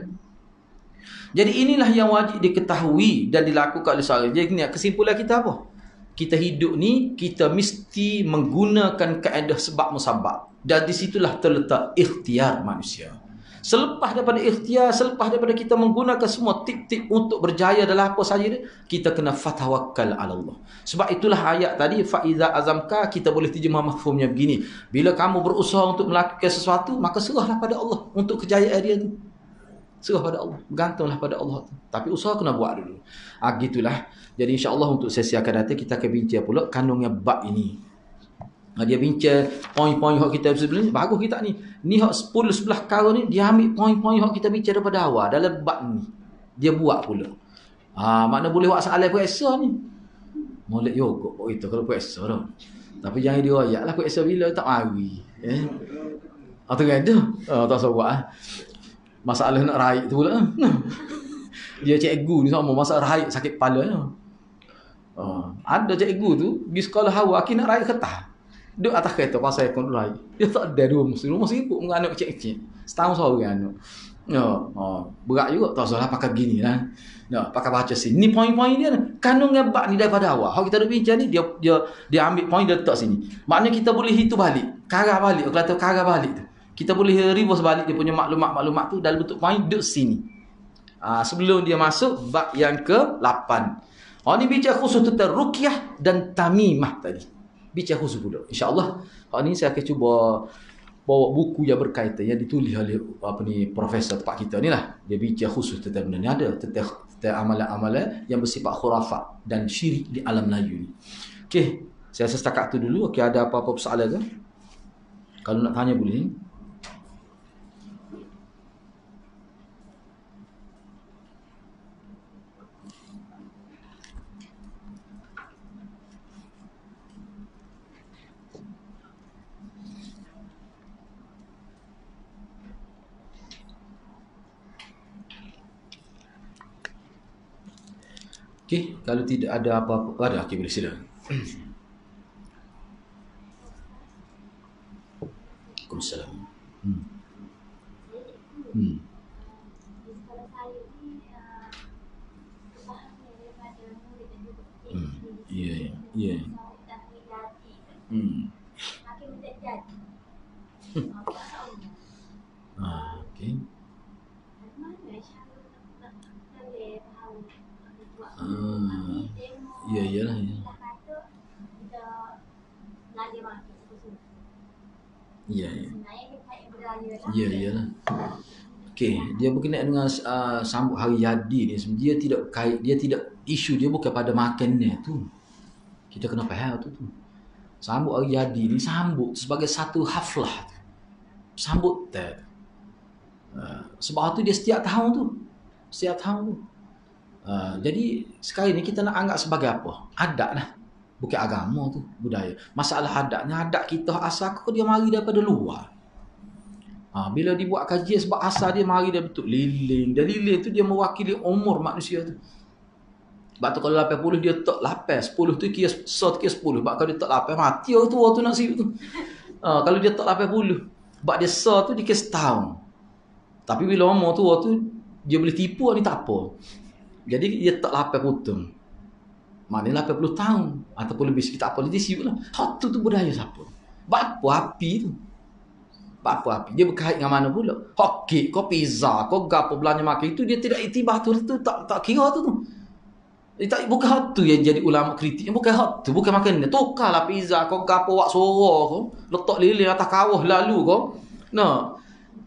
Jadi inilah yang wajib diketahui dan dilakukan oleh seorang. Jadi kesimpulan kita apa? Kita hidup ni, kita mesti menggunakan kaedah sebab musabab. Dan di situlah terletak ikhtiar manusia. Selepas daripada ikhtiar, selepas daripada kita menggunakan semua tip-tip untuk berjaya dalam apa saja dia, kita kena fatawakkal ala Allah. Sebab itulah ayat tadi, fa'iza azamka, kita boleh terjemah mafhumnya begini. Bila kamu berusaha untuk melakukan sesuatu, maka serahlah pada Allah untuk kejayaan dia tu. Serah pada Allah, bergantunglah pada Allah tu. Tapi usaha kena buat dulu. Gitulah. Jadi insya-Allah untuk sesi akan datang kita akan bincang pula kandungnya bab ini. Dia bincang poin-poin hak kita sebelum ni, bagus kita ni. Ni hak 10 11 perkara ni dia ambil poin-poin hak kita bincang daripada awal dalam bab ni. Dia buat pula. Makna boleh buat soalan puasa ni. Molek yoga itu kalau puasa dah. Tapi jangan dirayak lah puasa bila tak mari. Atau ada. Tak usah buat. Masalah nak raik tu pula. Dia cikgu ni sama masalah raik sakit kepala ni. Ada cikgu tu di sekolah hawa akhir nak raik ketah. Duduk atas kereta pasal akun raik. Dia tak ada rumah sibuk dengan anak kecil-kecil. Setahun seorang anak. Berat juga tak usahlah pakai begini lah. Pakai baca sini. Ni poin-poin dia. Kandung ngebak ni daripada awal. Kalau kita duduk bincang ni dia ambil poin dia letak sini. Maknanya kita boleh hitung balik. Karah balik. Kalau kata karah balik tu. Kita boleh reverse balik dia punya maklumat-maklumat tu dalam bentuk poin duduk sini. Sebelum dia masuk bab yang ke-8. Ni bicara khusus tentang ruqyah dan tamimah tadi. Bicara khusus pula. InsyaAllah ni saya akan cuba bawa buku yang berkaitan yang ditulis oleh profesor tempat kita ni lah. Dia bicara khusus tentang benda ni ada tentang amalan-amalan yang bersifat khurafat dan syirik di alam Melayu ni. Okey, saya rasa setakat tu dulu. Okey, ada apa-apa soalan ke? Kalau nak tanya boleh. Okey, kalau tidak ada apa-apa, ada okey boleh silakan. Waalaikumsalam. Ya. Okey. Iyalah. Iyalah. Okey, dia berkenaan dengan sambut hari jadi ni. Dia tidak isu dia bukan pada makannya tu. Kita kena faham tu. Sambut hari jadi ni sambut sebagai satu haflah. Sambut tu. Sebab tu dia setiap tahun tu. Jadi sekarang ni kita nak anggap sebagai apa? Adat lah. Bukan agama tu, budaya. Masalah adatnya, adat kita asal dia mari daripada luar. Bila dibuat kajian sebab asal dia mari dari bentuk lilin. Dan lilin tu dia mewakili umur manusia tu. Sebab tu kalau 80 dia tak 8, 10 tu kira 10. Sebab kalau dia tak 8 mati orang tua tu nasib tu. Kalau dia tak 80, sebab dia tu dia kira setahun. Tapi bila umur tua tu dia boleh tipu ni tak apa. Jadi dia tak 8 potong. Maknanya 80 tahun ataupun lebih sikit tak apa dia siap lah. Hak tu budaya siapa? Apa api tu? Apa api? Dia berkait dengan mana pula? Hak kek, kau pizza, kau gapo belanja makan itu dia tidak itibah tu tak kira tu. Bukan hak tu yang jadi ulama kritik. Bukan hak tu, bukan makan ni. Tukarlah pizza, kau gapo wak suara kau, letak lilin atas kawah lalu kau.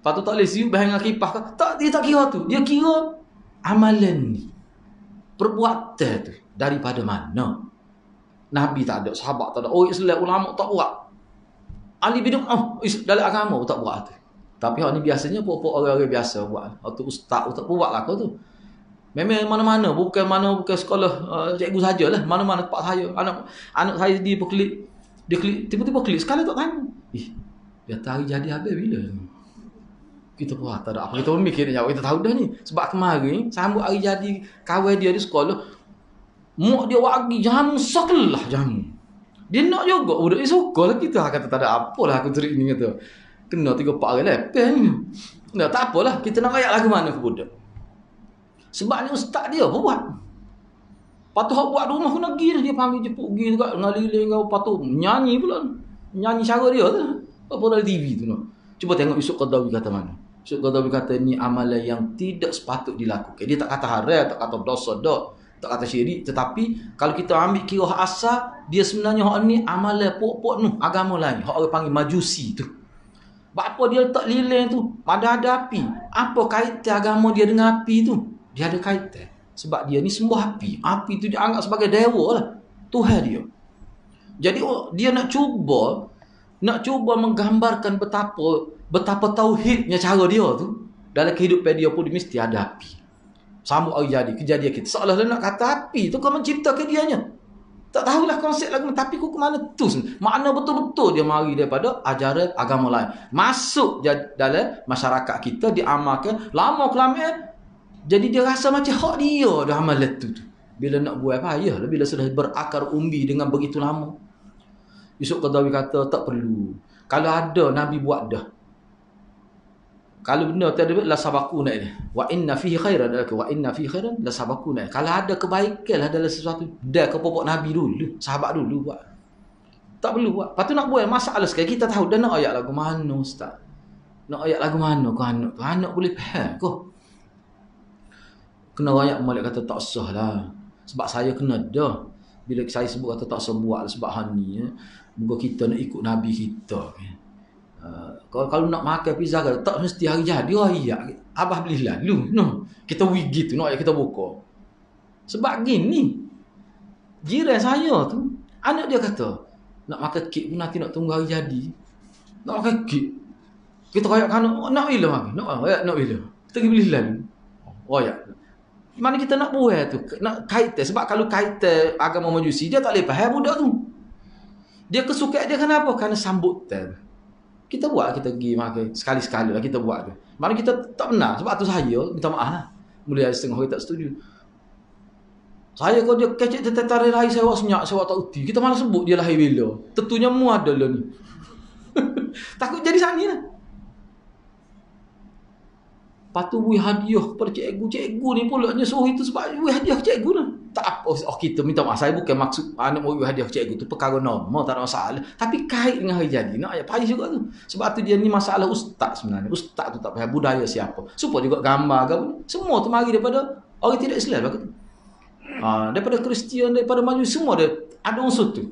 Patut tak boleh siap bahan dengan kipas kau. Dia tak kira tu. Dia kira amalan ni. Perbuatan tu daripada mana? Nabi tak ada, sahabat tak ada, Islam ulama tak buat. Ahli bid'ah dalam agama tak buat tu. Tapi hak ni biasanya pokok orang-orang biasa buat. Hak tu ustaz tak buat lah kau tu. Memang bukan sekolah cikgu sajalah, mana-mana tempat saya. Anak saya dia klik tiba-tiba klik sekali tak tanya. Dia hari jadi habis bila? Kita pun tak ada apa, kita pun mikir jawab, kita tahu dah ni. Sebab kemarin sambut hari jadi kawan dia di sekolah, mak dia wagi jamu sekelah jamu. Dia nak juga budak dia suka lah kita. Kata tak ada apalah aku terik ni kata. Kena 3-4 hari lepas ni. Nah, tak apalah, kita nak rayak lagu mana ke budak. Sebab ni ustaz dia apa buat? Patut hak buat rumah kena pergi dia panggil jemput pergi juga ngaliling kau patut nyanyi pula. Nyanyi cara dia tu. Apa dalam TV tu noh. Cuba tengok Yusuf Qaradawi kata mana. Yusuf Qaradawi kata ni amalan yang tidak sepatut dilakukan. Dia tak kata haram, tak kata dosa dak, tak kata syirik, tetapi kalau kita ambil kira hak asal, dia sebenarnya hak ni amalan pokok noh agama lain. Hak orang panggil majusi tu. Apa dia letak lilin tu? Ada api. Apa kaitan agama dia dengan api tu? Dia ada kaitan. Sebab dia ni sembah api. Api tu dia anggap sebagai dewa lah. Tuhan dia. Jadi dia nak cuba menggambarkan betapa tauhidnya cara dia tu. Dalam kehidupan dia pun dia mesti ada api. Sambut hari jadi, kejadian kita. Seolah-olah nak kata api tu kau menciptakan dianya. Tak tahulah konsep lagu, tapi ku ke mana tu? Makna betul-betul dia mari daripada ajaran agama lain. Masuk dalam masyarakat kita, diamalkan. Lama kelamaan, jadi dia rasa macam hak dia dah amal tu. Bila nak buat payah lah, bila sudah berakar umbi dengan begitu lama. Yusuf Qaradawi kata, tak perlu. Kalau ada, Nabi buat dah. Kalau benda tiada la sabakuna ni. Wa inna fihi khairan, wa inna fihi khairan la sabakuna. Kalau ada kebaikan lah dalam sesuatu, dah ke pokok Nabi dulu, sahabat dulu buat. Tak perlu buat. Lepas tu nak buat masalah sekali, kita tahu dah nak ayat lagu mana ustaz. Nak ayat lagu mana ke anak tu? Anak boleh faham ke? Kena ayat Malik kata tak sah lah. Sebab saya kena dah. Bila saya sebut kata tak sah buat sebab hani moga kita nak ikut Nabi kita. Kalau nak makan pizza kan tak mesti hari jadi ayat. Abah beli lalu. No. Kita pergi gitu nak ayat kita buka. Sebab gini. Jiran saya tu, anak dia kata, nak makan kek pun nanti nak tunggu hari jadi. Nak makan kek. Kita kayak kan nak bila makan? Nak bila. Kita pergi beli lalu. Oh ya. Mana kita nak buat tu? Nak kaitan. Sebab kalau kaitan agama Majusi, dia tak boleh faham budak tu. Dia kesukaan dia kenapa? Kerana sambutan. Kita buat, kita pergi makan. Sekali-sekali lah kita buat tu. Mana kita tak benar. Sebab tu saya minta maaf lah. Mulai setengah orang tak setuju. Saya kalau dia kecek tarik lahir saya awak senyak, saya awak tak uti. Kita malah sebut dia lahir bila. Tentunya mu ada lah ni. Takut jadi sani lah. Patu bui hadiah kepada cikgu ni pula suruh itu sebab bui hadiah cikgu lah. Tak apa, kita minta maaf, saya bukan maksud anak bui hadiah cikgu tu perkara normal, tak ada masalah. Tapi kait dengan hari jadi, nak ayat payah juga tu. Sebab tu dia ni masalah ustaz sebenarnya. Ustaz tu tak payah budaya siapa. Supaya juga gambar ke semua tu mari daripada orang tidak Islam lah kata. Daripada Kristian, daripada Majusi, semua ada unsur tu.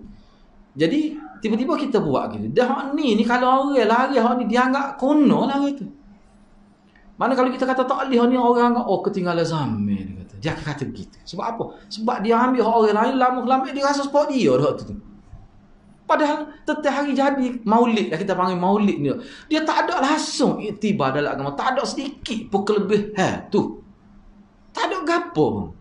Jadi tiba-tiba kita buat gitu. Dah ni kalau orang lari hak ni dianggap kono lah gitu. Mana kalau kita kata tak boleh ni orang anggap ketinggalan zaman dia kata. Dia akan kata begitu. Sebab apa? Sebab dia ambil orang lain lama-lama dia rasa sport dia dah tu. Padahal tetap hari jadi maulid lah kita panggil maulid ni. Dia tak ada langsung iktibar dalam agama. Tak ada sedikit pun kelebihan tu. Tak ada gapo.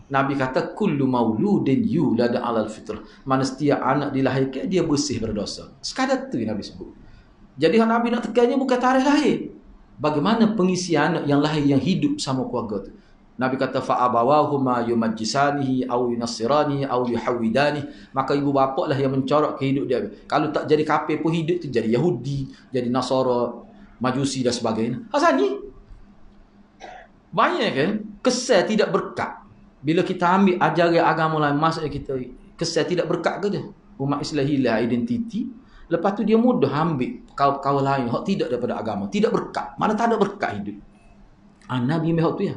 Nabi kata kullu mauludin yulad 'alal fitrah. Mana setiap anak dilahirkan dia bersih berdosa. Sekadar tu Nabi sebut. Jadi Nabi nak tekannya bukan tarikh lahir. Bagaimana pengisi anak yang lahir yang hidup sama keluarga tu. Nabi kata fa'abawahuma yumajjisanihi aw yunassirani aw yuhawidani. Maka ibu bapa lah yang mencorak ke hidup dia. Kalau tak jadi kafir pun hidup tu jadi Yahudi, jadi Nasara, Majusi dan sebagainya. Asal ni banyak kan kesan tidak berkat. Bila kita ambil ajaran agama lain, maksudnya kita kesan tidak berkat ke dia. Umat Islam hilang identiti. Lepas tu dia mudah ambil kaum lain hak tidak daripada agama, tidak berkat. Mana tak ada berkat hidup. Nabi mehok tu ya.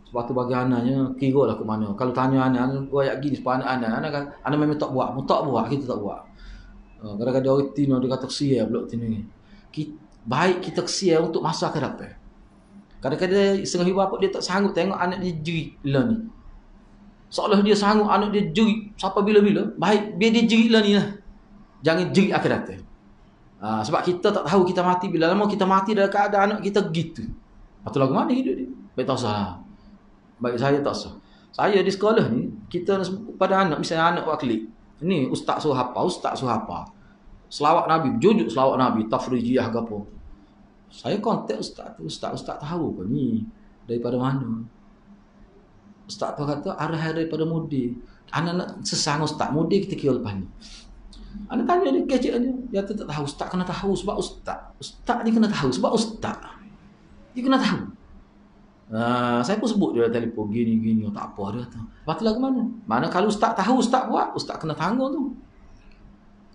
Sebab tu bagi anaknya kira lah ke mana. Kalau tanya anak buat gini sebab anak memang tak buat, kita tak buat. Kadang-kadang orang tino dia kata kesian pula tino ni. Baik kita kesian untuk masa akan datang. Kadang-kadang setengah ibu bapa dia tak sanggup tengok anak dia jerit lah ni. Seolah dia sanggup anak dia jerit sampai bila-bila. Baik biar dia jerit lah ni lah. Jangan jerit akan datang. Sebab kita tak tahu kita mati bila lama, kita mati dalam keadaan anak kita gitu. Atau lagu mana hidup dia? Baik tak sah. Baik saya tak sah. Saya di sekolah ni, kita pada anak, misalnya anak buat klik. Ni ustaz suruh apa, ustaz suruh apa. Selawat Nabi, jujuk selawat Nabi, tafrijiyah ke apa. Saya kontak ustaz tu, ustaz tahu ke ni daripada mana. Ustaz tu kata arah daripada mudi. Anak nak sesang ustaz, mudi kita kira lepas ni. Anak tanya dia kecek dia tak tahu. Ustaz kena tahu sebab ustaz ni kena tahu sebab ustaz. Dia kena tahu. Saya pun sebut dia telefon gini tak apa dia tu. Lepas tu lah ke mana? Mana kalau ustaz tahu ustaz buat, ustaz kena tanggung tu.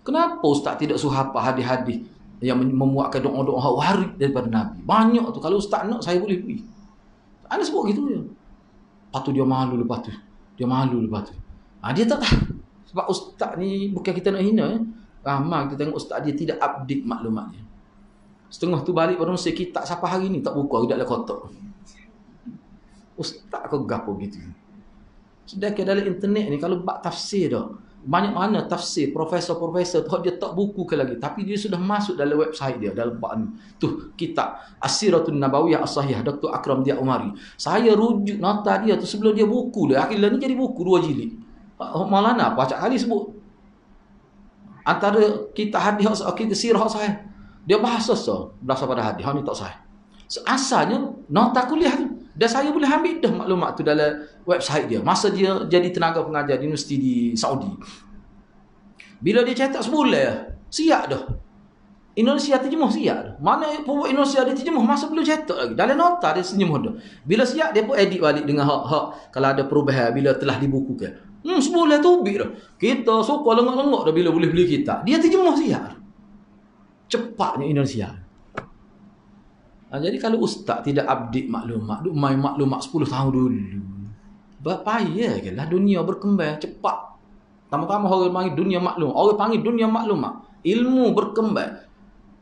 Kenapa ustaz tidak suruh apa hadis-hadis yang memuatkan doa-doa warid daripada Nabi? Banyak tu. Kalau ustaz nak, saya boleh pergi. Ana sebut gitu je. Lepas tu dia malu lepas tu. Dia tak tahu. Sebab ustaz ni bukan kita nak hina. Ramai kita tengok ustaz dia tidak update maklumatnya. Setengah tu balik pada masa kitab siapa hari ni tak buka, tidak ada kotak. Ustaz kau gapo gitu. Sedangkan dalam internet ni kalau bab tafsir dah, banyak mana tafsir profesor-profesor tu dia tak buku ke lagi, tapi dia sudah masuk dalam website dia dalam bab ni. Tu kitab As-Siratun Nabawiyah As-Sahihah Dr. Akram Dia Umari. Saya rujuk nota dia tu sebelum dia buku dia. Akhirnya ni jadi buku 2 jilid. Maulana apa acak kali sebut. Antara kitab hadis kita sirah sahih. Dia bahasa berasal pada hadis, ni tak sahih. So, asalnya nota kuliah tu. Dan saya boleh ambil dah maklumat tu dalam website dia. Masa dia jadi tenaga pengajar di universiti di Saudi. Bila dia cetak sebulan, siap dah. Indonesia terjemuh siap dah. Mana pupuk Indonesia dia terjemuh, masa belum cetak lagi. Dalam nota dia terjemuh dah. Bila siap, dia pun edit balik dengan hak-hak. Kalau ada perubahan, bila telah dibukukan. Sebulan tu ubik dah. Kita suka lengok-lengok dah bila boleh beli kita. Dia terjemuh siap dah. Cepatnya Indonesia. Jadi kalau ustaz tidak update maklumat, duk main maklumat 10 tahun dulu. Payah ke lah dunia berkembang cepat. Tama-tama orang panggil dunia maklum. Orang panggil dunia maklumat. Ilmu berkembang.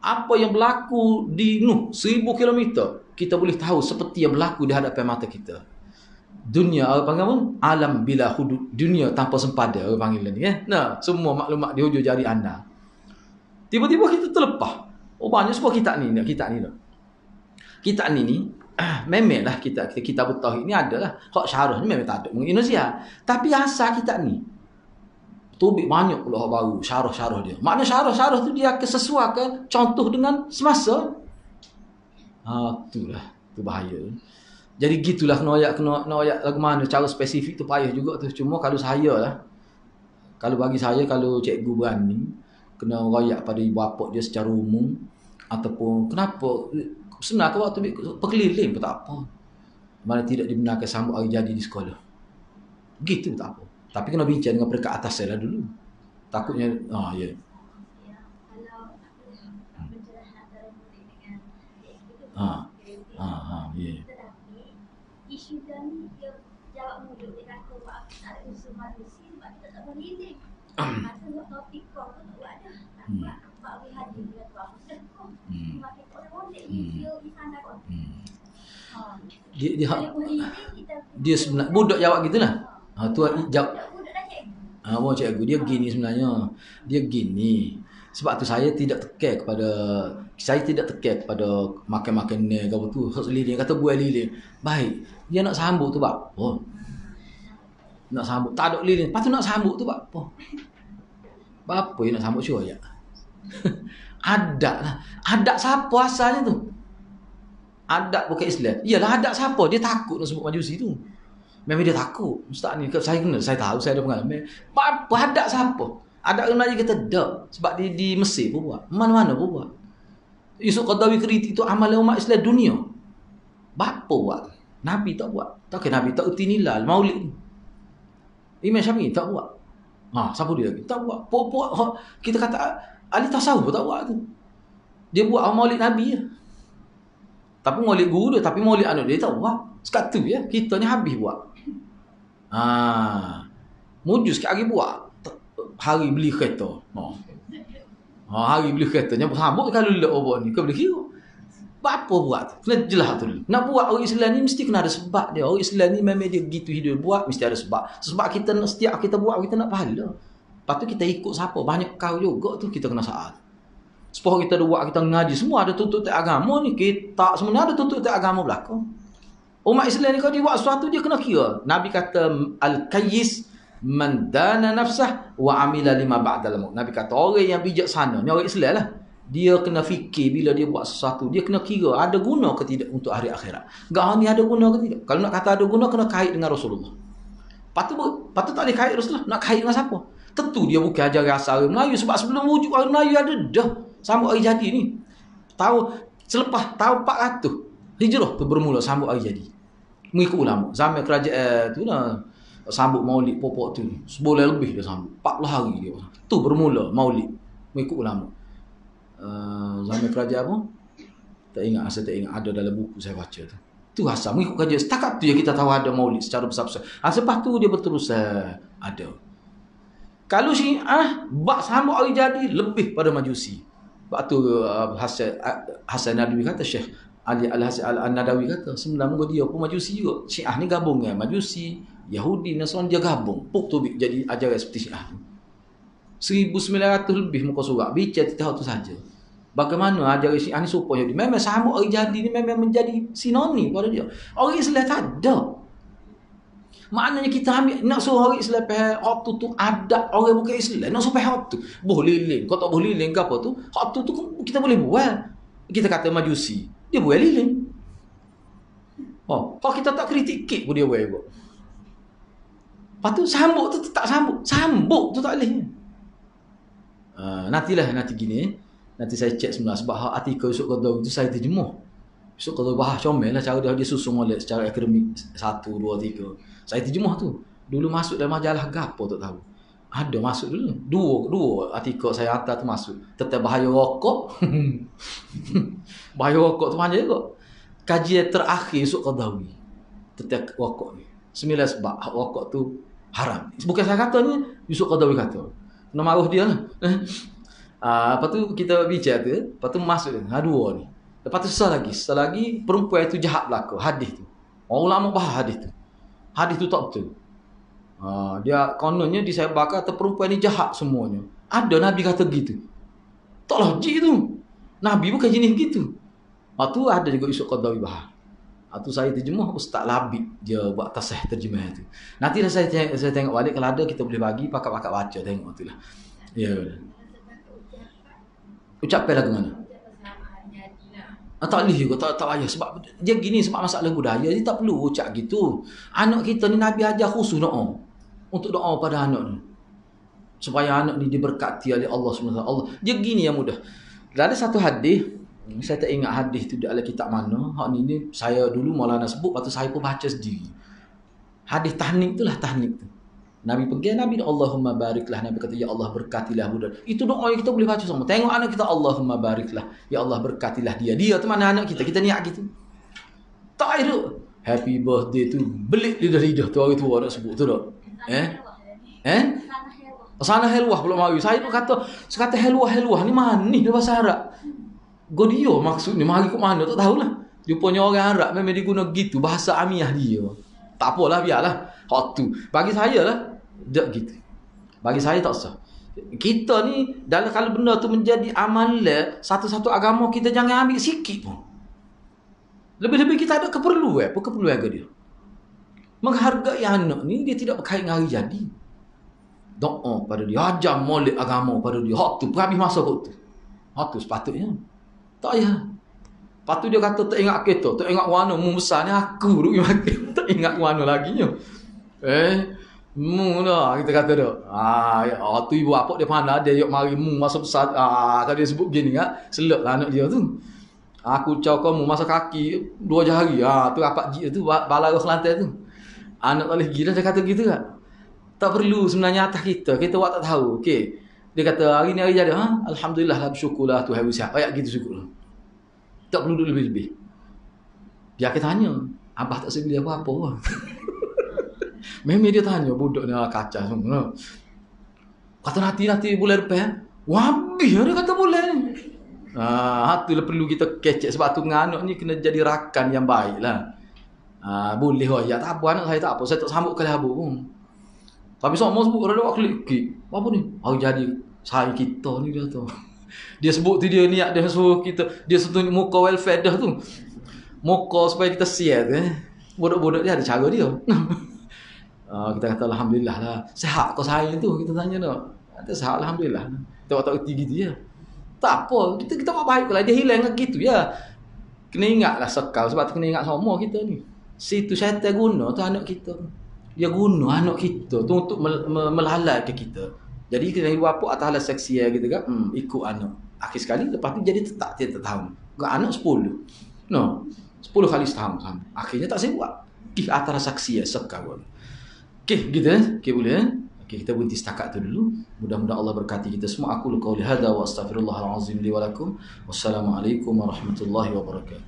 Apa yang berlaku di 1000 kilometer, kita boleh tahu seperti yang berlaku di hadapan mata kita. Dunia orang panggil apa? Alam bila hudud. Dunia tanpa sempadan orang panggil ni. Nah, semua maklumat di hujung jari anda. Tiba-tiba kita terlepas. Banyak sebab kitab ni dah. Kitab ni memanglah kitab bertauhid ni adalah hak syarah ni memang tak ada mengenai Indonesia. Tapi asal kitab ni tubik banyak pula hak baru syarah-syarah dia. Makna syarah-syarah tu dia akan sesuaikan contoh dengan semasa. Itulah tu bahaya. Jadi gitulah kena ayat lagu mana cara spesifik tu payah juga tu. Cuma kalau saya lah, kalau bagi saya, kalau cikgu berani kena royak pada ibu bapa dia secara umum, ataupun kenapa sebenarnya waktu perkeliling pun tak apa. Mana tidak dibenarkan sambut hari jadi di sekolah. Gitu pun tak apa. Tapi kena bincang dengan peringkat atas saya lah dulu. Takutnya, ya. Ya. Isu dan dia jawab mulut dia kata buat ada usul manusia sebab kita tak boleh. Masa buat topik kau tu tak ada. Buat hadir dia tu aku sudah kau. Makin orang boleh video di sana kau. Dia sebenarnya budak jawab gitulah. Tu jawab. Mau cikgu dia gini sebenarnya. Dia gini. Sebab tu saya tidak tekan kepada makan-makan ni ke apa tu. Lilin kata buat lilin. Baik. Dia nak sambut tu bab. Nak sambut tak ada lilin. Lepas tu nak sambut tu bab apa? Bapa yang nak sambut syurga. Adat lah. Adat siapa asalnya tu? Adat bukan Islam. Iyalah adat siapa? Dia takut nak sebut majusi tu. Memang dia takut. Ustaz ni saya kenal, saya tahu, saya ada pengalaman. Apa adat siapa? Adat Melayu kita dak. Sebab di Mesir pun buat. Mana-mana pun buat. Yusuf Qaradawi kritik itu amalan umat Islam dunia. Bapa buat. Nabi tak buat. Tak kena Nabi tak uti nilai Maulid. Imam Syafi'i tak buat. Siapa dia lagi? Tak buat. Puak kita kata ahli tasawuf tak buat tu. Dia buat Maulid Nabi je. Tapi Maulid guru dia, tapi Maulid anak dia tak buat. Sekatu ya, kita ni habis buat. Mujus sikit hari buat. Hari beli kereta. Hari beli kereta. Yang bersambut kalau lelak orang ni. Kau boleh kira. Apa buat tu? Kena jelas tu dulu. Nak buat orang Islam ni mesti kena ada sebab dia. Orang Islam ni memang dia gitu hidup. Buat mesti ada sebab. Sebab kita setiap kita buat, kita nak pahala. Lepas tu kita ikut siapa? Banyak kau juga tu kita kena saat. Sepuluh kita buat, kita ngaji. Semua ada tutup agama ni. Kita sebenarnya ada tutup agama belakang. Umat Islam ni kalau dia buat sesuatu dia kena kira. Nabi kata al-kayyis man dana nafsah wa amila lima ba'dal maut. Nabi kata orang yang bijaksana ni orang Islam lah. Dia kena fikir bila dia buat sesuatu, dia kena kira ada guna ke tidak untuk hari akhirat. Enggak ni ada guna ke tidak. Kalau nak kata ada guna kena kait dengan Rasulullah. Patut tak boleh kait Rasulullah, nak kait dengan siapa? Tentu dia bukan ajaran asal Melayu, sebab sebelum wujud orang Melayu ada dah sambut hari jadi ni. Selepas tahun 400 Hijrah tu bermula sambut hari jadi. Mengikut ulama zaman kerajaan tu lah sambut Maulid popok tu. Sebulan lebih dia sambut. 40 hari dia. Tu bermula Maulid mengikut ulama. Zaman kerajaan apa? Saya tak ingat ada dalam buku saya baca tu. Tu asal mengikut kerajaan. Setakat tu yang kita tahu ada Maulid secara besar-besar. Lepas tu dia berterus ada. Kalau Syiah bak sambut hari jadi lebih pada Majusi. Sebab tu Hasan Nadawi kata, Syekh Ali Al-Hasan Al-Nadawi kata sebenarnya dia pun Majusi juga. Syiah ni gabung kan Majusi, Yahudi, Nasrani dia gabung. Puk tu jadi ajaran seperti Syiah tu. 1900 lebih muka surat bicara tentang tu saja. Bagaimana ajaran Syiah ni supaya dia memang sambut hari jadi ni memang menjadi sinonim pada dia. Orang Islam tak ada. Maknanya kita ambil nak suruh orang Islam waktu tu adat orang bukan Islam nak suruh waktu tu boleh lilin. Kau tak boleh lilin ke apa tu waktu tu kita boleh buat. Kita kata Majusi dia buat lilin. Kalau kita tak kritik kek pun dia buat. Lepas tu sambut tu tak sambut tu tak boleh. Nanti gini nanti saya cek sebenarnya sebab artikel Yusuf Qaradawi itu saya terjemuh. Yusuf Qaradawi bahas comel lah cara dia susun oleh secara akademik 1, 2, 3. Saya terjemuh tu. Dulu masuk dalam majalah gapo tak tahu. Ada masuk dulu. Dua artikel saya hantar tu masuk. Tentang bahaya rokok. Bahaya rokok tu panjang juga. Kajian terakhir Yusuf Qaradawi tentang rokok ni. 9 sebab rokok tu haram. Bukan saya kata ni, Yusuf Qaradawi kata. Nak marah dia lah. Lepas tu kita bicara tu, lepas tu masuk dia. Dua ni. Lepas tu setelah lagi perempuan itu jahat belaka. Hadis tu. Orang ulama bahas hadis tu. Hadis tu tak betul. Dia kononnya disebabkan kata perempuan ni jahat semuanya. Ada Nabi kata gitu. Tak logik tu. Nabi bukan jenis gitu. Tu ada juga Yusuf Qaradawi bahas. Tu saya terjemah Ustaz Labib dia buat tasih terjemah tu. Nanti dah saya tengok balik kalau ada kita boleh bagi pakak-pakak baca tengok tu lah. Ya. Ucapan lagu mana? Tak boleh juga, tak payah sebab dia gini sebab masalah budaya dia tak perlu ucap gitu. Anak kita ni Nabi ajar khusus doa. Untuk doa pada anak ni. Supaya anak ni diberkati oleh Allah SWT. Allah. Dia gini yang mudah. Ada satu hadis, saya tak ingat hadis tu dalam kitab mana. Hak ni saya dulu Maulana sebut, lepas tu saya pun baca sendiri. Hadis tahnik itulah tahnik tu. Nabi pergi, Nabi Allahumma bariklah. Nabi kata, ya Allah berkatilah budak. Itu doa yang kita boleh baca semua. Tengok anak kita, Allahumma bariklah. Ya Allah berkatilah dia. Dia tu mana anak kita? Kita niat gitu. Tak ada. Happy birthday tu. Belik lidah-lidah tu orang tua nak sebut tu tak? Sana helwah pula mari. Saya tu kata helwah ni manis dia bahasa Arab. Godio maksudnya mari ke mana tak tahulah. Dia punya orang Arab memang dia guna gitu bahasa amiah dia. Tak apalah biarlah. Hak tu. Bagi saya lah tak gitu. Bagi saya tak sah. Kita ni dalam kalau benda tu menjadi amalan satu-satu agama kita jangan ambil sikit pun. Lebih-lebih kita ada keperluan ke dia. Menghargai anak ni dia tidak berkait dengan hari jadi. Doa pada dia, ajar molek agama pada dia. Hak tu habis masa tu. Hak tu sepatutnya. Tak payah. Lepas tu dia kata tak ingat kita, tak ingat warna mu besar ni aku duk mati. Tak ingat warna lagi nya. Mu dah kita kata dah. Tu ibu apa dia pandai dia yok mari mu masa besar. Tadi dia sebut gini kan, selaklah anak dia tu. Aku cakap kamu masa kaki 2 jari. Tu rapat tu balaga Kelantan tu. Anak tak boleh gila dia kata gitu kan. Tak perlu sebenarnya atas kita buat tak tahu. Okey. Dia kata hari ni hari jadi. Alhamdulillah lah bersyukurlah Tuhan usia. Kayak gitu syukur. Tak perlu lebih-lebih. Dia akan tanya, abah tak sebeli apa-apa. Memang dia tanya budak ni kacau semua. Kata nanti bulan depan. Wabih dia kata bulan ni. Itulah perlu kita kecek sebab tu dengan anak ni kena jadi rakan yang baik lah. Boleh ya tak apa anak saya tak apa. Saya tak sambut kali habuk pun. Tapi semua sebut ada waktu klik. Apa ni? Jadi saya kita ni dia tu. Dia sebut tu dia niat dia suruh kita dia tunjuk muka welfare dah tu. Muka supaya kita share tu. Bodoh-bodoh dia ada cara dia. Kita kata alhamdulillah lah. Sehat kau saya tu kita tanya tu. Kata sehat alhamdulillah. Kita tak reti gitu ya. Tak apa, kita buat baik lah dia hilang gitu ya. Kena ingatlah sekal sebab tu kena ingat semua kita ni. Situ syaitan guna tu anak kita. Dia guna anak kita tu untuk melalaikan kita. Jadi kena ibu bapa atas halah seksi gitu kan. Ikut anak. Akhir sekali lepas tu jadi tetap dia tahun. Gak anak 10. No. 10 kali setahun. Akhirnya tak saya buat. Atas saksi sekal. Okey, gitu Okey boleh Okey, kita berhenti setakat tu dulu. Mudah-mudahan Allah berkati kita semua. Aku qauli hadza wa astaghfirullahal azim li wa lakum. Wassalamualaikum warahmatullahi wabarakatuh.